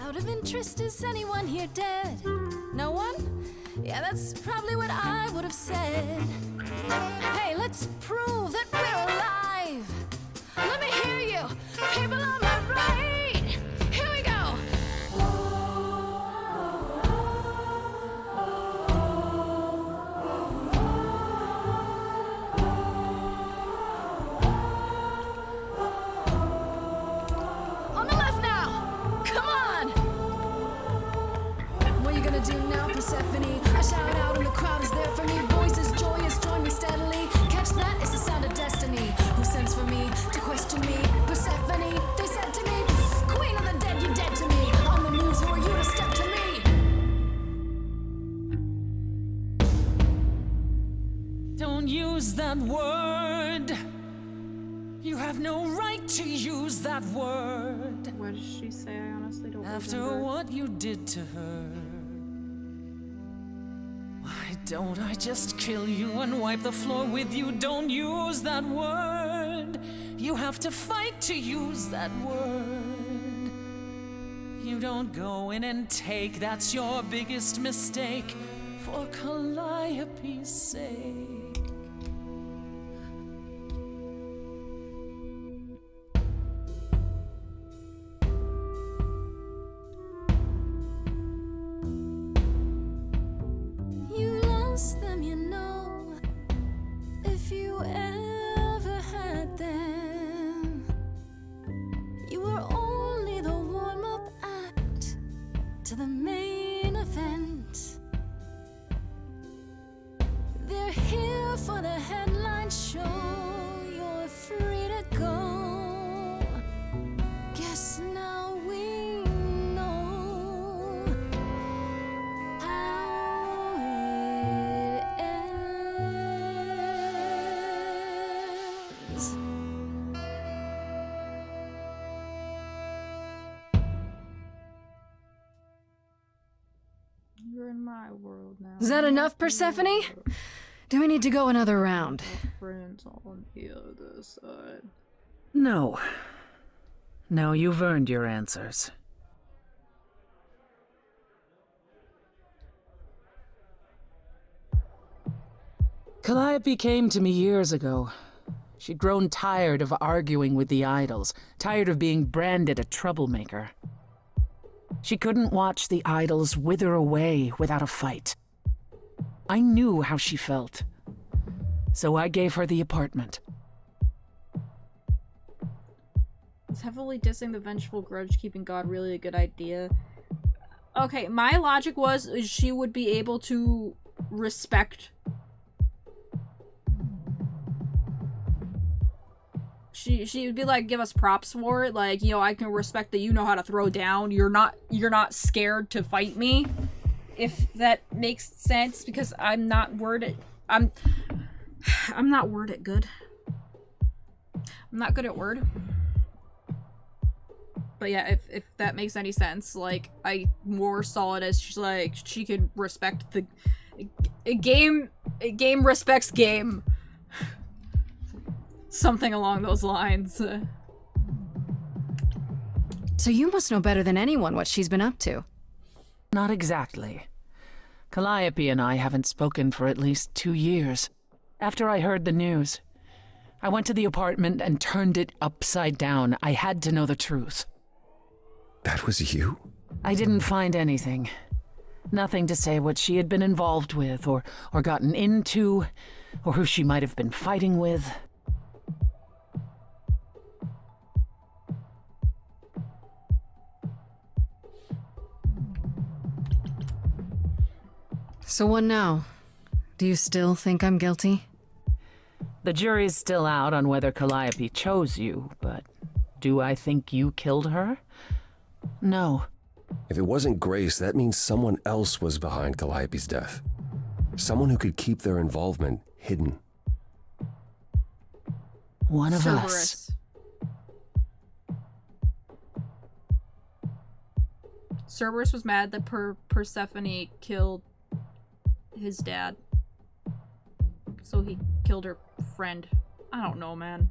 Out of interest, is anyone here dead? No one? Yeah, that's probably what I would have said. Hey, let's prove that we're alive. Let me hear you, people on my right. Here we go. On the left now. Come on. What are you gonna do now, Persephone? I shout out and the crowd is there for me. Voices joyous, join me steadily. Catch that, it's the sound of destiny. Who sends for me to question me? Persephone, they said to me, Queen of the dead, you're dead to me. On the moves, who are you to step to me? Don't use that word. You have no right to use that word. what did she say? I honestly don't After remember. what you did to her. Why don't I just kill you and wipe the floor with you? Don't use that word. You have to fight to use that word. You don't go in and take, that's your biggest mistake. For Calliope's sake. You lost them, you know, if you ever had them. You were only the warm-up act to the main event. They're here for the headline show. You're free to go. Guess now we know how it ends. You're in my world now. Is that enough, Persephone? Do we need to go another round? Friends on the other side. No. No, you've earned your answers. Calliope came to me years ago. She'd grown tired of arguing with the idols, tired of being branded a troublemaker. She couldn't watch the idols wither away without a fight. I knew how she felt, so I gave her the apartment. Is heavily dissing the vengeful grudge-keeping god really a good idea? Okay, my logic was she would be able to respect... She would be like, give us props for it. Like, you know, I can respect that you know how to throw down. You're not scared to fight me. If that makes sense, because I'm not worded... I'm not worded good. I'm not good at word. But yeah, if that makes any sense, like, I more saw it as she's like, she could respect the... Game respects game. Something along those lines. So you must know better than anyone what she's been up to. Not exactly. Calliope and I haven't spoken for at least 2 years. After I heard the news, I went to the apartment and turned it upside down. I had to know the truth. That was you? I didn't find anything. Nothing to say what she had been involved with, or gotten into, or who she might have been fighting with. So what now? Do you still think I'm guilty? The jury's still out on whether Calliope chose you, but do I think you killed her? No. If it wasn't Grace, that means someone else was behind Calliope's death. Someone who could keep their involvement hidden. One of Cerberus. us. Cerberus was mad that Persephone killed his dad. So he killed her friend. I don't know, man.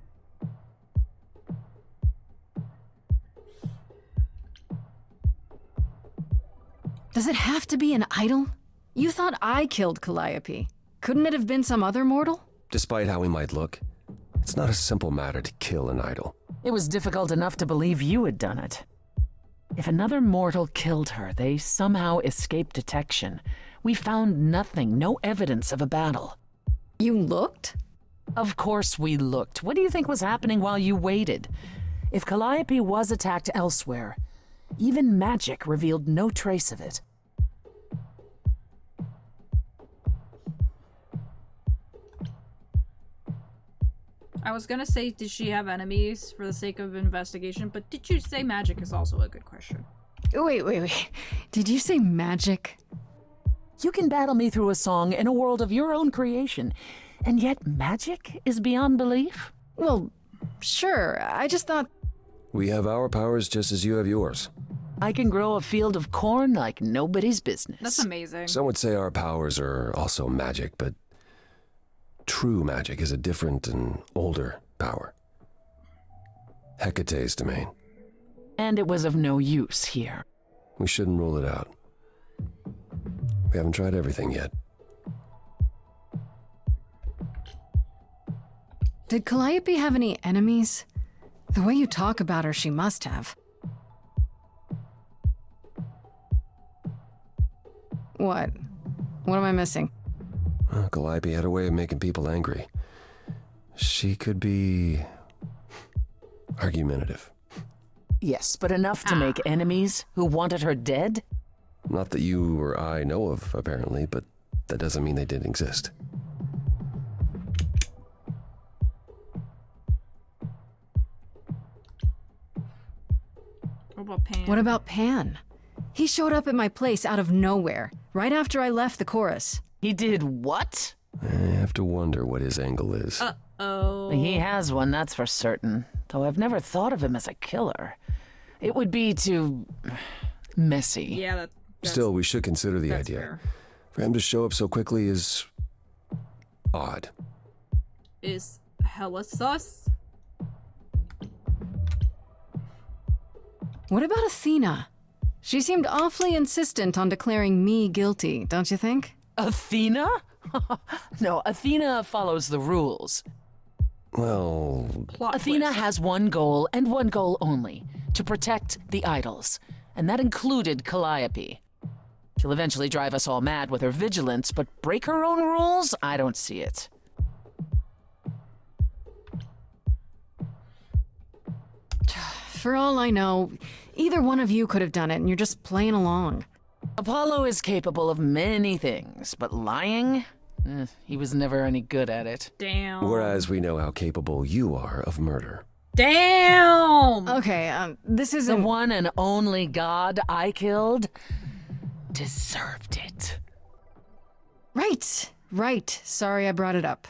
Does it have to be an idol? You thought I killed Calliope. Couldn't it have been some other mortal? Despite how he might look, it's not a simple matter to kill an idol. It was difficult enough to believe you had done it. If another mortal killed her, they somehow escaped detection. We found nothing, no evidence of a battle. You looked? Of course we looked. What do you think was happening while you waited? If Calliope was attacked elsewhere, even magic revealed no trace of it. I was gonna say, did she have enemies for the sake of investigation, but did you say magic is also a good question? Wait. Did you say magic? You can battle me through a song in a world of your own creation, and yet magic is beyond belief? Well, sure. I just thought... We have our powers just as you have yours. I can grow a field of corn like nobody's business. That's amazing. Some would say our powers are also magic, but true magic is a different and older power. Hecate's domain. And it was of no use here. We shouldn't rule it out. We haven't tried everything yet. Did Calliope have any enemies? The way you talk about her, she must have. What? What am I missing? Calliope had a way of making people angry. She could be argumentative. Yes, but enough to make enemies who wanted her dead? Not that you or I know of, apparently, but that doesn't mean they didn't exist. What about Pan? What about Pan? He showed up at my place out of nowhere, right after I left the chorus. He did what? I have to wonder what his angle is. Uh-oh. He has one, that's for certain. Though I've never thought of him as a killer. It would be too... messy. Yeah, that's Still, we should consider the idea. fair. For him to show up so quickly is... odd. Is hella sus? What about Athena? She seemed awfully insistent on declaring me guilty, don't you think? Athena? No, Athena follows the rules. Well, Athena has one goal and one goal only, to protect the idols. And that included Calliope. She'll eventually drive us all mad with her vigilance, but break her own rules? I don't see it. For all I know, either one of you could have done it and you're just playing along. Apollo is capable of many things, but lying? He was never any good at it. Damn. Whereas we know how capable you are of murder. Damn! Okay, this is the one and only god I killed deserved it. Right. Sorry I brought it up.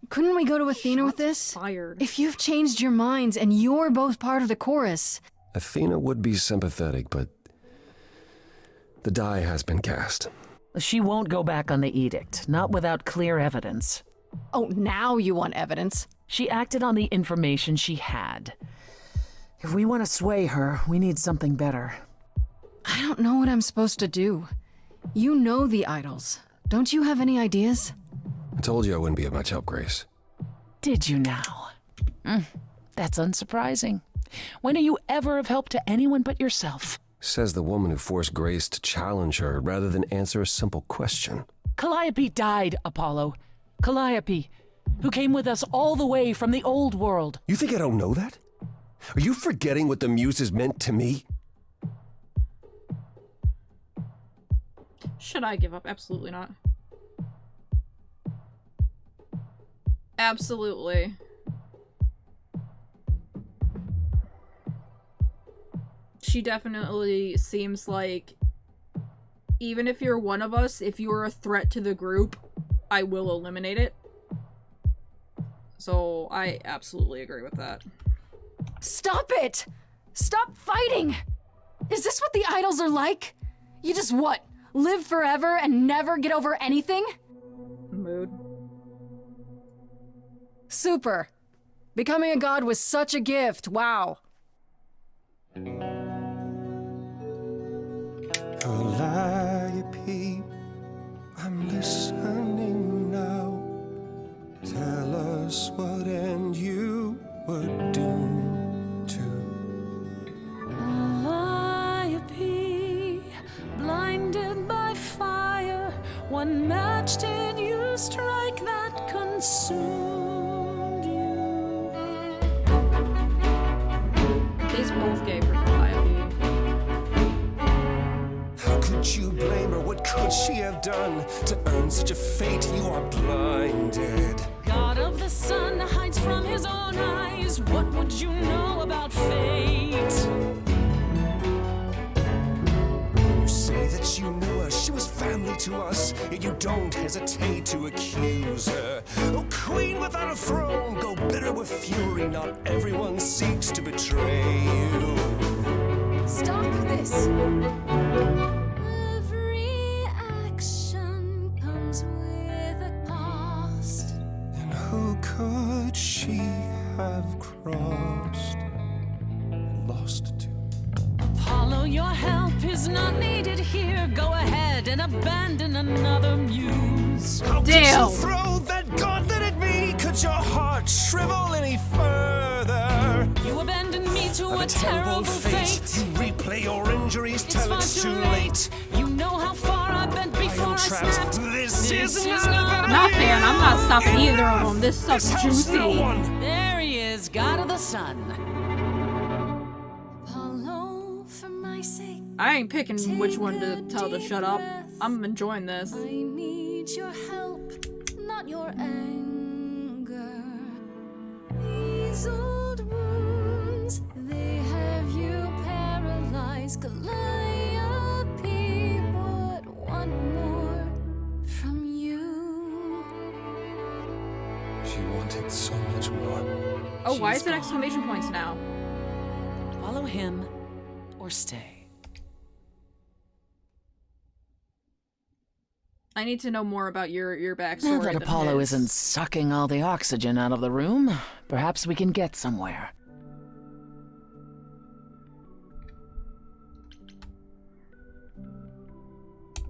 Couldn't we go to Athena with this? Fired. If you've changed your minds and you're both part of the chorus. Athena would be sympathetic, but the die has been cast. She won't go back on the edict, not without clear evidence. Oh, now you want evidence? She acted on the information she had. If we want to sway her, we need something better. I don't know what I'm supposed to do. You know the idols. Don't you have any ideas? I told you I wouldn't be of much help, Grace. Did you now? That's unsurprising. When are you ever of help to anyone but yourself? Says the woman who forced Grace to challenge her rather than answer a simple question. Calliope died, Apollo. Calliope, who came with us all the way from the old world. You think I don't know that? Are you forgetting what the Muses meant to me? Should I give up? Absolutely not. Absolutely. She definitely seems like, even if you're one of us, if you're a threat to the group, I will eliminate it. So I absolutely agree with that. Stop it! Stop fighting! Is this what the idols are like? You just what? Live forever and never get over anything? Mood. Super. Becoming a god was such a gift. Wow. Calliope, I'm listening now. Tell us what end you were doomed to. Calliope, blinded by fire, one match did you strike that consumed you. He's both gay for Calliope. How could you blame her? What could she have done to earn such a fate? You are blinded. God of the sun hides from his own eyes. What would you know about fate? You say that you knew her, she was family to us, yet you don't hesitate to accuse her. Oh, queen without a throne, go bitter with fury. Not everyone seeks to betray you. Stop this! Every action comes with a cost. And who could she have crossed and lost to? Apollo, your help is not needed here. Go ahead and abandon another muse. How did you throw that gauntlet at me? Could your heart shrivel any further? You abandoned me to a terrible fate. You replay your injuries, It's tell far it's too too late. You know how far I bent before I snapped. This is Not fair, and I'm not stopping either of them. This stuff's juicy. There he is, god of the sun. Apollo, for my sake, I ain't picking which one to tell to shut up. I'm enjoying this. I need your help, not your anger. These old wounds, they have you paralyzed. Calliope would want more from you. She wanted so much more. Oh, why is it exclamation points now? Follow him or stay. I need to know more about your backstory. Now that than Apollo his. isn't sucking all the oxygen out of the room, perhaps we can get somewhere.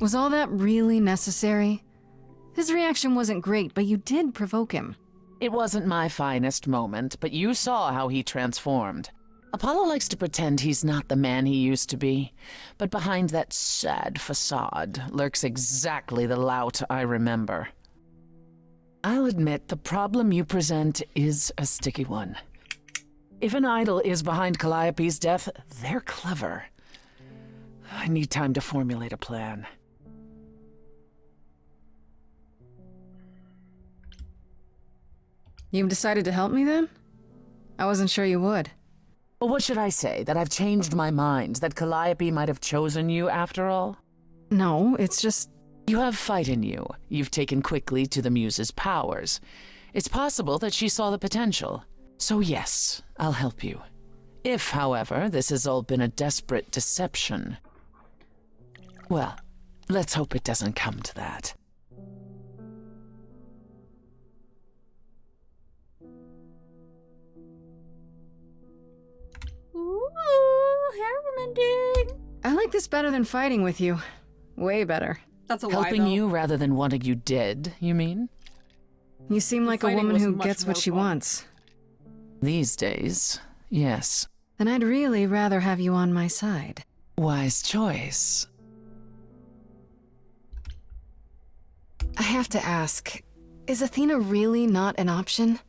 Was all that really necessary? His reaction wasn't great, but you did provoke him. It wasn't my finest moment, but you saw how he transformed. Apollo likes to pretend he's not the man he used to be, but behind that sad facade lurks exactly the lout I remember. I'll admit the problem you present is a sticky one. If an idol is behind Calliope's death, they're clever. I need time to formulate a plan. You've decided to help me then? I wasn't sure you would. Well, what should I say? That I've changed my mind? That Calliope might have chosen you after all? No, it's just... You have fight in you. You've taken quickly to the Muse's powers. It's possible that she saw the potential. So yes, I'll help you. If, however, this has all been a desperate deception... Well, let's hope it doesn't come to that. Ooh, hair I like this better than fighting with you. Way better. That's a lie, Helping though. you rather than wanting you dead, you mean? You seem like a Fighting woman was who much gets more what she fun. wants. These days, yes. Then I'd really rather have you on my side. Wise choice. I have to ask, is Athena really not an option?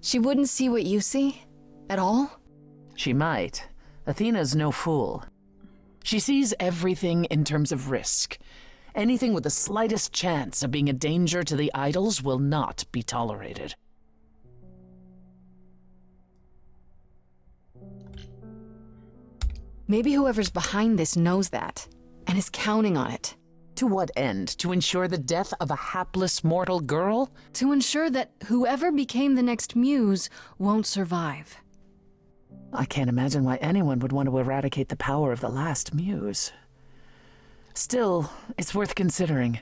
She wouldn't see what you see? At all? She might. Athena's no fool. She sees everything in terms of risk. Anything with the slightest chance of being a danger to the idols will not be tolerated. Maybe whoever's behind this knows that, and is counting on it. To what end? To ensure the death of a hapless mortal girl? To ensure that whoever became the next muse won't survive. I can't imagine why anyone would want to eradicate the power of the last muse. Still, it's worth considering.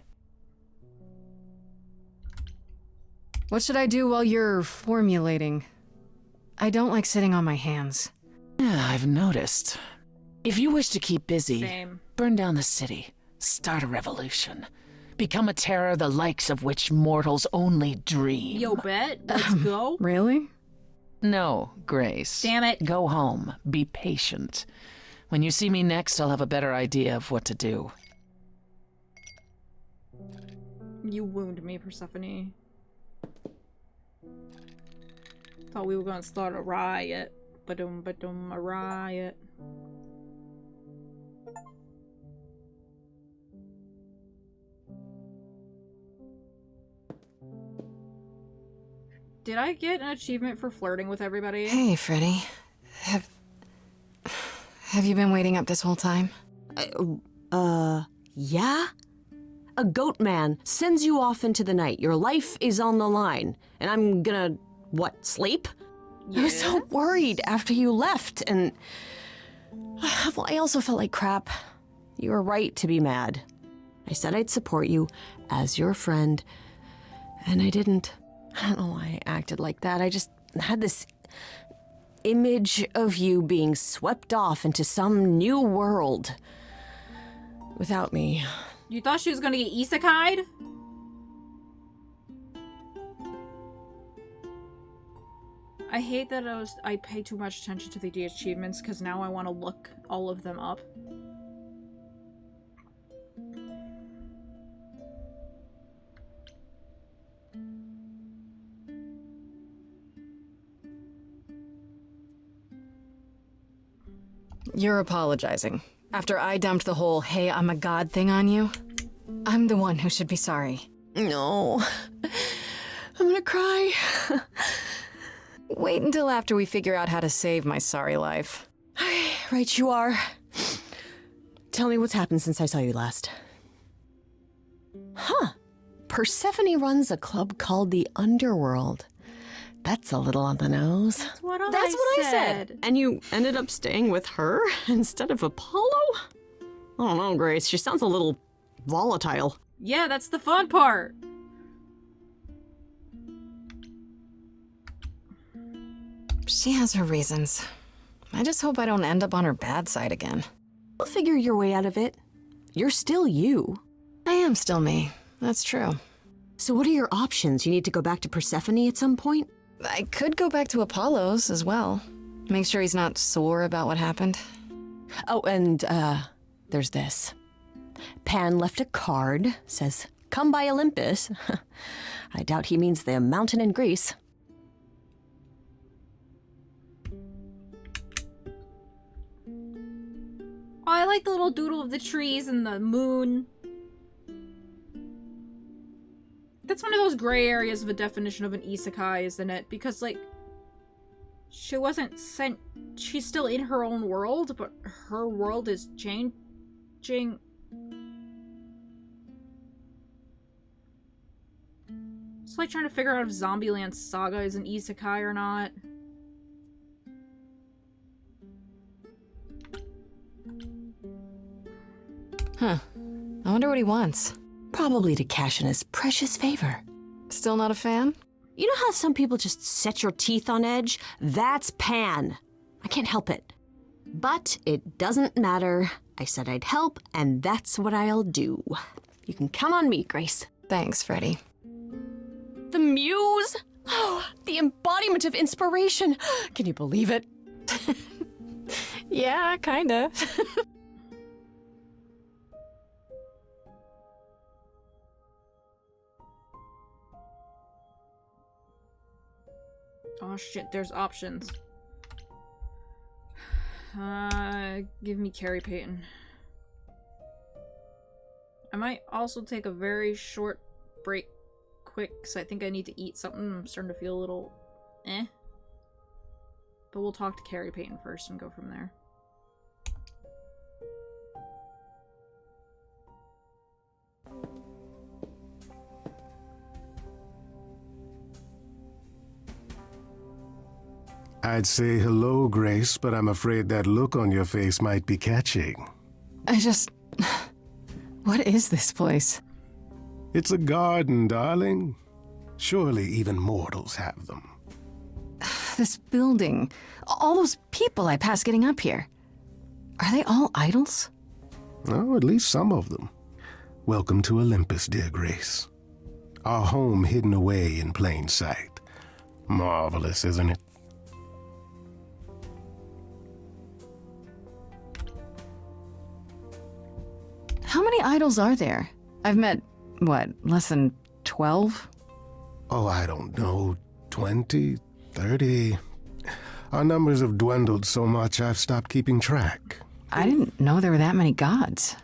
What should I do while you're formulating? I don't like sitting on my hands. Yeah, I've noticed. If you wish to keep busy, Same. burn down the city, start a revolution, become a terror the likes of which mortals only dream. Yo, bet. Let's go. Really? No, Grace. Damn it. Go home. Be patient. When you see me next, I'll have a better idea of what to do. You wound me, Persephone. Thought we were gonna start a riot. Ba-dum, a riot. Did I get an achievement for flirting with everybody? Hey, Freddy. Have you been waiting up this whole time? Yeah? A goat man sends you off into the night. Your life is on the line. And I'm gonna, what, sleep? Yeah. I was so worried after you left, and... Well, I also felt like crap. You were right to be mad. I said I'd support you as your friend, and I didn't. I don't know why I acted like that. I just had this image of you being swept off into some new world without me. You thought she was gonna get isekai'd? I hate that I pay too much attention to the achievements because now I want to look all of them up. You're apologizing. After I dumped the whole, hey, I'm a god thing on you, I'm the one who should be sorry. No. I'm gonna cry. Wait until after we figure out how to save my sorry life. Right you are. Tell me what's happened since I saw you last. Huh. Persephone runs a club called the Underworld. That's a little on the nose. That's what I said. And you ended up staying with her instead of Apollo? I don't know, Grace. She sounds a little volatile. Yeah, that's the fun part. She has her reasons. I just hope I don't end up on her bad side again. You'll figure your way out of it. You're still you. I am still me. That's true. So what are your options? You need to go back to Persephone at some point? I could go back to Apollo's as well. Make sure he's not sore about what happened. Oh, and, there's this. Pan left a card, says, "Come by Olympus." I doubt he means the mountain in Greece. Oh, I like the little doodle of the trees and the moon. That's one of those gray areas of a definition of an isekai, isn't it? Because, like, she wasn't sent... She's still in her own world, but her world is changing. It's like trying to figure out if Zombieland Saga is an isekai or not. Huh. I wonder what he wants. Probably to cash in his precious favor. Still not a fan? You know how some people just set your teeth on edge? That's Pan. I can't help it. But it doesn't matter. I said I'd help, and that's what I'll do. You can count on me, Grace. Thanks, Freddie. The muse? Oh, the embodiment of inspiration. Can you believe it? Yeah, kinda. Oh shit, there's options. Give me Carrie Payton. I might also take a very short break quick, because I think I need to eat something. I'm starting to feel a little eh. But we'll talk to Carrie Payton first and go from there. I'd say hello, Grace, but I'm afraid that look on your face might be catching. What is this place? It's a garden, darling. Surely even mortals have them. This building. All those people I pass getting up here. Are they all idols? Oh, at least some of them. Welcome to Olympus, dear Grace. Our home hidden away in plain sight. Marvelous, isn't it? How many idols are there? I've met, what, less than 12? Oh, I don't know. 20, 30. Our numbers have dwindled so much I've stopped keeping track. I didn't know there were that many gods.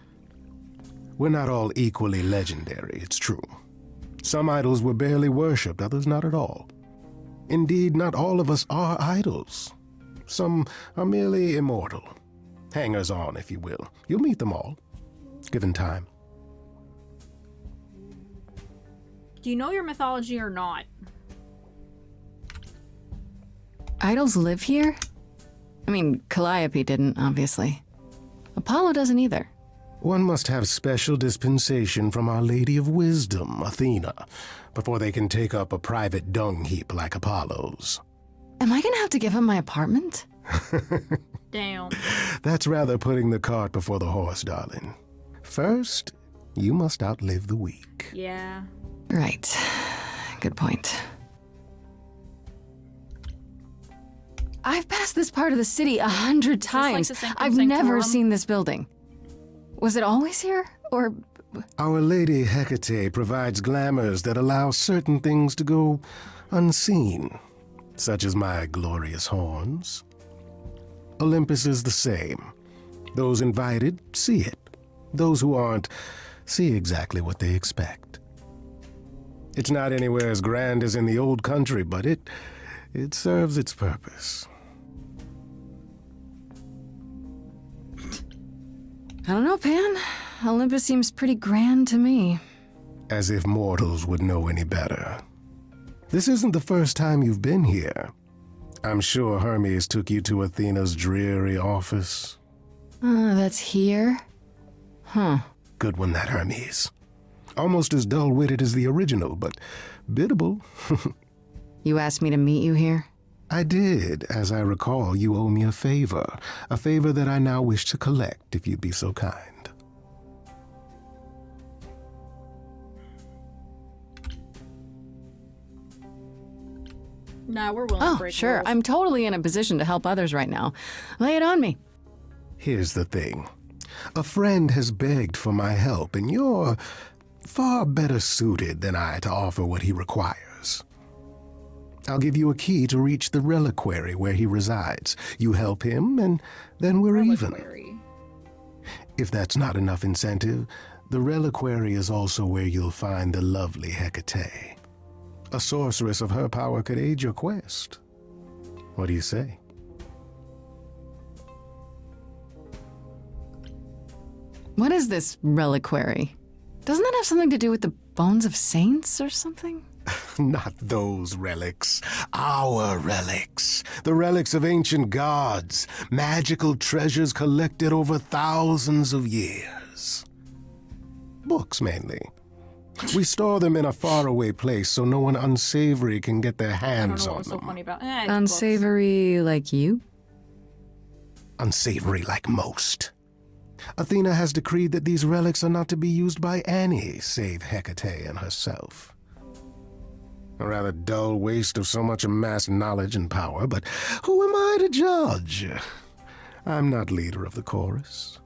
We're not all equally legendary, it's true. Some idols were barely worshipped, others not at all. Indeed, not all of us are idols. Some are merely immortal. Hangers-on, if you will. You'll meet them all, given time. Do you know your mythology or not? Idols live here? I mean, Calliope didn't, obviously. Apollo doesn't either. One must have special dispensation from Our Lady of Wisdom, Athena, before they can take up a private dung heap like Apollo's. Am I gonna have to give him my apartment? Damn. That's rather putting the cart before the horse, darling. First, you must outlive the weak. Yeah. Right. Good point. I've passed this part of the city 100 times. Like I've never seen this building. Was it always here, or...? Our Lady Hecate provides glamours that allow certain things to go unseen, such as my glorious horns. Olympus is the same. Those invited see it. Those who aren't see exactly what they expect. It's not anywhere as grand as in the old country, but it serves its purpose. I don't know, Pan. Olympus seems pretty grand to me. As if mortals would know any better. This isn't the first time you've been here. I'm sure Hermes took you to Athena's dreary office. That's here? Huh. Good one, that Hermes. Almost as dull-witted as the original, but biddable. You asked me to meet you here? I did. As I recall, you owe me a favor that I now wish to collect, if you'd be so kind. Nah, we're willing to Oh, break sure. rules. I'm totally in a position to help others right now. Lay it on me. Here's the thing. A friend has begged for my help, and you're far better suited than I to offer what he requires. I'll give you a key to reach the reliquary where he resides. You help him, and then we're even. If that's not enough incentive, the reliquary is also where you'll find the lovely Hecate. A sorceress of her power could aid your quest. What do you say? What is this reliquary? Doesn't that have something to do with the bones of saints or something? Not those relics. Our relics. The relics of ancient gods. Magical treasures collected over thousands of years. Books, mainly. We store them in a faraway place so no one unsavory can get their hands on them. So funny about Unsavory like you? Unsavory like most. Athena has decreed that these relics are not to be used by any save Hecate and herself. A rather dull waste of so much amassed knowledge and power, but who am I to judge? I'm not leader of the chorus.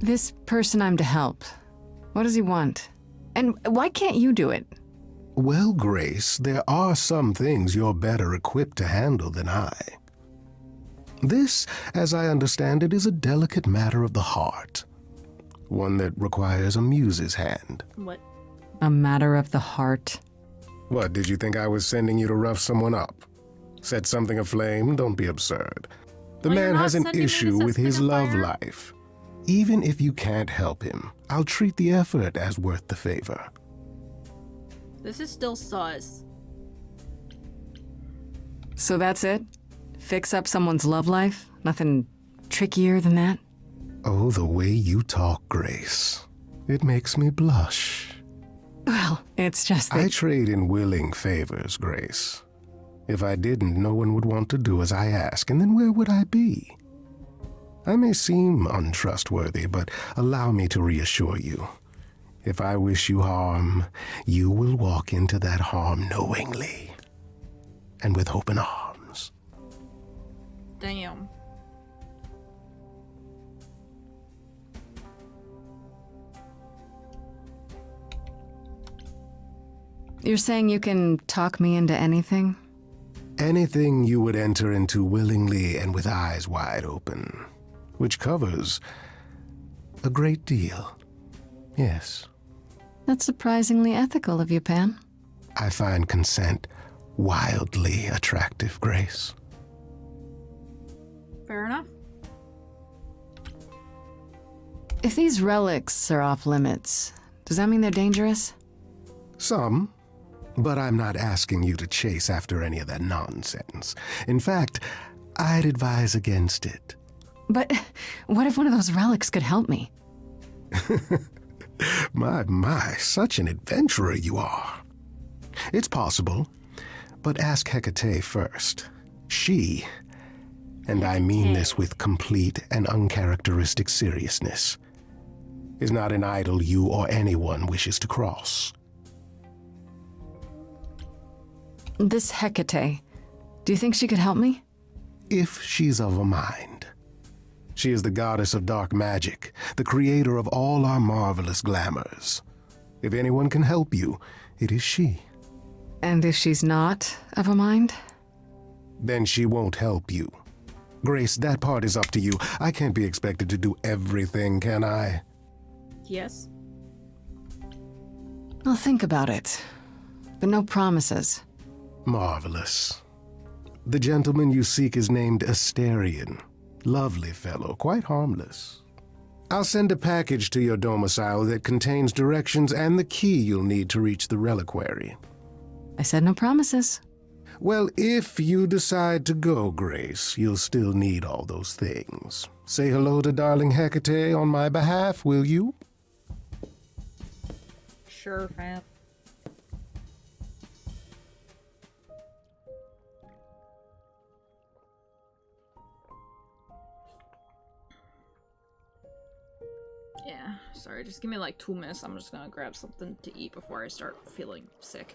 This person I'm to help. What does he want? And why can't you do it? Well, Grace, there are some things you're better equipped to handle than I. This, as I understand it, is a delicate matter of the heart. One that requires a muse's hand. What? A matter of the heart. What, did you think I was sending you to rough someone up? Set something aflame? Don't be absurd. The man has an issue with his love life. Even if you can't help him, I'll treat the effort as worth the favor. This is still sus. So that's it? Fix up someone's love life? Nothing trickier than that? Oh, the way you talk, Grace. It makes me blush. Well, it's just that... I trade in willing favors, Grace. If I didn't, no one would want to do as I ask, and then where would I be? I may seem untrustworthy, but allow me to reassure you. If I wish you harm, you will walk into that harm knowingly and with open arms. Damn. You're saying you can talk me into anything? Anything you would enter into willingly and with eyes wide open, which covers a great deal. Yes. That's surprisingly ethical of you, Pan. I find consent wildly attractive, Grace. Fair enough. If these relics are off limits, does that mean they're dangerous? Some, but I'm not asking you to chase after any of that nonsense. In fact, I'd advise against it. But what if one of those relics could help me? My, such an adventurer you are. It's possible, but ask Hecate first. She, and I mean this with complete and uncharacteristic seriousness, is not an idol you or anyone wishes to cross. This Hecate, do you think she could help me? If she's of a mind. She is the goddess of dark magic, the creator of all our marvelous glamours. If anyone can help you, it is she. And if she's not of a mind? Then she won't help you. Grace, that part is up to you. I can't be expected to do everything, can I? Yes. I'll think about it, but no promises. Marvelous. The gentleman you seek is named Asterion. Lovely fellow, quite harmless. I'll send a package to your domicile that contains directions and the key you'll need to reach the reliquary. I said no promises. Well, if you decide to go, Grace, you'll still need all those things. Say hello to darling Hecate on my behalf, will you? Sure, fam. Yeah, sorry, just give me like 2 minutes. I'm just gonna grab something to eat before I start feeling sick.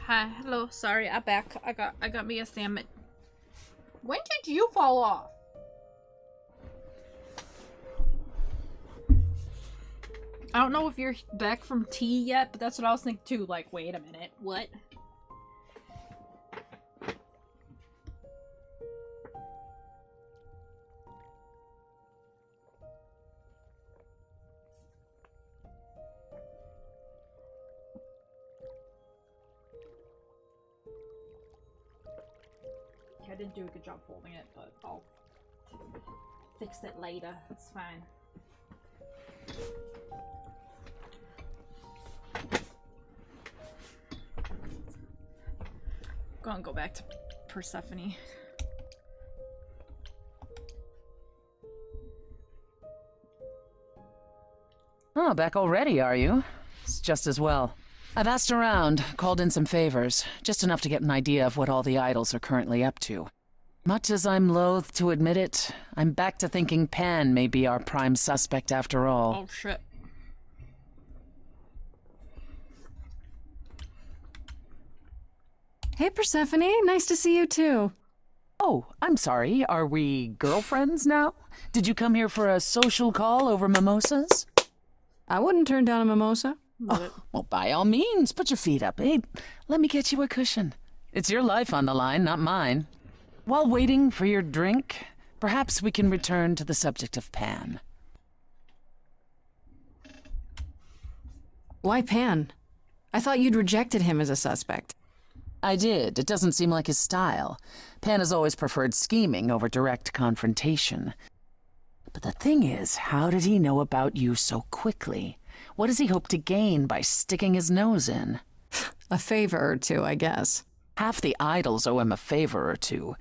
Hi, hello, sorry, I'm back. I got me a sandwich. When did you fall off? I don't know if you're back from tea yet, but that's what I was thinking too. Like, wait a minute, what? I didn't do a good job folding it, but I'll fix it later. It's fine. Go back to Persephone. Oh, back already, are you? It's just as well. I've asked around, called in some favors, just enough to get an idea of what all the idols are currently up to. Much as I'm loath to admit it, I'm back to thinking Pan may be our prime suspect after all. Oh, shit. Hey, Persephone. Nice to see you, too. Oh, I'm sorry. Are we girlfriends now? Did you come here for a social call over mimosas? I wouldn't turn down a mimosa. Oh, well, by all means, put your feet up. Hey, let me get you a cushion. It's your life on the line, not mine. While waiting for your drink, perhaps we can return to the subject of Pan. Why Pan? I thought you'd rejected him as a suspect. I did. It doesn't seem like his style. Pan has always preferred scheming over direct confrontation. But the thing is, how did he know about you so quickly? What does he hope to gain by sticking his nose in? A favor or two, I guess. Half the idols owe him a favor or two.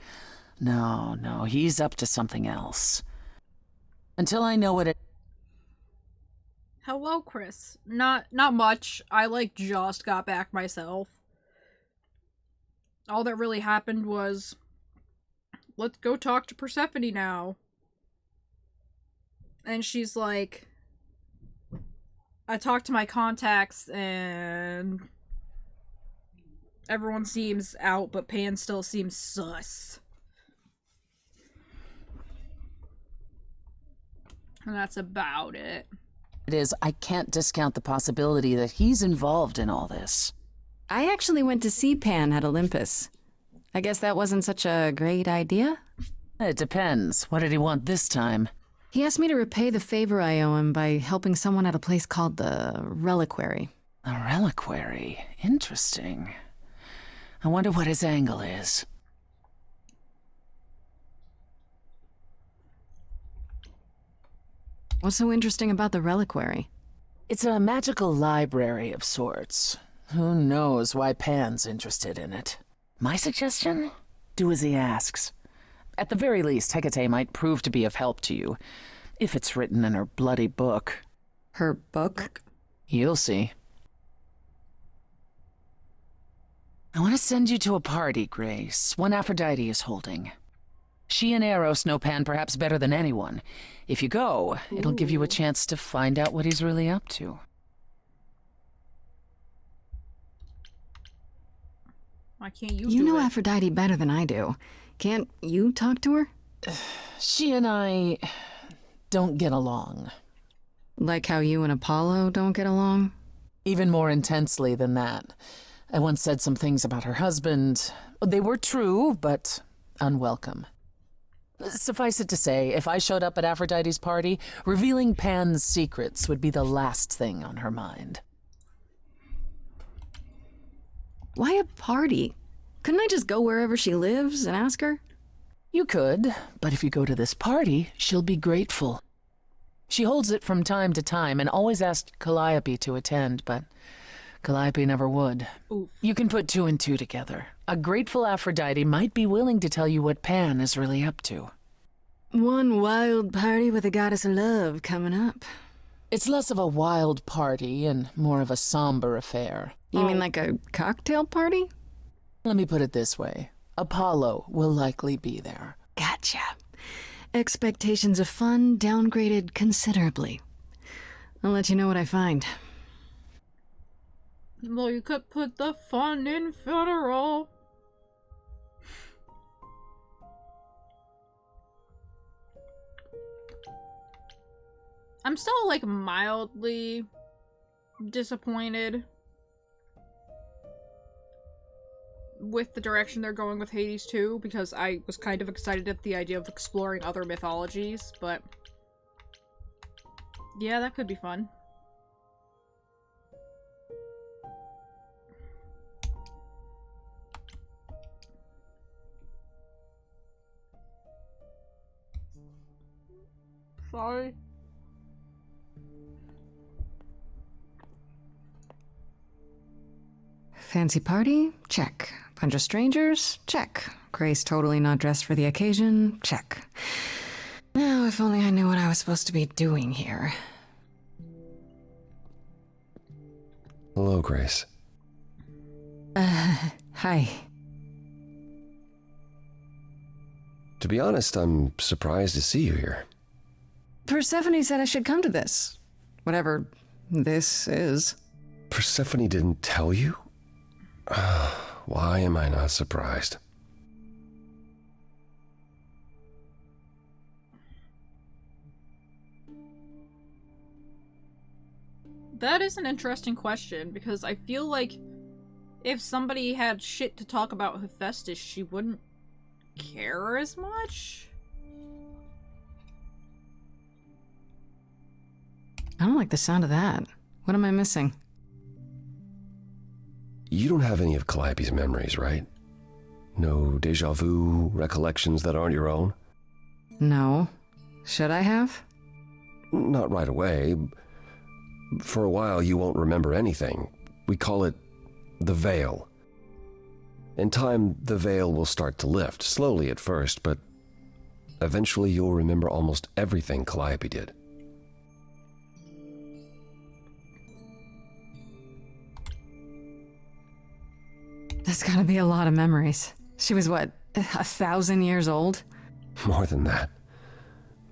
No, he's up to something else. Until I know what it... Hello, Chris. Not much. I, just got back myself. All that really happened was... Let's go talk to Persephone now. And she's like... I talked to my contacts and... Everyone seems out, but Pan still seems sus. And that's about it. It is, I can't discount the possibility that he's involved in all this. I actually went to see Pan at Olympus. I guess that wasn't such a great idea? It depends. What did he want this time? He asked me to repay the favor I owe him by helping someone at a place called the Reliquary. A reliquary? Interesting. I wonder what his angle is. What's so interesting about the Reliquary? It's a magical library of sorts. Who knows why Pan's interested in it? My suggestion? Do as he asks. At the very least, Hecate might prove to be of help to you, if it's written in her bloody book. Her book? You'll see. I want to send you to a party, Grace, one Aphrodite is holding. She and Eros know Pan perhaps better than anyone. If you go, it'll give you a chance to find out what he's really up to. Why can't you You do know it? Aphrodite better than I do. Can't you talk to her? She and I don't get along. Like how you and Apollo don't get along? Even more intensely than that. I once said some things about her husband. They were true, but unwelcome. Suffice it to say, if I showed up at Aphrodite's party, revealing Pan's secrets would be the last thing on her mind. Why a party? Couldn't I just go wherever she lives and ask her? You could, but if you go to this party, she'll be grateful. She holds it from time to time and always asked Calliope to attend, but Calliope never would. Oof. You can put two and two together. A grateful Aphrodite might be willing to tell you what Pan is really up to. One wild party with a goddess of love coming up. It's less of a wild party and more of a somber affair. You mean like a cocktail party? Let me put it this way. Apollo will likely be there. Gotcha. Expectations of fun downgraded considerably. I'll let you know what I find. Well, you could put the fun in funeral. I'm still, like, mildly disappointed with the direction they're going with Hades 2, because I was kind of excited at the idea of exploring other mythologies, but yeah, that could be fun. Sorry. Fancy party? Check. Bunch of strangers? Check. Grace totally not dressed for the occasion? Check. Now, if only I knew what I was supposed to be doing here. Hello, Grace. Hi. To be honest, I'm surprised to see you here. Persephone said I should come to this. Whatever this is. Persephone didn't tell you? Why am I not surprised? That is an interesting question, because I feel like if somebody had shit to talk about Hephaestus, she wouldn't care as much? I don't like the sound of that. What am I missing? You don't have any of Calliope's memories, right? No deja vu recollections that aren't your own? No. Should I have? Not right away. For a while, you won't remember anything. We call it the veil. In time, the veil will start to lift, slowly at first, but eventually you'll remember almost everything Calliope did. That's gotta be a lot of memories. She was, what, 1,000 years old? More than that.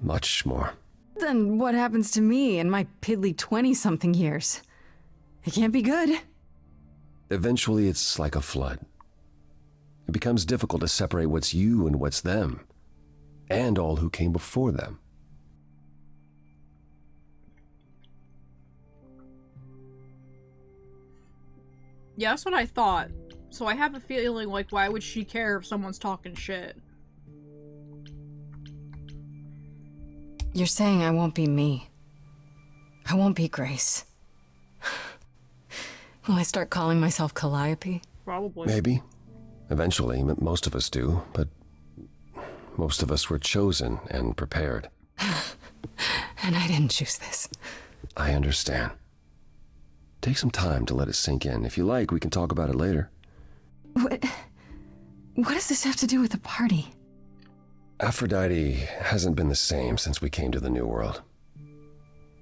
Much more. Then what happens to me in my piddly 20-something years? It can't be good. Eventually, it's like a flood. It becomes difficult to separate what's you and what's them, and all who came before them. Yeah, that's what I thought. So I have a feeling like, why would she care if someone's talking shit? You're saying I won't be me. I won't be Grace. Will I start calling myself Calliope? Probably. Maybe. Eventually, most of us do, but most of us were chosen and prepared. And I didn't choose this. I understand. Take some time to let it sink in. If you like, we can talk about it later. What does this have to do with the party? Aphrodite hasn't been the same since we came to the New World.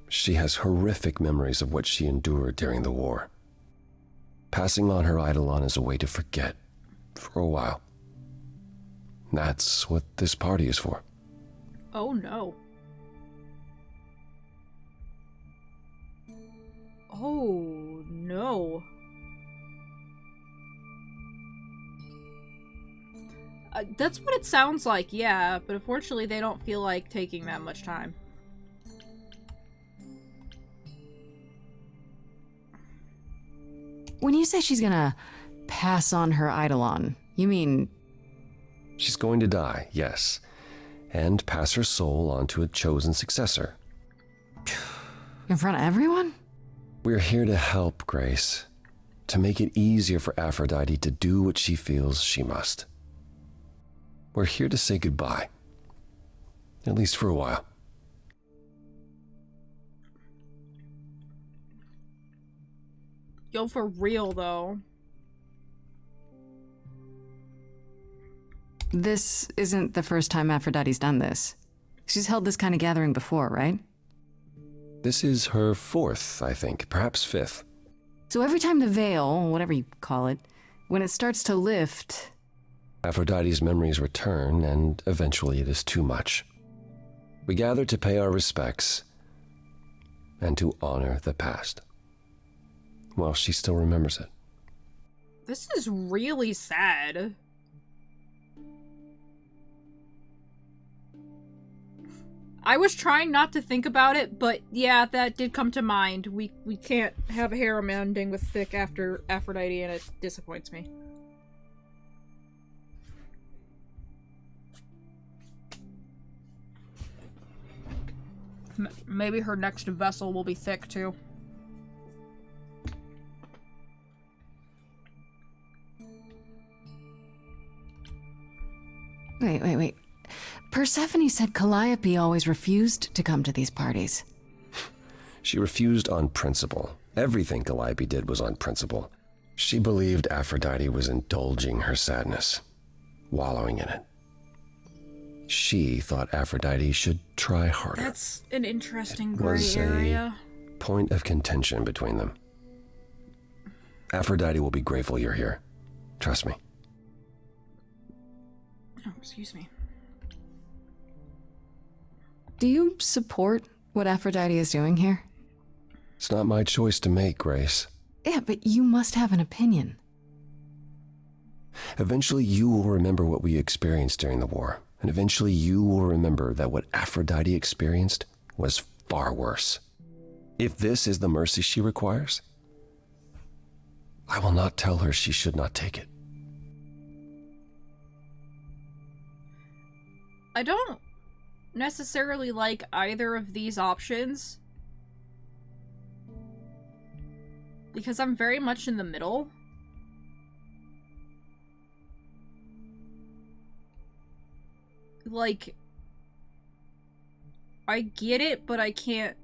She has horrific memories of what she endured during the war. Passing on her eidolon is a way to forget, for a while. That's what this party is for. Oh no. Oh no. That's what it sounds like, yeah, but unfortunately they don't feel like taking that much time. When you say she's gonna pass on her eidolon, you mean... She's going to die, yes, and pass her soul on to a chosen successor. In front of everyone? We're here to help, Grace, to make it easier for Aphrodite to do what she feels she must. We're here to say goodbye, at least for a while. Yo, for real, though. This isn't the first time Aphrodite's done this. She's held this kind of gathering before, right? This is her 4th, I think, perhaps 5th. So every time the veil, whatever you call it, when it starts to lift... Aphrodite's memories return, and eventually it is too much. We gather to pay our respects and to honor the past. Well, she still remembers it. This is really sad. I was trying not to think about it, but yeah, that did come to mind. We can't have a harem ending with Thick after Aphrodite, and it disappoints me. Maybe her next vessel will be Thick, too. Wait. Persephone said Calliope always refused to come to these parties. She refused on principle. Everything Calliope did was on principle. She believed Aphrodite was indulging her sadness, wallowing in it. She thought Aphrodite should try harder. That's an interesting It gray was area. a point of contention between them. Aphrodite will be grateful you're here. Trust me. Oh, excuse me. Do you support what Aphrodite is doing here? It's not my choice to make, Grace. Yeah, but you must have an opinion. Eventually you will remember what we experienced during the war. And eventually you will remember that what Aphrodite experienced was far worse. If this is the mercy she requires, I will not tell her she should not take it. I don't necessarily like either of these options, because I'm very much in the middle. Like, I get it, but I can't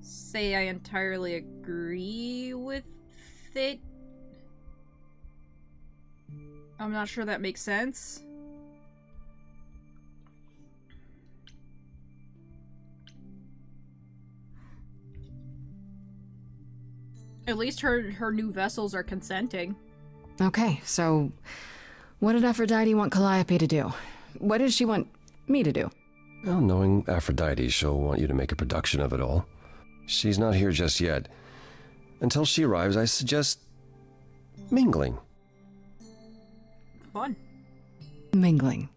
say I entirely agree with it. I'm not sure that makes sense. At least her new vessels are consenting. Okay, so what did Aphrodite want Calliope to do? What does she want me to do? Well, knowing Aphrodite, she'll want you to make a production of it all. She's not here just yet. Until she arrives, I suggest mingling. Fun. Mingling.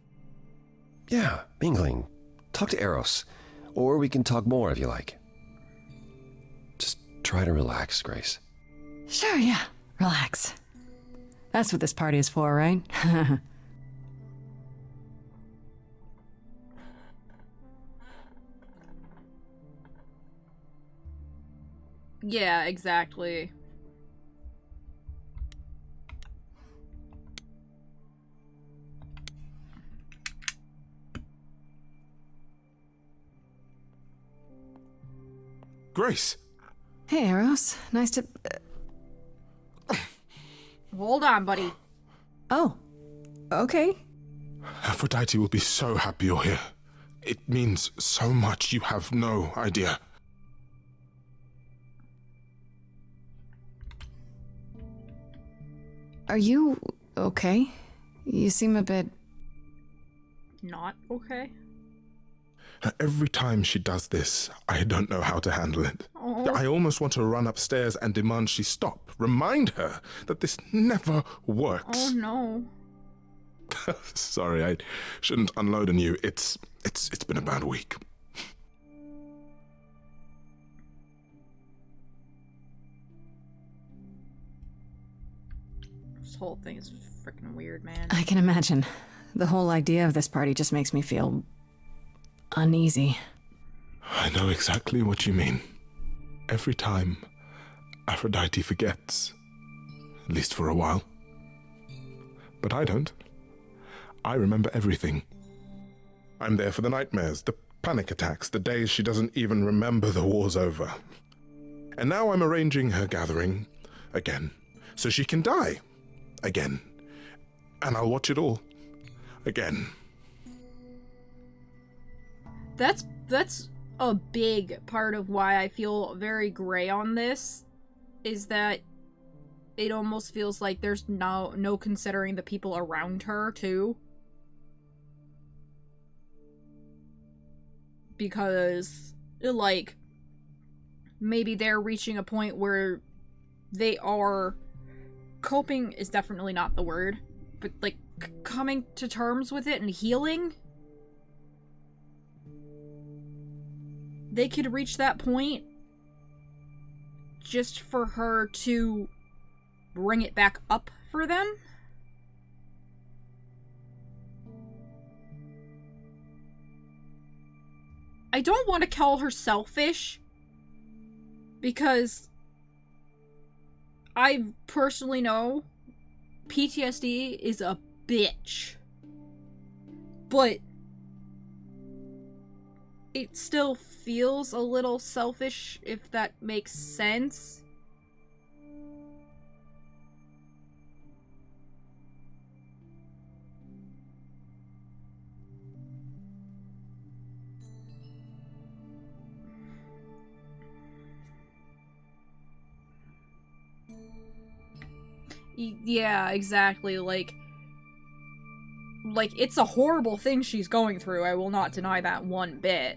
Yeah, mingling. Talk to Eros. Or we can talk more if you like. Just try to relax, Grace. Sure, yeah. Relax. That's what this party is for, right? Yeah, exactly. Grace! Hey, Eros. Nice to... Hold on, buddy. Oh. Okay. Aphrodite will be so happy you're here. It means so much, you have no idea. Are you okay? You seem a bit... Not okay? Every time she does this, I don't know how to handle it. Oh. I almost want to run upstairs and demand she stop. Remind her that this never works. Oh no. Sorry, I shouldn't unload on you. It's been a bad week. This whole thing is freaking weird, man. I can imagine. The whole idea of this party just makes me feel... uneasy. I know exactly what you mean. Every time, Aphrodite forgets. At least for a while. But I don't. I remember everything. I'm there for the nightmares, the panic attacks, the days she doesn't even remember the war's over. And now I'm arranging her gathering again, so she can die again. And I'll watch it all again. That's a big part of why I feel very gray on this, is that it almost feels like there's no considering the people around her, too. Because, like, maybe they're reaching a point where they are coping is definitely not the word, but like coming to terms with it and healing. They could reach that point just for her to bring it back up for them. I don't want to call her selfish, because I personally know PTSD is a bitch. But it still feels a little selfish, if that makes sense. Yeah, exactly. Like, it's a horrible thing she's going through. I will not deny that one bit.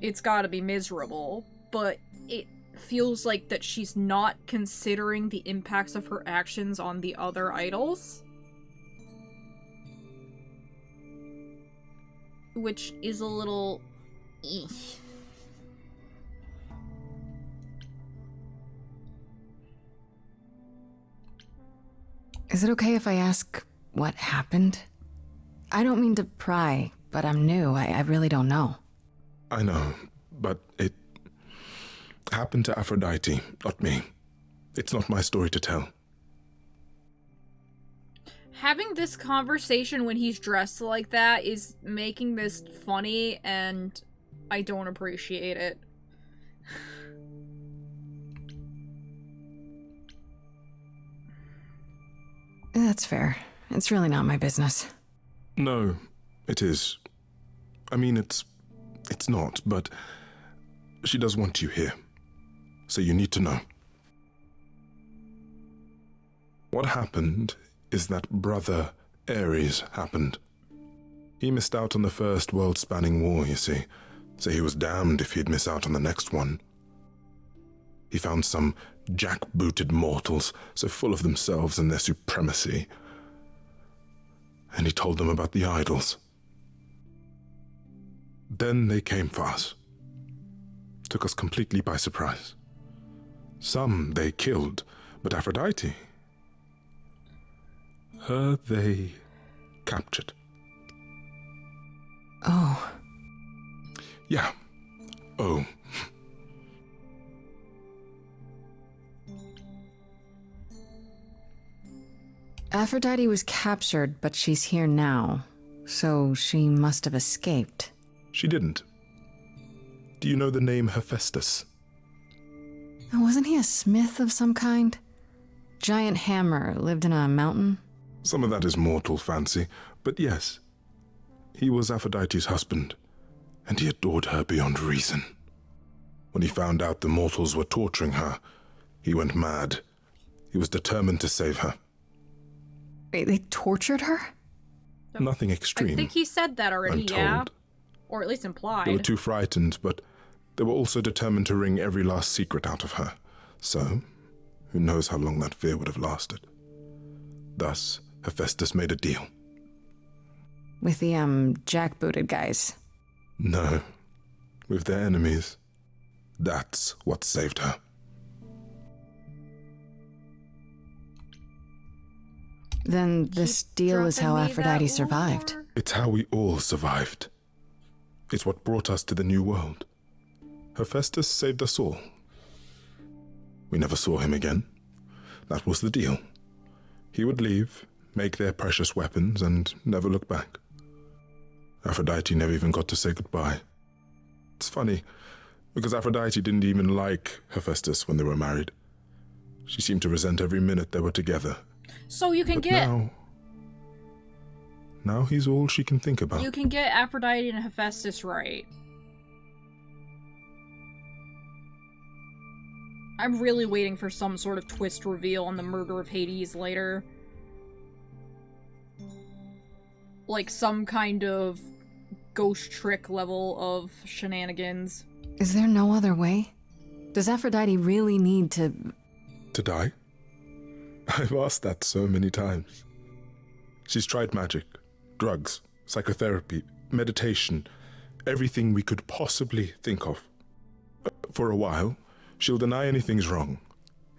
It's gotta be miserable, but it feels like that she's not considering the impacts of her actions on the other idols. Which is a little... eesh. Is it okay if I ask what happened? I don't mean to pry, but I'm new. I really don't know. I know, but it happened to Aphrodite, not me. It's not my story to tell. Having this conversation when he's dressed like that is making this funny, and I don't appreciate it. That's fair. It's really not my business. No, it is. I mean, it's not, but she does want you here. So you need to know. What happened is that Brother Ares happened. He missed out on the first world-spanning war, you see, so he was damned if he'd miss out on the next one. He found some jackbooted mortals, so full of themselves and their supremacy, and he told them about the idols. Then they came for us. Took us completely by surprise. Some they killed, but Aphrodite, her they captured. Oh. Yeah. Oh. Aphrodite was captured, but she's here now. So she must have escaped. She didn't. Do you know the name Hephaestus? Wasn't he a smith of some kind? Giant hammer, lived in a mountain? Some of that is mortal fancy, but yes. He was Aphrodite's husband, and he adored her beyond reason. When he found out the mortals were torturing her, he went mad. He was determined to save her. Wait, they tortured her? Nothing extreme. I think he said that already, I'm yeah? told. Or at least implied. They were too frightened, but they were also determined to wring every last secret out of her. So, who knows how long that fear would have lasted. Thus, Hephaestus made a deal. With the, jackbooted guys. No, with their enemies. That's what saved her. Then this deal is how Aphrodite survived. It's how we all survived. It's what brought us to the new world. Hephaestus saved us all. We never saw him again. That was the deal. He would leave, make their precious weapons, and never look back. Aphrodite never even got to say goodbye. It's funny, because Aphrodite didn't even like Hephaestus when they were married. She seemed to resent every minute they were together. So you can But get... Now he's all she can think about. You can get Aphrodite and Hephaestus right. I'm really waiting for some sort of twist reveal on the murder of Hades later. Like some kind of ghost trick level of shenanigans. Is there no other way? Does Aphrodite really need to... To die? I've asked that so many times. She's tried magic, drugs, psychotherapy, meditation, everything we could possibly think of. For a while, she'll deny anything's wrong.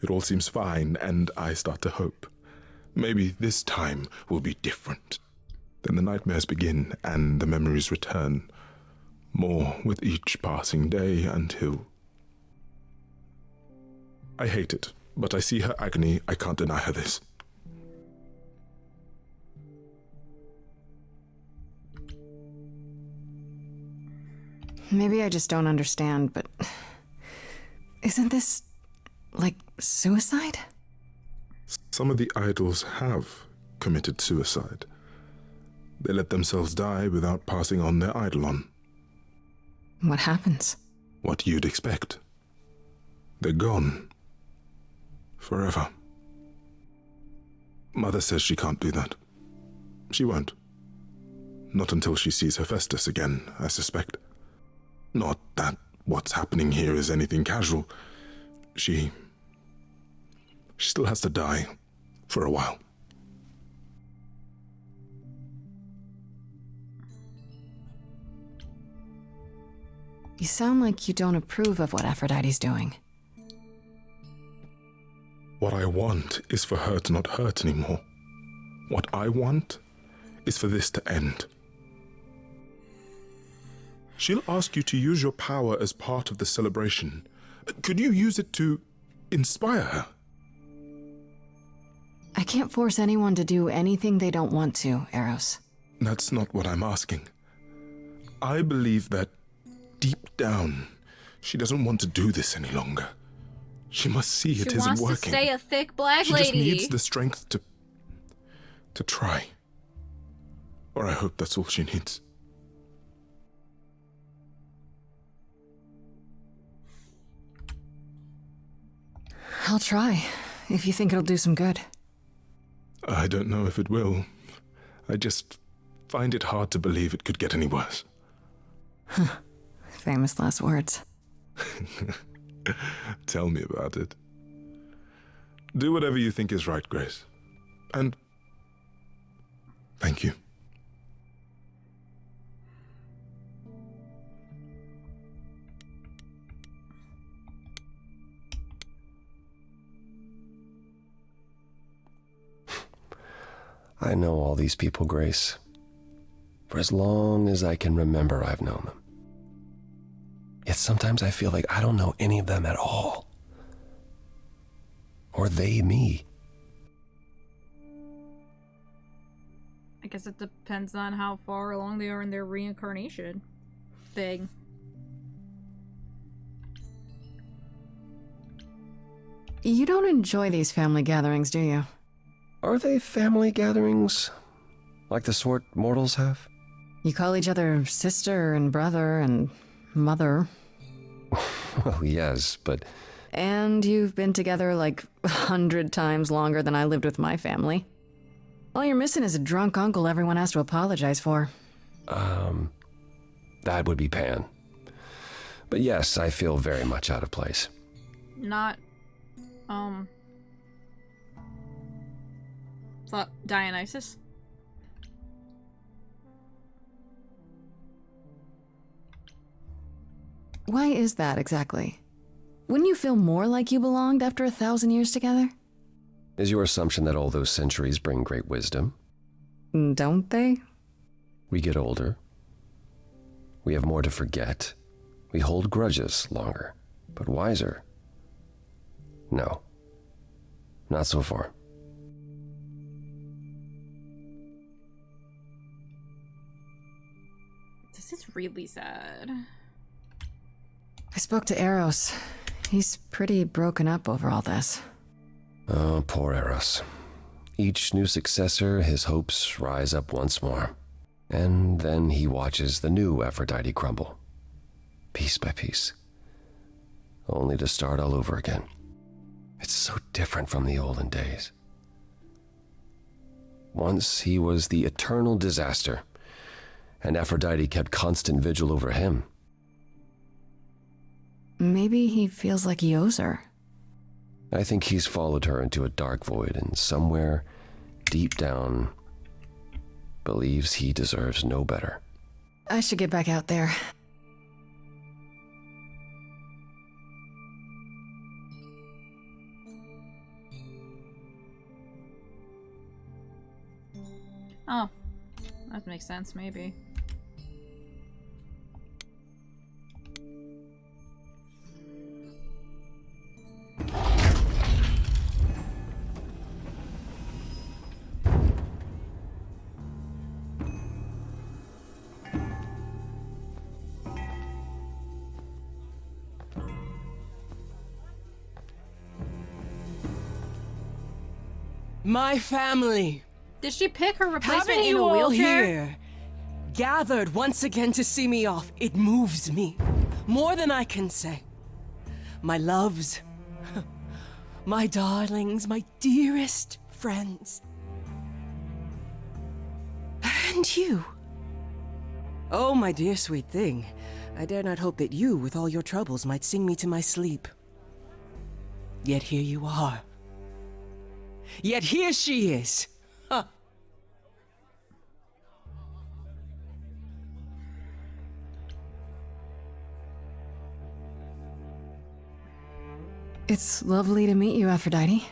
It all seems fine, and I start to hope. Maybe this time will be different. Then the nightmares begin, and the memories return. More with each passing day until... I hate it, but I see her agony. I can't deny her this. Maybe I just don't understand, but... Isn't this... like suicide? Some of the idols have committed suicide. They let themselves die without passing on their eidolon. What happens? What you'd expect. They're gone. Forever. Mother says she can't do that. She won't. Not until she sees Hephaestus again, I suspect. Not that what's happening here is anything casual. She still has to die for a while. You sound like you don't approve of what Aphrodite's doing. What I want is for her to not hurt anymore. What I want is for this to end. She'll ask you to use your power as part of the celebration. Could you use it to inspire her? I can't force anyone to do anything they don't want to, Eros. That's not what I'm asking. I believe that deep down, she doesn't want to do this any longer. She must see it isn't working. She wants to stay a thick black she lady. She just needs the strength to try. Or I hope that's all she needs. I'll try, if you think it'll do some good. I don't know if it will. I just find it hard to believe it could get any worse. Huh. Famous last words. Tell me about it. Do whatever you think is right, Grace. And thank you. I know all these people, Grace. For as long as I can remember, I've known them. Yet sometimes I feel like I don't know any of them at all. Or they me. I guess it depends on how far along they are in their reincarnation thing. You don't enjoy these family gatherings, do you? Are they family gatherings? Like the sort mortals have? You call each other sister and brother and mother. Well, yes, but... And you've been together like 100 times longer than I lived with my family. All you're missing is a drunk uncle everyone has to apologize for. That would be Pan. But yes, I feel very much out of place. Not, thought Dionysus? Why is that exactly? Wouldn't you feel more like you belonged after 1,000 years together? Is your assumption that all those centuries bring great wisdom? Don't they? We get older. We have more to forget. We hold grudges longer, but wiser. No. Not so far. This is really sad. I spoke to Eros. He's pretty broken up over all this. Oh, poor Eros. Each new successor, his hopes rise up once more. And then he watches the new Aphrodite crumble. Piece by piece. Only to start all over again. It's so different from the olden days. Once he was the eternal disaster, and Aphrodite kept constant vigil over him. Maybe he feels like he owes her. I think he's followed her into a dark void and somewhere, deep down, believes he deserves no better. I should get back out there. Oh, that makes sense, maybe. My family. Did she pick her replacement Having in you a all wheelchair? here, gathered once again to see me off, it moves me more than I can say. My loves, my darlings, my dearest friends, and you. Oh, my dear sweet thing, I dare not hope that you, with all your troubles, might sing me to my sleep. Yet here you are. Yet here she is. Huh. It's lovely to meet you, Aphrodite.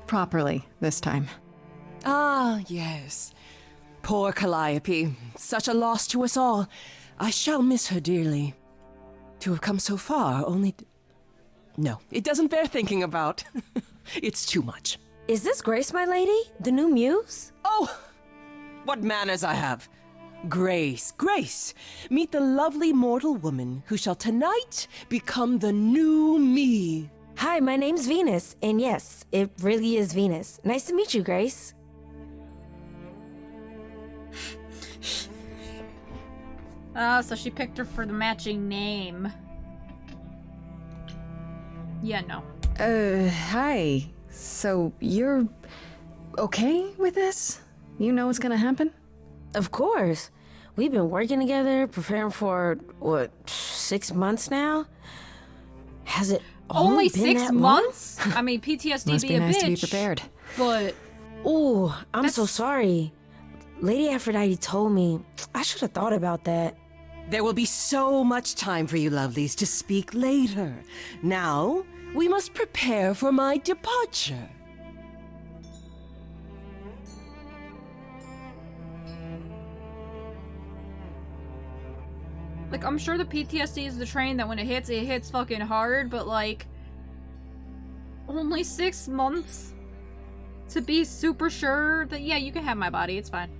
Properly, this time. Ah, yes. Poor Calliope. Such a loss to us all. I shall miss her dearly. To have come so far, only... No, it doesn't bear thinking about. It's too much. Is this Grace, my lady? The new muse? Oh! What manners I have! Grace, Grace! Meet the lovely mortal woman who shall tonight become the new me. Hi, my name's Venus, and yes, it really is Venus. Nice to meet you, Grace. So she picked her for the matching name. Yeah, no. Hi. So, you're okay with this? You know what's gonna happen? Of course. We've been working together, preparing for, what, 6 months now? Has it Only been 6 that months? I mean, PTSD Must be be a nice bitch. to be prepared. But... Ooh, I'm so sorry. Lady Aphrodite told me. I should have thought about that. There will be so much time for you lovelies to speak later. Now, we must prepare for my departure. Like, I'm sure the PTSD is the train that when it hits fucking hard, but like... Only 6 months? To be super sure that, yeah, you can have my body, it's fine.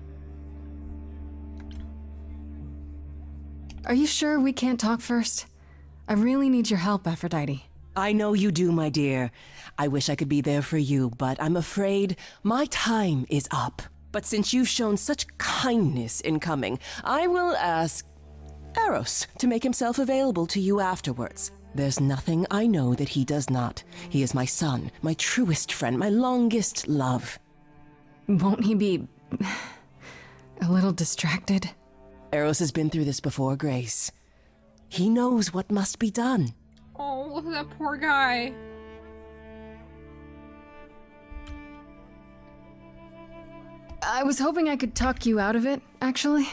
Are you sure we can't talk first? I really need your help, Aphrodite. I know you do, my dear. I wish I could be there for you, but I'm afraid my time is up. But since you've shown such kindness in coming, I will ask Eros to make himself available to you afterwards. There's nothing I know that he does not. He is my son, my truest friend, my longest love. Won't he be... a little distracted? Eros has been through this before, Grace. He knows what must be done. Oh, that poor guy. I was hoping I could talk you out of it, actually.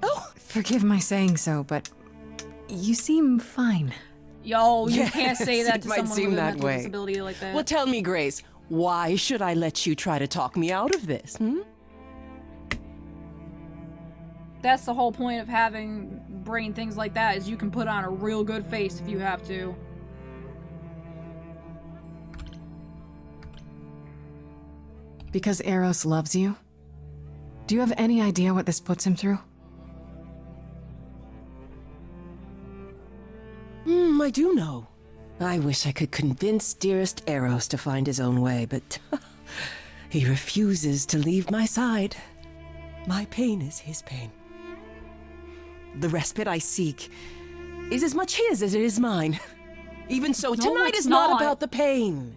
Oh! Forgive my saying so, but you seem fine. Yo, you can't say that It to might someone seem with a that mental way. disability like that. Well, tell me, Grace, why should I let you try to talk me out of this, That's the whole point of having brain things like that, is you can put on a real good face if you have to. Because Eros loves you? Do you have any idea what this puts him through? I do know. I wish I could convince dearest Eros to find his own way, but he refuses to leave my side. My pain is his pain. The respite I seek is as much his as it is mine. Even so, No, tonight it's is not not. about the pain.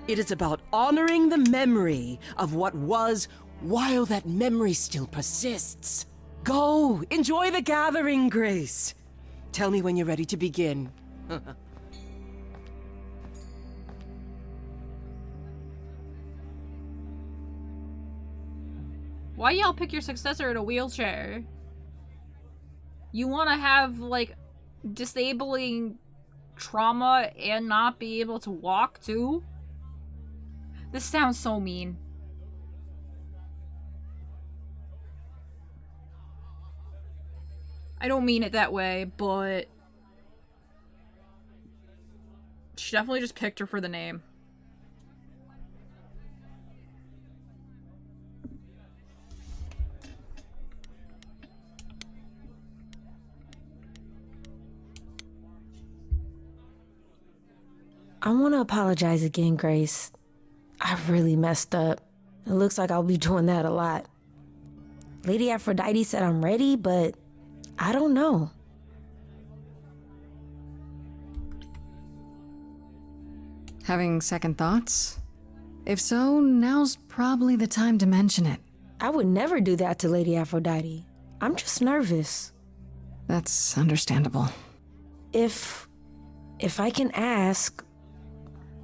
It is about honoring the memory of what was while that memory still persists. Go, enjoy the gathering, Grace. Tell me when you're ready to begin. Why y'all pick your successor in a wheelchair? You want to have, like, disabling trauma and not be able to walk, too? This sounds so mean. I don't mean it that way, but... she definitely just picked her for the name. I want to apologize again, Grace. I really messed up. It looks like I'll be doing that a lot. Lady Aphrodite said I'm ready, but I don't know. Having second thoughts? If so, now's probably the time to mention it. I would never do that to Lady Aphrodite. I'm just nervous. That's understandable. If I can ask,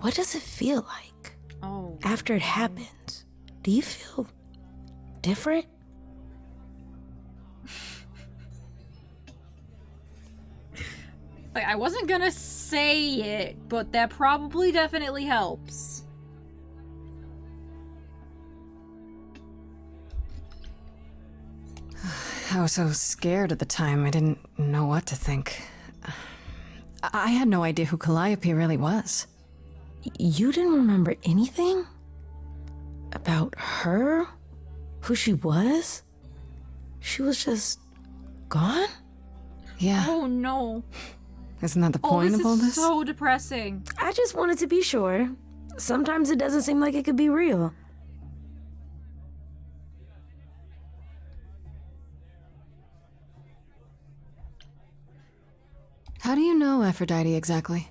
what does it feel like after it happens? Do you feel different? Like, I wasn't gonna say it, but that probably definitely helps. I was so scared at the time, I didn't know what to think. I had no idea who Calliope really was. You didn't remember anything? About her? Who she was? She was just gone? Yeah. Oh no. Isn't that the point of all this? This is so depressing. I just wanted to be sure. Sometimes it doesn't seem like it could be real. How do you know Aphrodite exactly?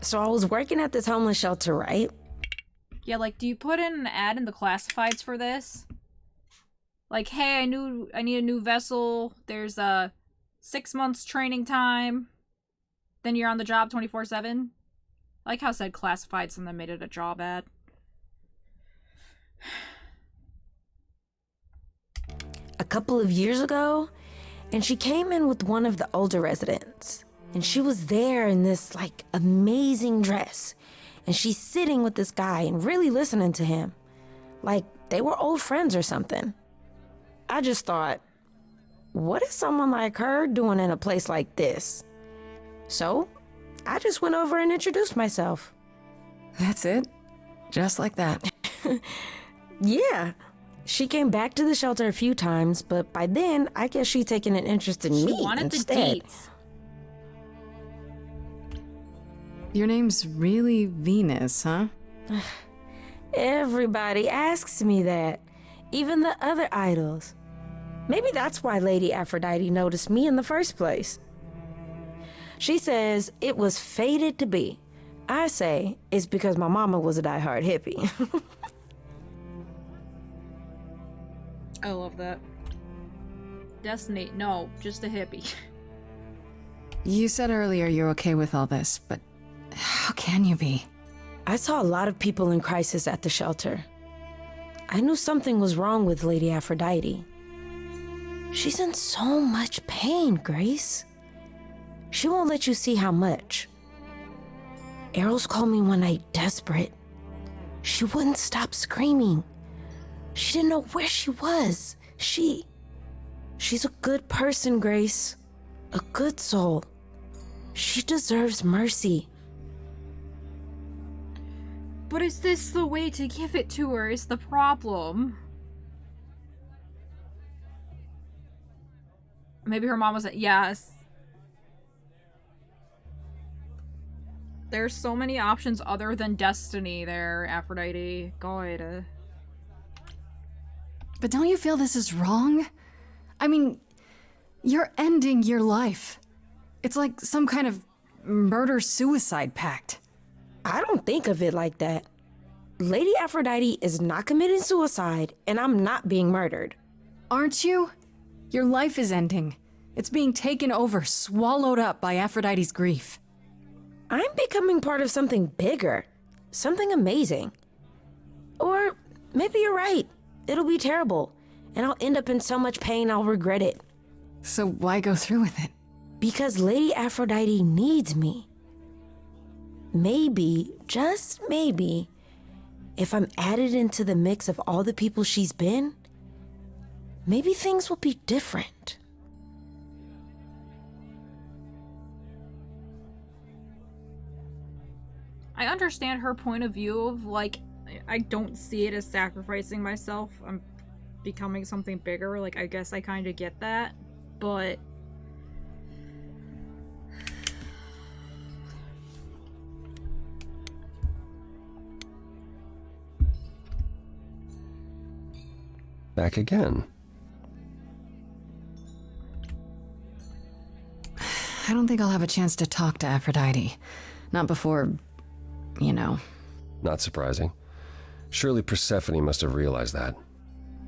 So I was working at this homeless shelter, right? Yeah, like, do you put in an ad in the classifieds for this? Like, hey, I need a new vessel. There's a 6 months training time. Then you're on the job 24/7. Like how it said classifieds and then made it a job ad. A couple of years ago, and she came in with one of the older residents. And she was there in this, like, amazing dress. And she's sitting with this guy and really listening to him. Like, they were old friends or something. I just thought, what is someone like her doing in a place like this? So, I just went over and introduced myself. That's it? Just like that? Yeah. She came back to the shelter a few times, but by then, I guess she'd taken an interest in me wanted instead. the dates. Your name's really Venus, huh? Everybody asks me that. Even the other idols. Maybe that's why Lady Aphrodite noticed me in the first place. She says it was fated to be. I say it's because my mama was a diehard hippie. I love that. Destiny, no, just a hippie. You said earlier you're okay with all this, but how can you be? I saw a lot of people in crisis at the shelter. I knew something was wrong with Lady Aphrodite. She's in so much pain, Grace. She won't let you see how much. Eros called me one night desperate. She wouldn't stop screaming. She didn't know where she was. She's a good person, Grace. A good soul. She deserves mercy. But is this the way to give it to her is the problem? Maybe her mom wasn't. Yes. There's so many options other than Destiny there, Aphrodite. God. But don't you feel this is wrong? I mean, you're ending your life. It's like some kind of murder-suicide pact. I don't think of it like that. Lady Aphrodite is not committing suicide, and I'm not being murdered. Aren't you? Your life is ending. It's being taken over, swallowed up by Aphrodite's grief. I'm becoming part of something bigger. Something amazing. Or maybe you're right. It'll be terrible, and I'll end up in so much pain I'll regret it. So why go through with it? Because Lady Aphrodite needs me. Maybe, just maybe, if I'm added into the mix of all the people she's been, maybe things will be different. I understand her point of view of, like, I don't see it as sacrificing myself. I'm becoming something bigger. Like, I guess I kind of get that. But Back again. I don't think I'll have a chance to talk to Aphrodite. Not before, you know. Not surprising. Surely Persephone must have realized that.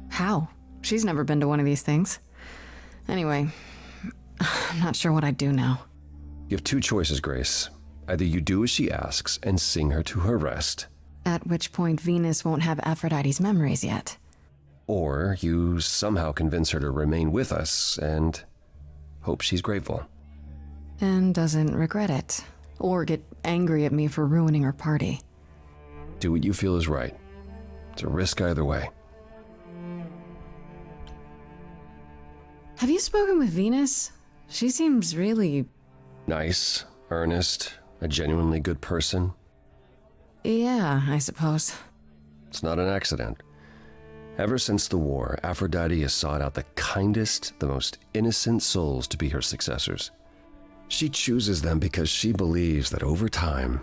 How? She's never been to one of these things. Anyway, I'm not sure what I'd do now. You have two choices, Grace. Either you do as she asks and sing her to her rest, At which point Venus won't have Aphrodite's memories yet. or you somehow convince her to remain with us and hope she's grateful. And doesn't regret it. Or get angry at me for ruining her party. Do what you feel is right. It's a risk either way. Have you spoken with Venus? She seems really... Nice, earnest, a genuinely good person. Yeah, I suppose. It's not an accident. Ever since the war, Aphrodite has sought out the kindest, the most innocent souls to be her successors. She chooses them because she believes that over time,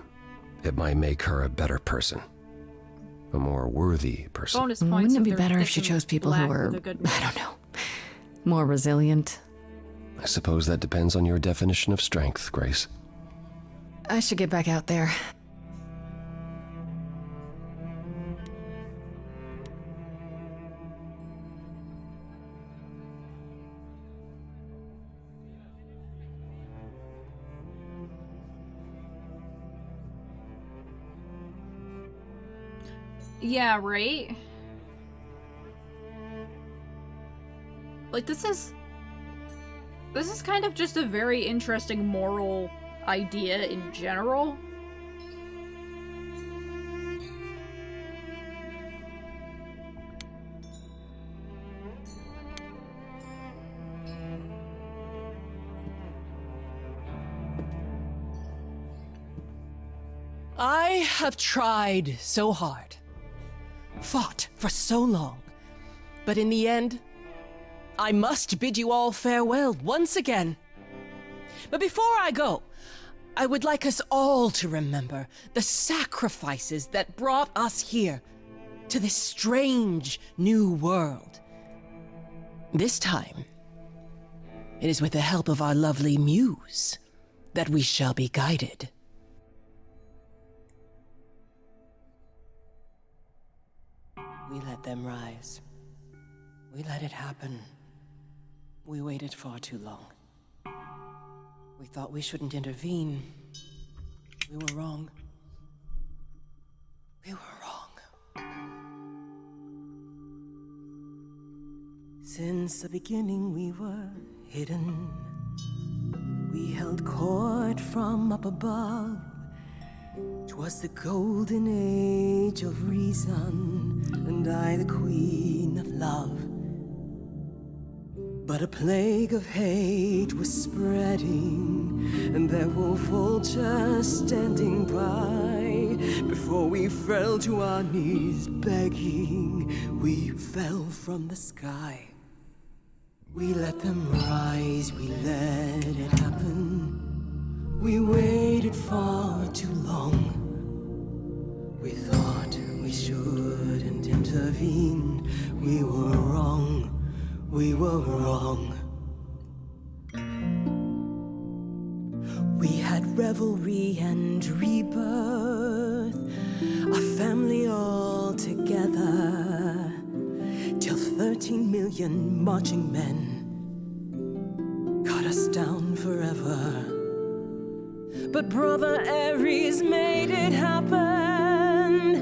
it might make her a better person. A more worthy person. bonus points. Wouldn't it if be they're better if thick she and chose people black who were, with a good I don't know, more resilient? I suppose that depends on your definition of strength, Grace. I should get back out there. Yeah, right? Like, this is kind of just a very interesting moral idea in general. I have tried so hard, fought for so long, but in the end, I must bid you all farewell once again. But before I go, I would like us all to remember the sacrifices that brought us here, to this strange new world. This time, it is with the help of our lovely muse that we shall be guided. We let them rise. We let it happen. We waited far too long. We thought we shouldn't intervene. We were wrong. We were wrong. Since the beginning we were hidden. We held court from up above. 'Twas the golden age of reason, and I the queen of love. But a plague of hate was spreading, and there were vultures standing by. Before we fell to our knees begging, we fell from the sky. We let them rise, we let it happen. We waited far too long. We thought we shouldn't intervene. We were wrong. We were wrong. We had revelry and rebirth, a family all together, till 13 million marching men cut us down forever. But Brother Ares made it happen,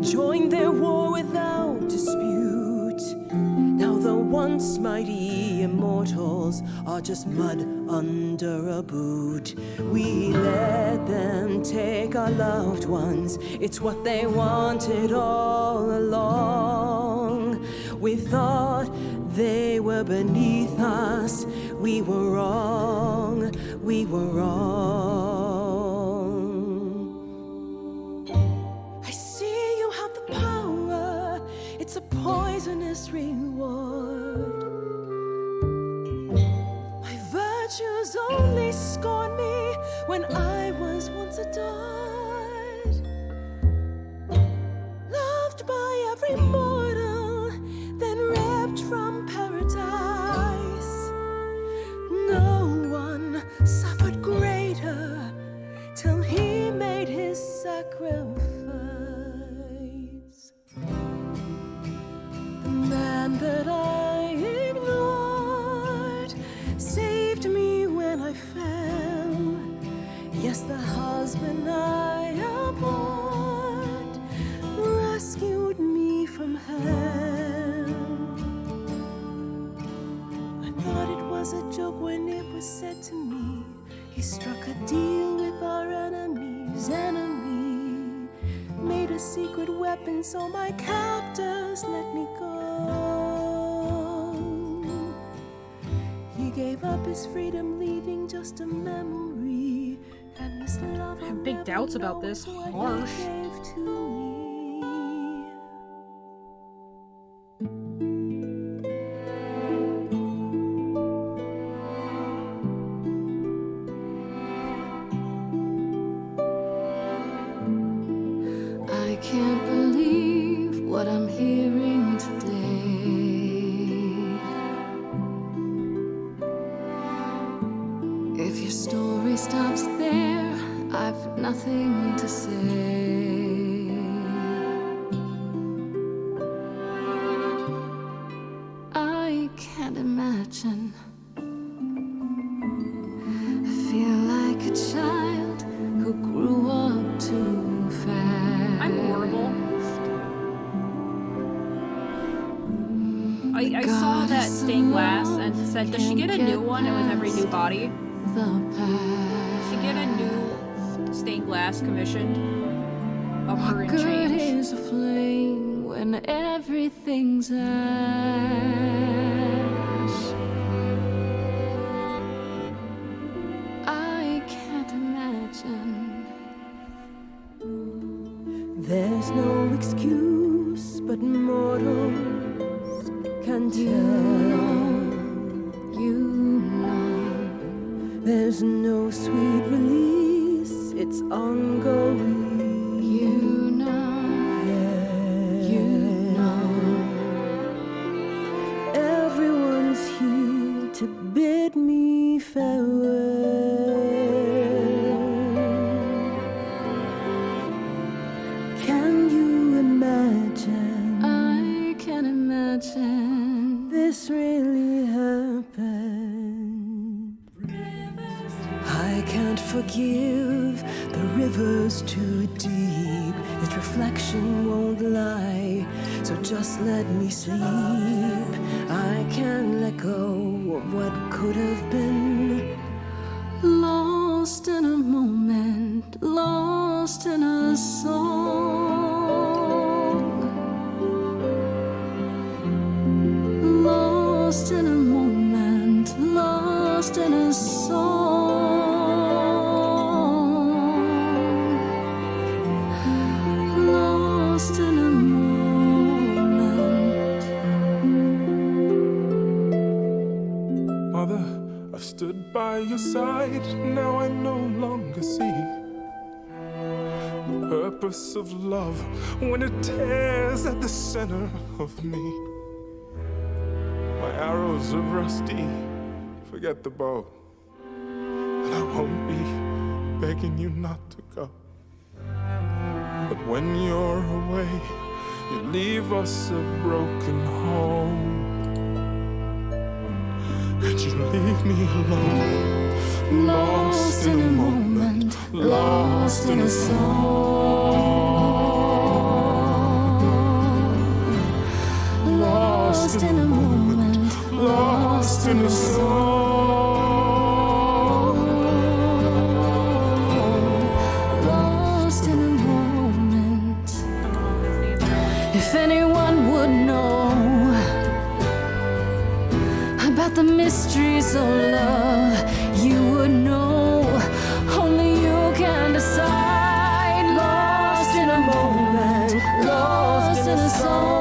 joined their war without dispute. once mighty immortals are just mud under a boot. We let them take our loved ones. It's what they wanted all along. We thought they were beneath us. We were wrong. We were wrong. I see you have the power. It's a poisonous reward. My virtues only scorn me when I was once adored. Loved by every mortal, then ripped from paradise. No one suffered greater till he made his sacrifice. The man that I ignored saved me when I fell. Yes, the husband I abhorred rescued me from hell. I thought it was a joke when it was said to me, he struck a deal with our enemy's enemy, made a secret weapon so my captors let me go. He gave up his freedom, leaving just a memory, and this love I have big doubts about this. Harsh. I can't believe what I'm hearing today. If your story stops there, I've nothing to say. I can't imagine. I feel like a child who grew up too fast. I'm horrible. I saw that stained glass and said, does she get a new one with every new body? Does she get a new stained glass commissioned of her in Good change? is a flame when everything's ash. I can't imagine. There's no excuse, but mortals can tell. You know. There's no sweet release, it's ongoing. You know. You know. Everyone's here to bid me farewell. Can you imagine? I can imagine. This really happened. I can't forgive, the river's too deep. Its reflection won't lie, so just let me sleep. I can't let go of what could have been. Lost in a moment, lost in a song. Lost in a moment, lost in a song. Lost in a moment. Mother, I've stood by your side, now I no longer see the purpose of love when it tears at the center of me. My arrows are rusty, forget the bow, and I won't be begging you not to go. But when you're away, you leave us a broken home. And you leave me alone, lost in a moment, lost in a song. Lost in a moment, in a song, lost in a moment. If anyone would know about the mysteries of love, you would know. Only you can decide. Lost in a moment, lost in a song.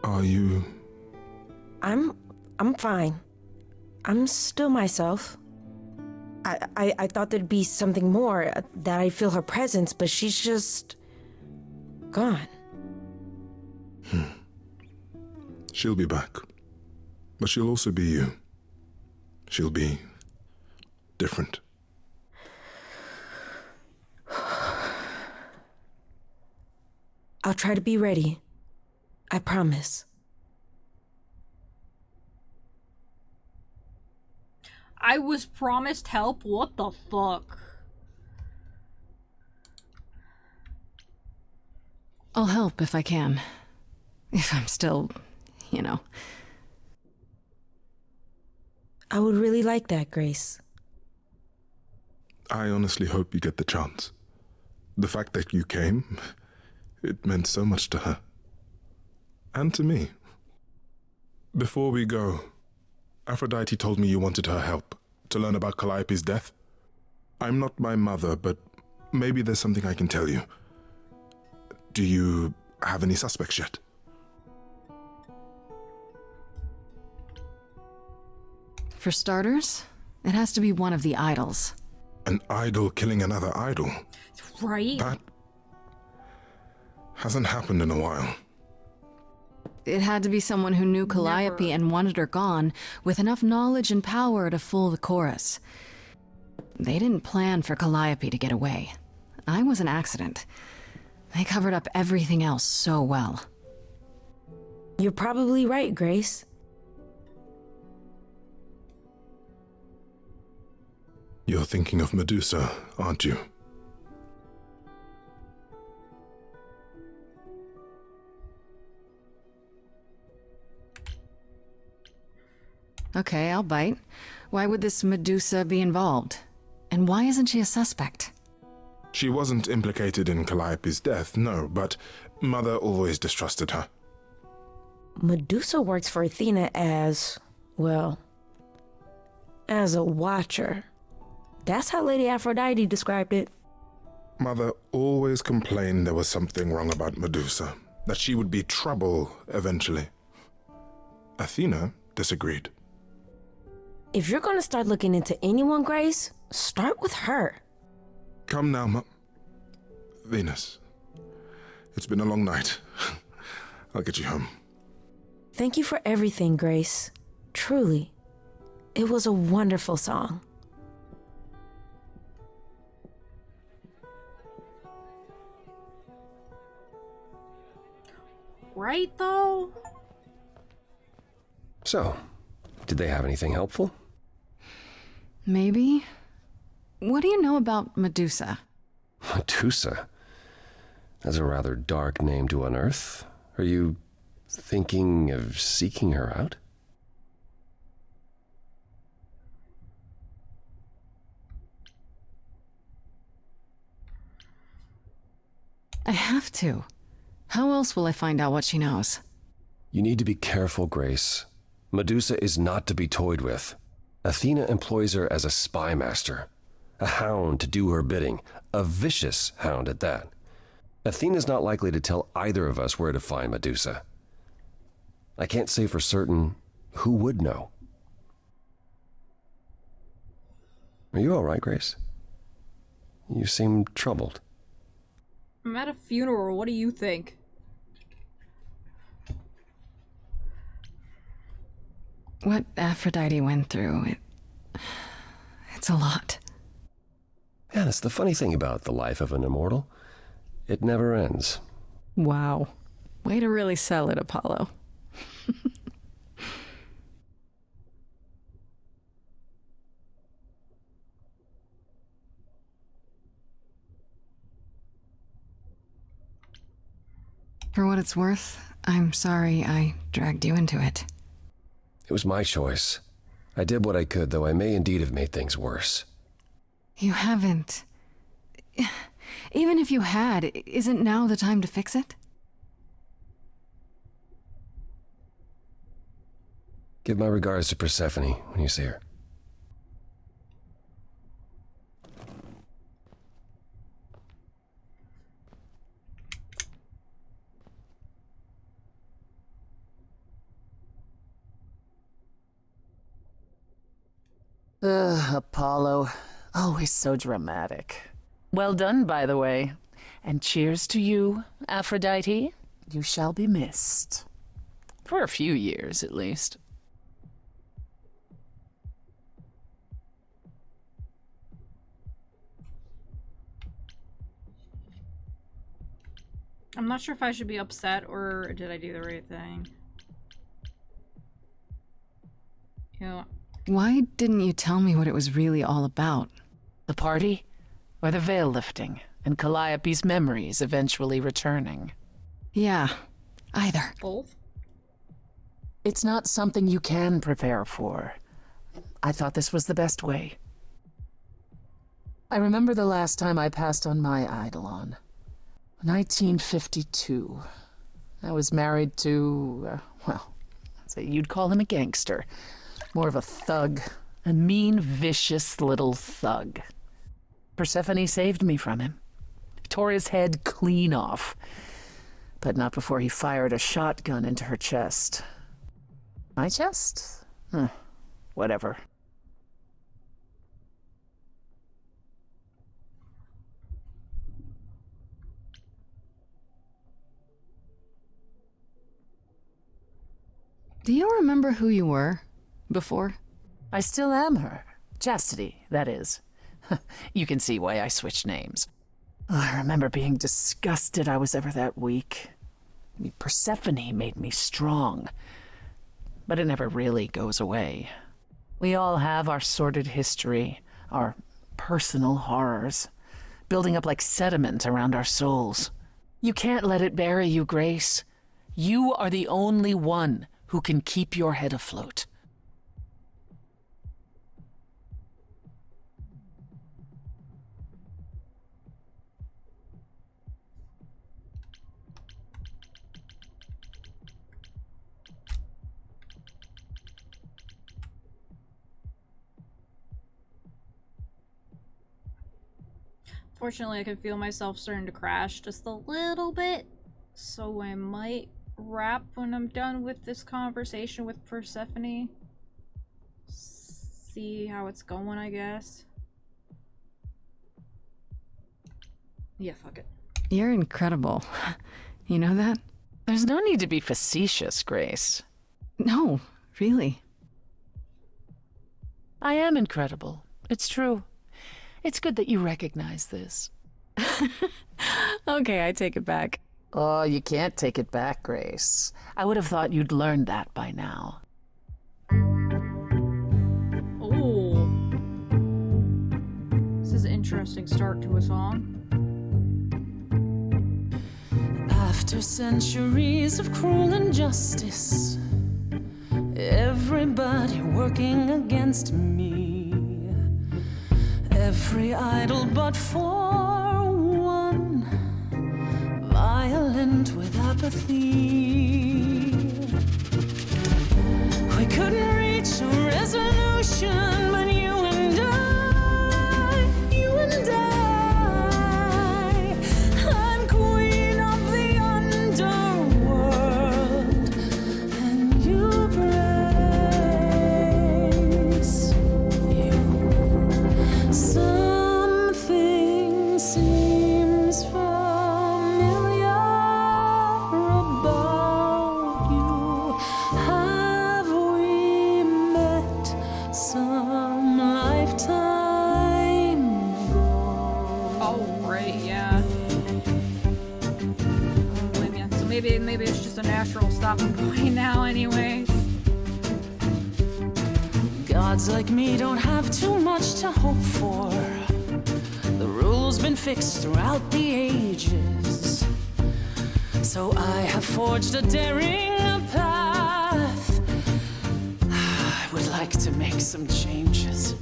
Are you... I'm fine. I'm still myself. I thought there'd be something more, that I'd feel her presence, but she's just... gone. She'll be back. But she'll also be you. She'll be... different. I'll try to be ready. I promise. I was promised help? What the fuck? I'll help if I can. If I'm still, you know. I would really like that, Grace. I honestly hope you get the chance. The fact that you came, it meant so much to her. And to me. Before we go, Aphrodite told me you wanted her help to learn about Calliope's death. I'm not my mother, but maybe there's something I can tell you. Do you have any suspects yet? For starters, it has to be one of the idols. An idol killing another idol? Right? That hasn't happened in a while. It had to be someone who knew Calliope and wanted her gone, with enough knowledge and power to fool the chorus. They didn't plan for Calliope to get away. I was an accident. They covered up everything else so well. You're probably right, Grace. You're thinking of Medusa, aren't you? Okay, I'll bite. Why would this Medusa be involved? And why isn't she a suspect? She wasn't implicated in Calliope's death, no, but Mother always distrusted her. Medusa works for Athena as, well, as a watcher. That's how Lady Aphrodite described it. Mother always complained there was something wrong about Medusa, that she would be trouble eventually. Athena disagreed. If you're gonna start looking into anyone, Grace, start with her. Come now, Venus. It's been a long night. I'll get you home. Thank you for everything, Grace. Truly. It was a wonderful song. Right, though? So, did they have anything helpful? Maybe. What do you know about Medusa? Medusa? That's a rather dark name to unearth. Are you thinking of seeking her out? I have to. How else will I find out what she knows? You need to be careful, Grace. Medusa is not to be toyed with. Athena employs her as a spy master, a hound to do her bidding, a vicious hound at that. Athena's not likely to tell either of us where to find Medusa. I can't say for certain who would know. Are you all right, Grace? You seem troubled. I'm at a funeral. What do you think? What Aphrodite went through, it's a lot. Yeah, that's the funny thing about the life of an immortal. It never ends. Wow. Way to really sell it, Apollo. For what it's worth, I'm sorry I dragged you into it. It was my choice. I did what I could, though I may indeed have made things worse. You haven't. Even if you had, isn't now the time to fix it? Give my regards to Persephone when you see her. Apollo. Always so dramatic. Well done, by the way. And cheers to you, Aphrodite. You shall be missed. For a few years, at least. I'm not sure if I should be upset or did I do the right thing. Yeah. Why didn't you tell me what it was really all about? The party? Or the veil lifting, and Calliope's memories eventually returning? Yeah, either. Both? It's not something you can prepare for. I thought this was the best way. I remember the last time I passed on my Eidolon. 1952. I was married to, well, I'd say you'd call him a gangster. More of a thug. A mean, vicious little thug. Persephone saved me from him. Tore his head clean off. But not before he fired a shotgun into her chest. My chest? Whatever. Do you remember who you were before? I still am her. Chastity, that is. You can see why I switched names. I remember being disgusted I was ever that weak. Persephone made me strong. But it never really goes away. We all have our sordid history, our personal horrors, building up like sediment around our souls. You can't let it bury you, Grace. You are the only one who can keep your head afloat. Fortunately, I can feel myself starting to crash just a little bit, so I might wrap when I'm done with this conversation with Persephone. See how it's going, I guess. Yeah, fuck it. You're incredible. You know that? There's no need to be facetious, Grace. No, really. I am incredible. It's true. It's good that you recognize this. Okay, I take it back. Oh, you can't take it back, Grace. I would have thought you'd learned that by now. Oh. This is an interesting start to a song. After centuries of cruel injustice, everybody working against me, every idol but for one, violent with apathy. We couldn't reach a resolution, but you and I, I'm queen of the underworld, and maybe it's just a natural stopping point now anyways. Gods like me don't have too much to hope for. The rules been fixed throughout the ages. So I have forged a daring path. I would like to make some changes.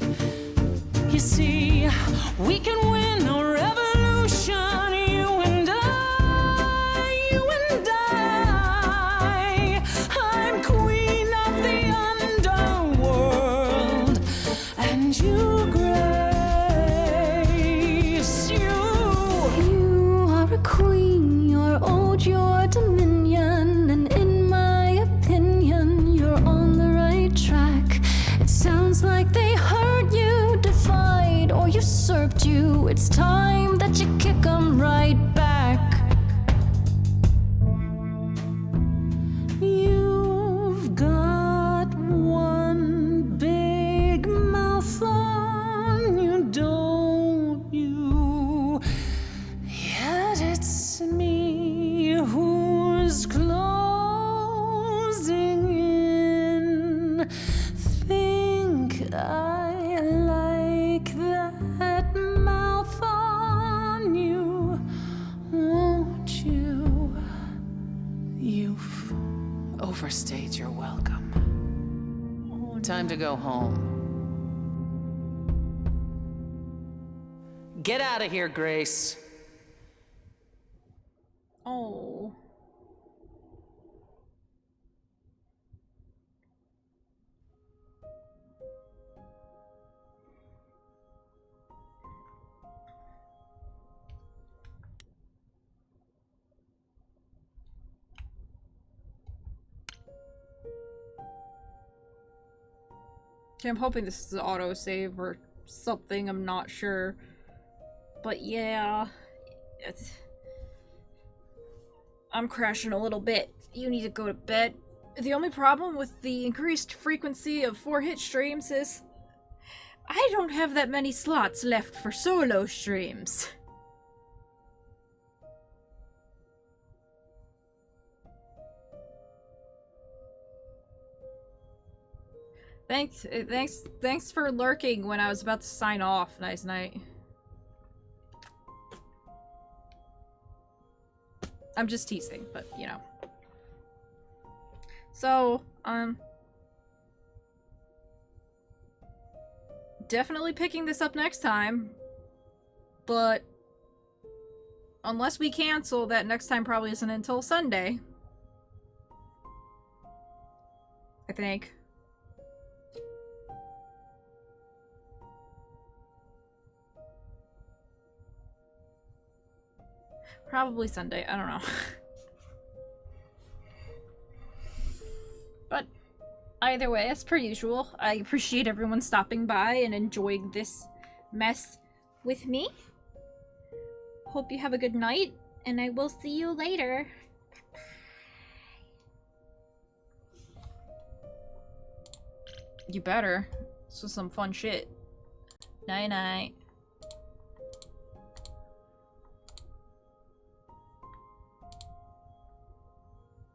You see, we can win a revolution, you and I, you and I. I'm queen of the underworld, and you, Grace, You are a queen, you're old, you're dominion, and in my opinion, you're on the right track. It sounds like they heard you, defied or usurped you. It's time that you kick them right back. You've got one big mouth on you, don't you? Yet it's me who's closing in. Think I like that mouth on you, won't you? You've overstayed your welcome. Time to go home. Get out of here, Grace. Oh. Okay, I'm hoping this is an autosave or something, I'm not sure. But yeah, I'm crashing a little bit. You need to go to bed. The only problem with the increased frequency of 4-hit streams is I don't have that many slots left for solo streams. Thanks for lurking when I was about to sign off. Nice night. I'm just teasing, but you know. So, definitely picking this up next time, but unless we cancel, that next time probably isn't until Sunday. I think. Probably Sunday, I don't know. But either way, as per usual, I appreciate everyone stopping by and enjoying this mess with me. Hope you have a good night, and I will see you later. You better. This was some fun shit. Night night.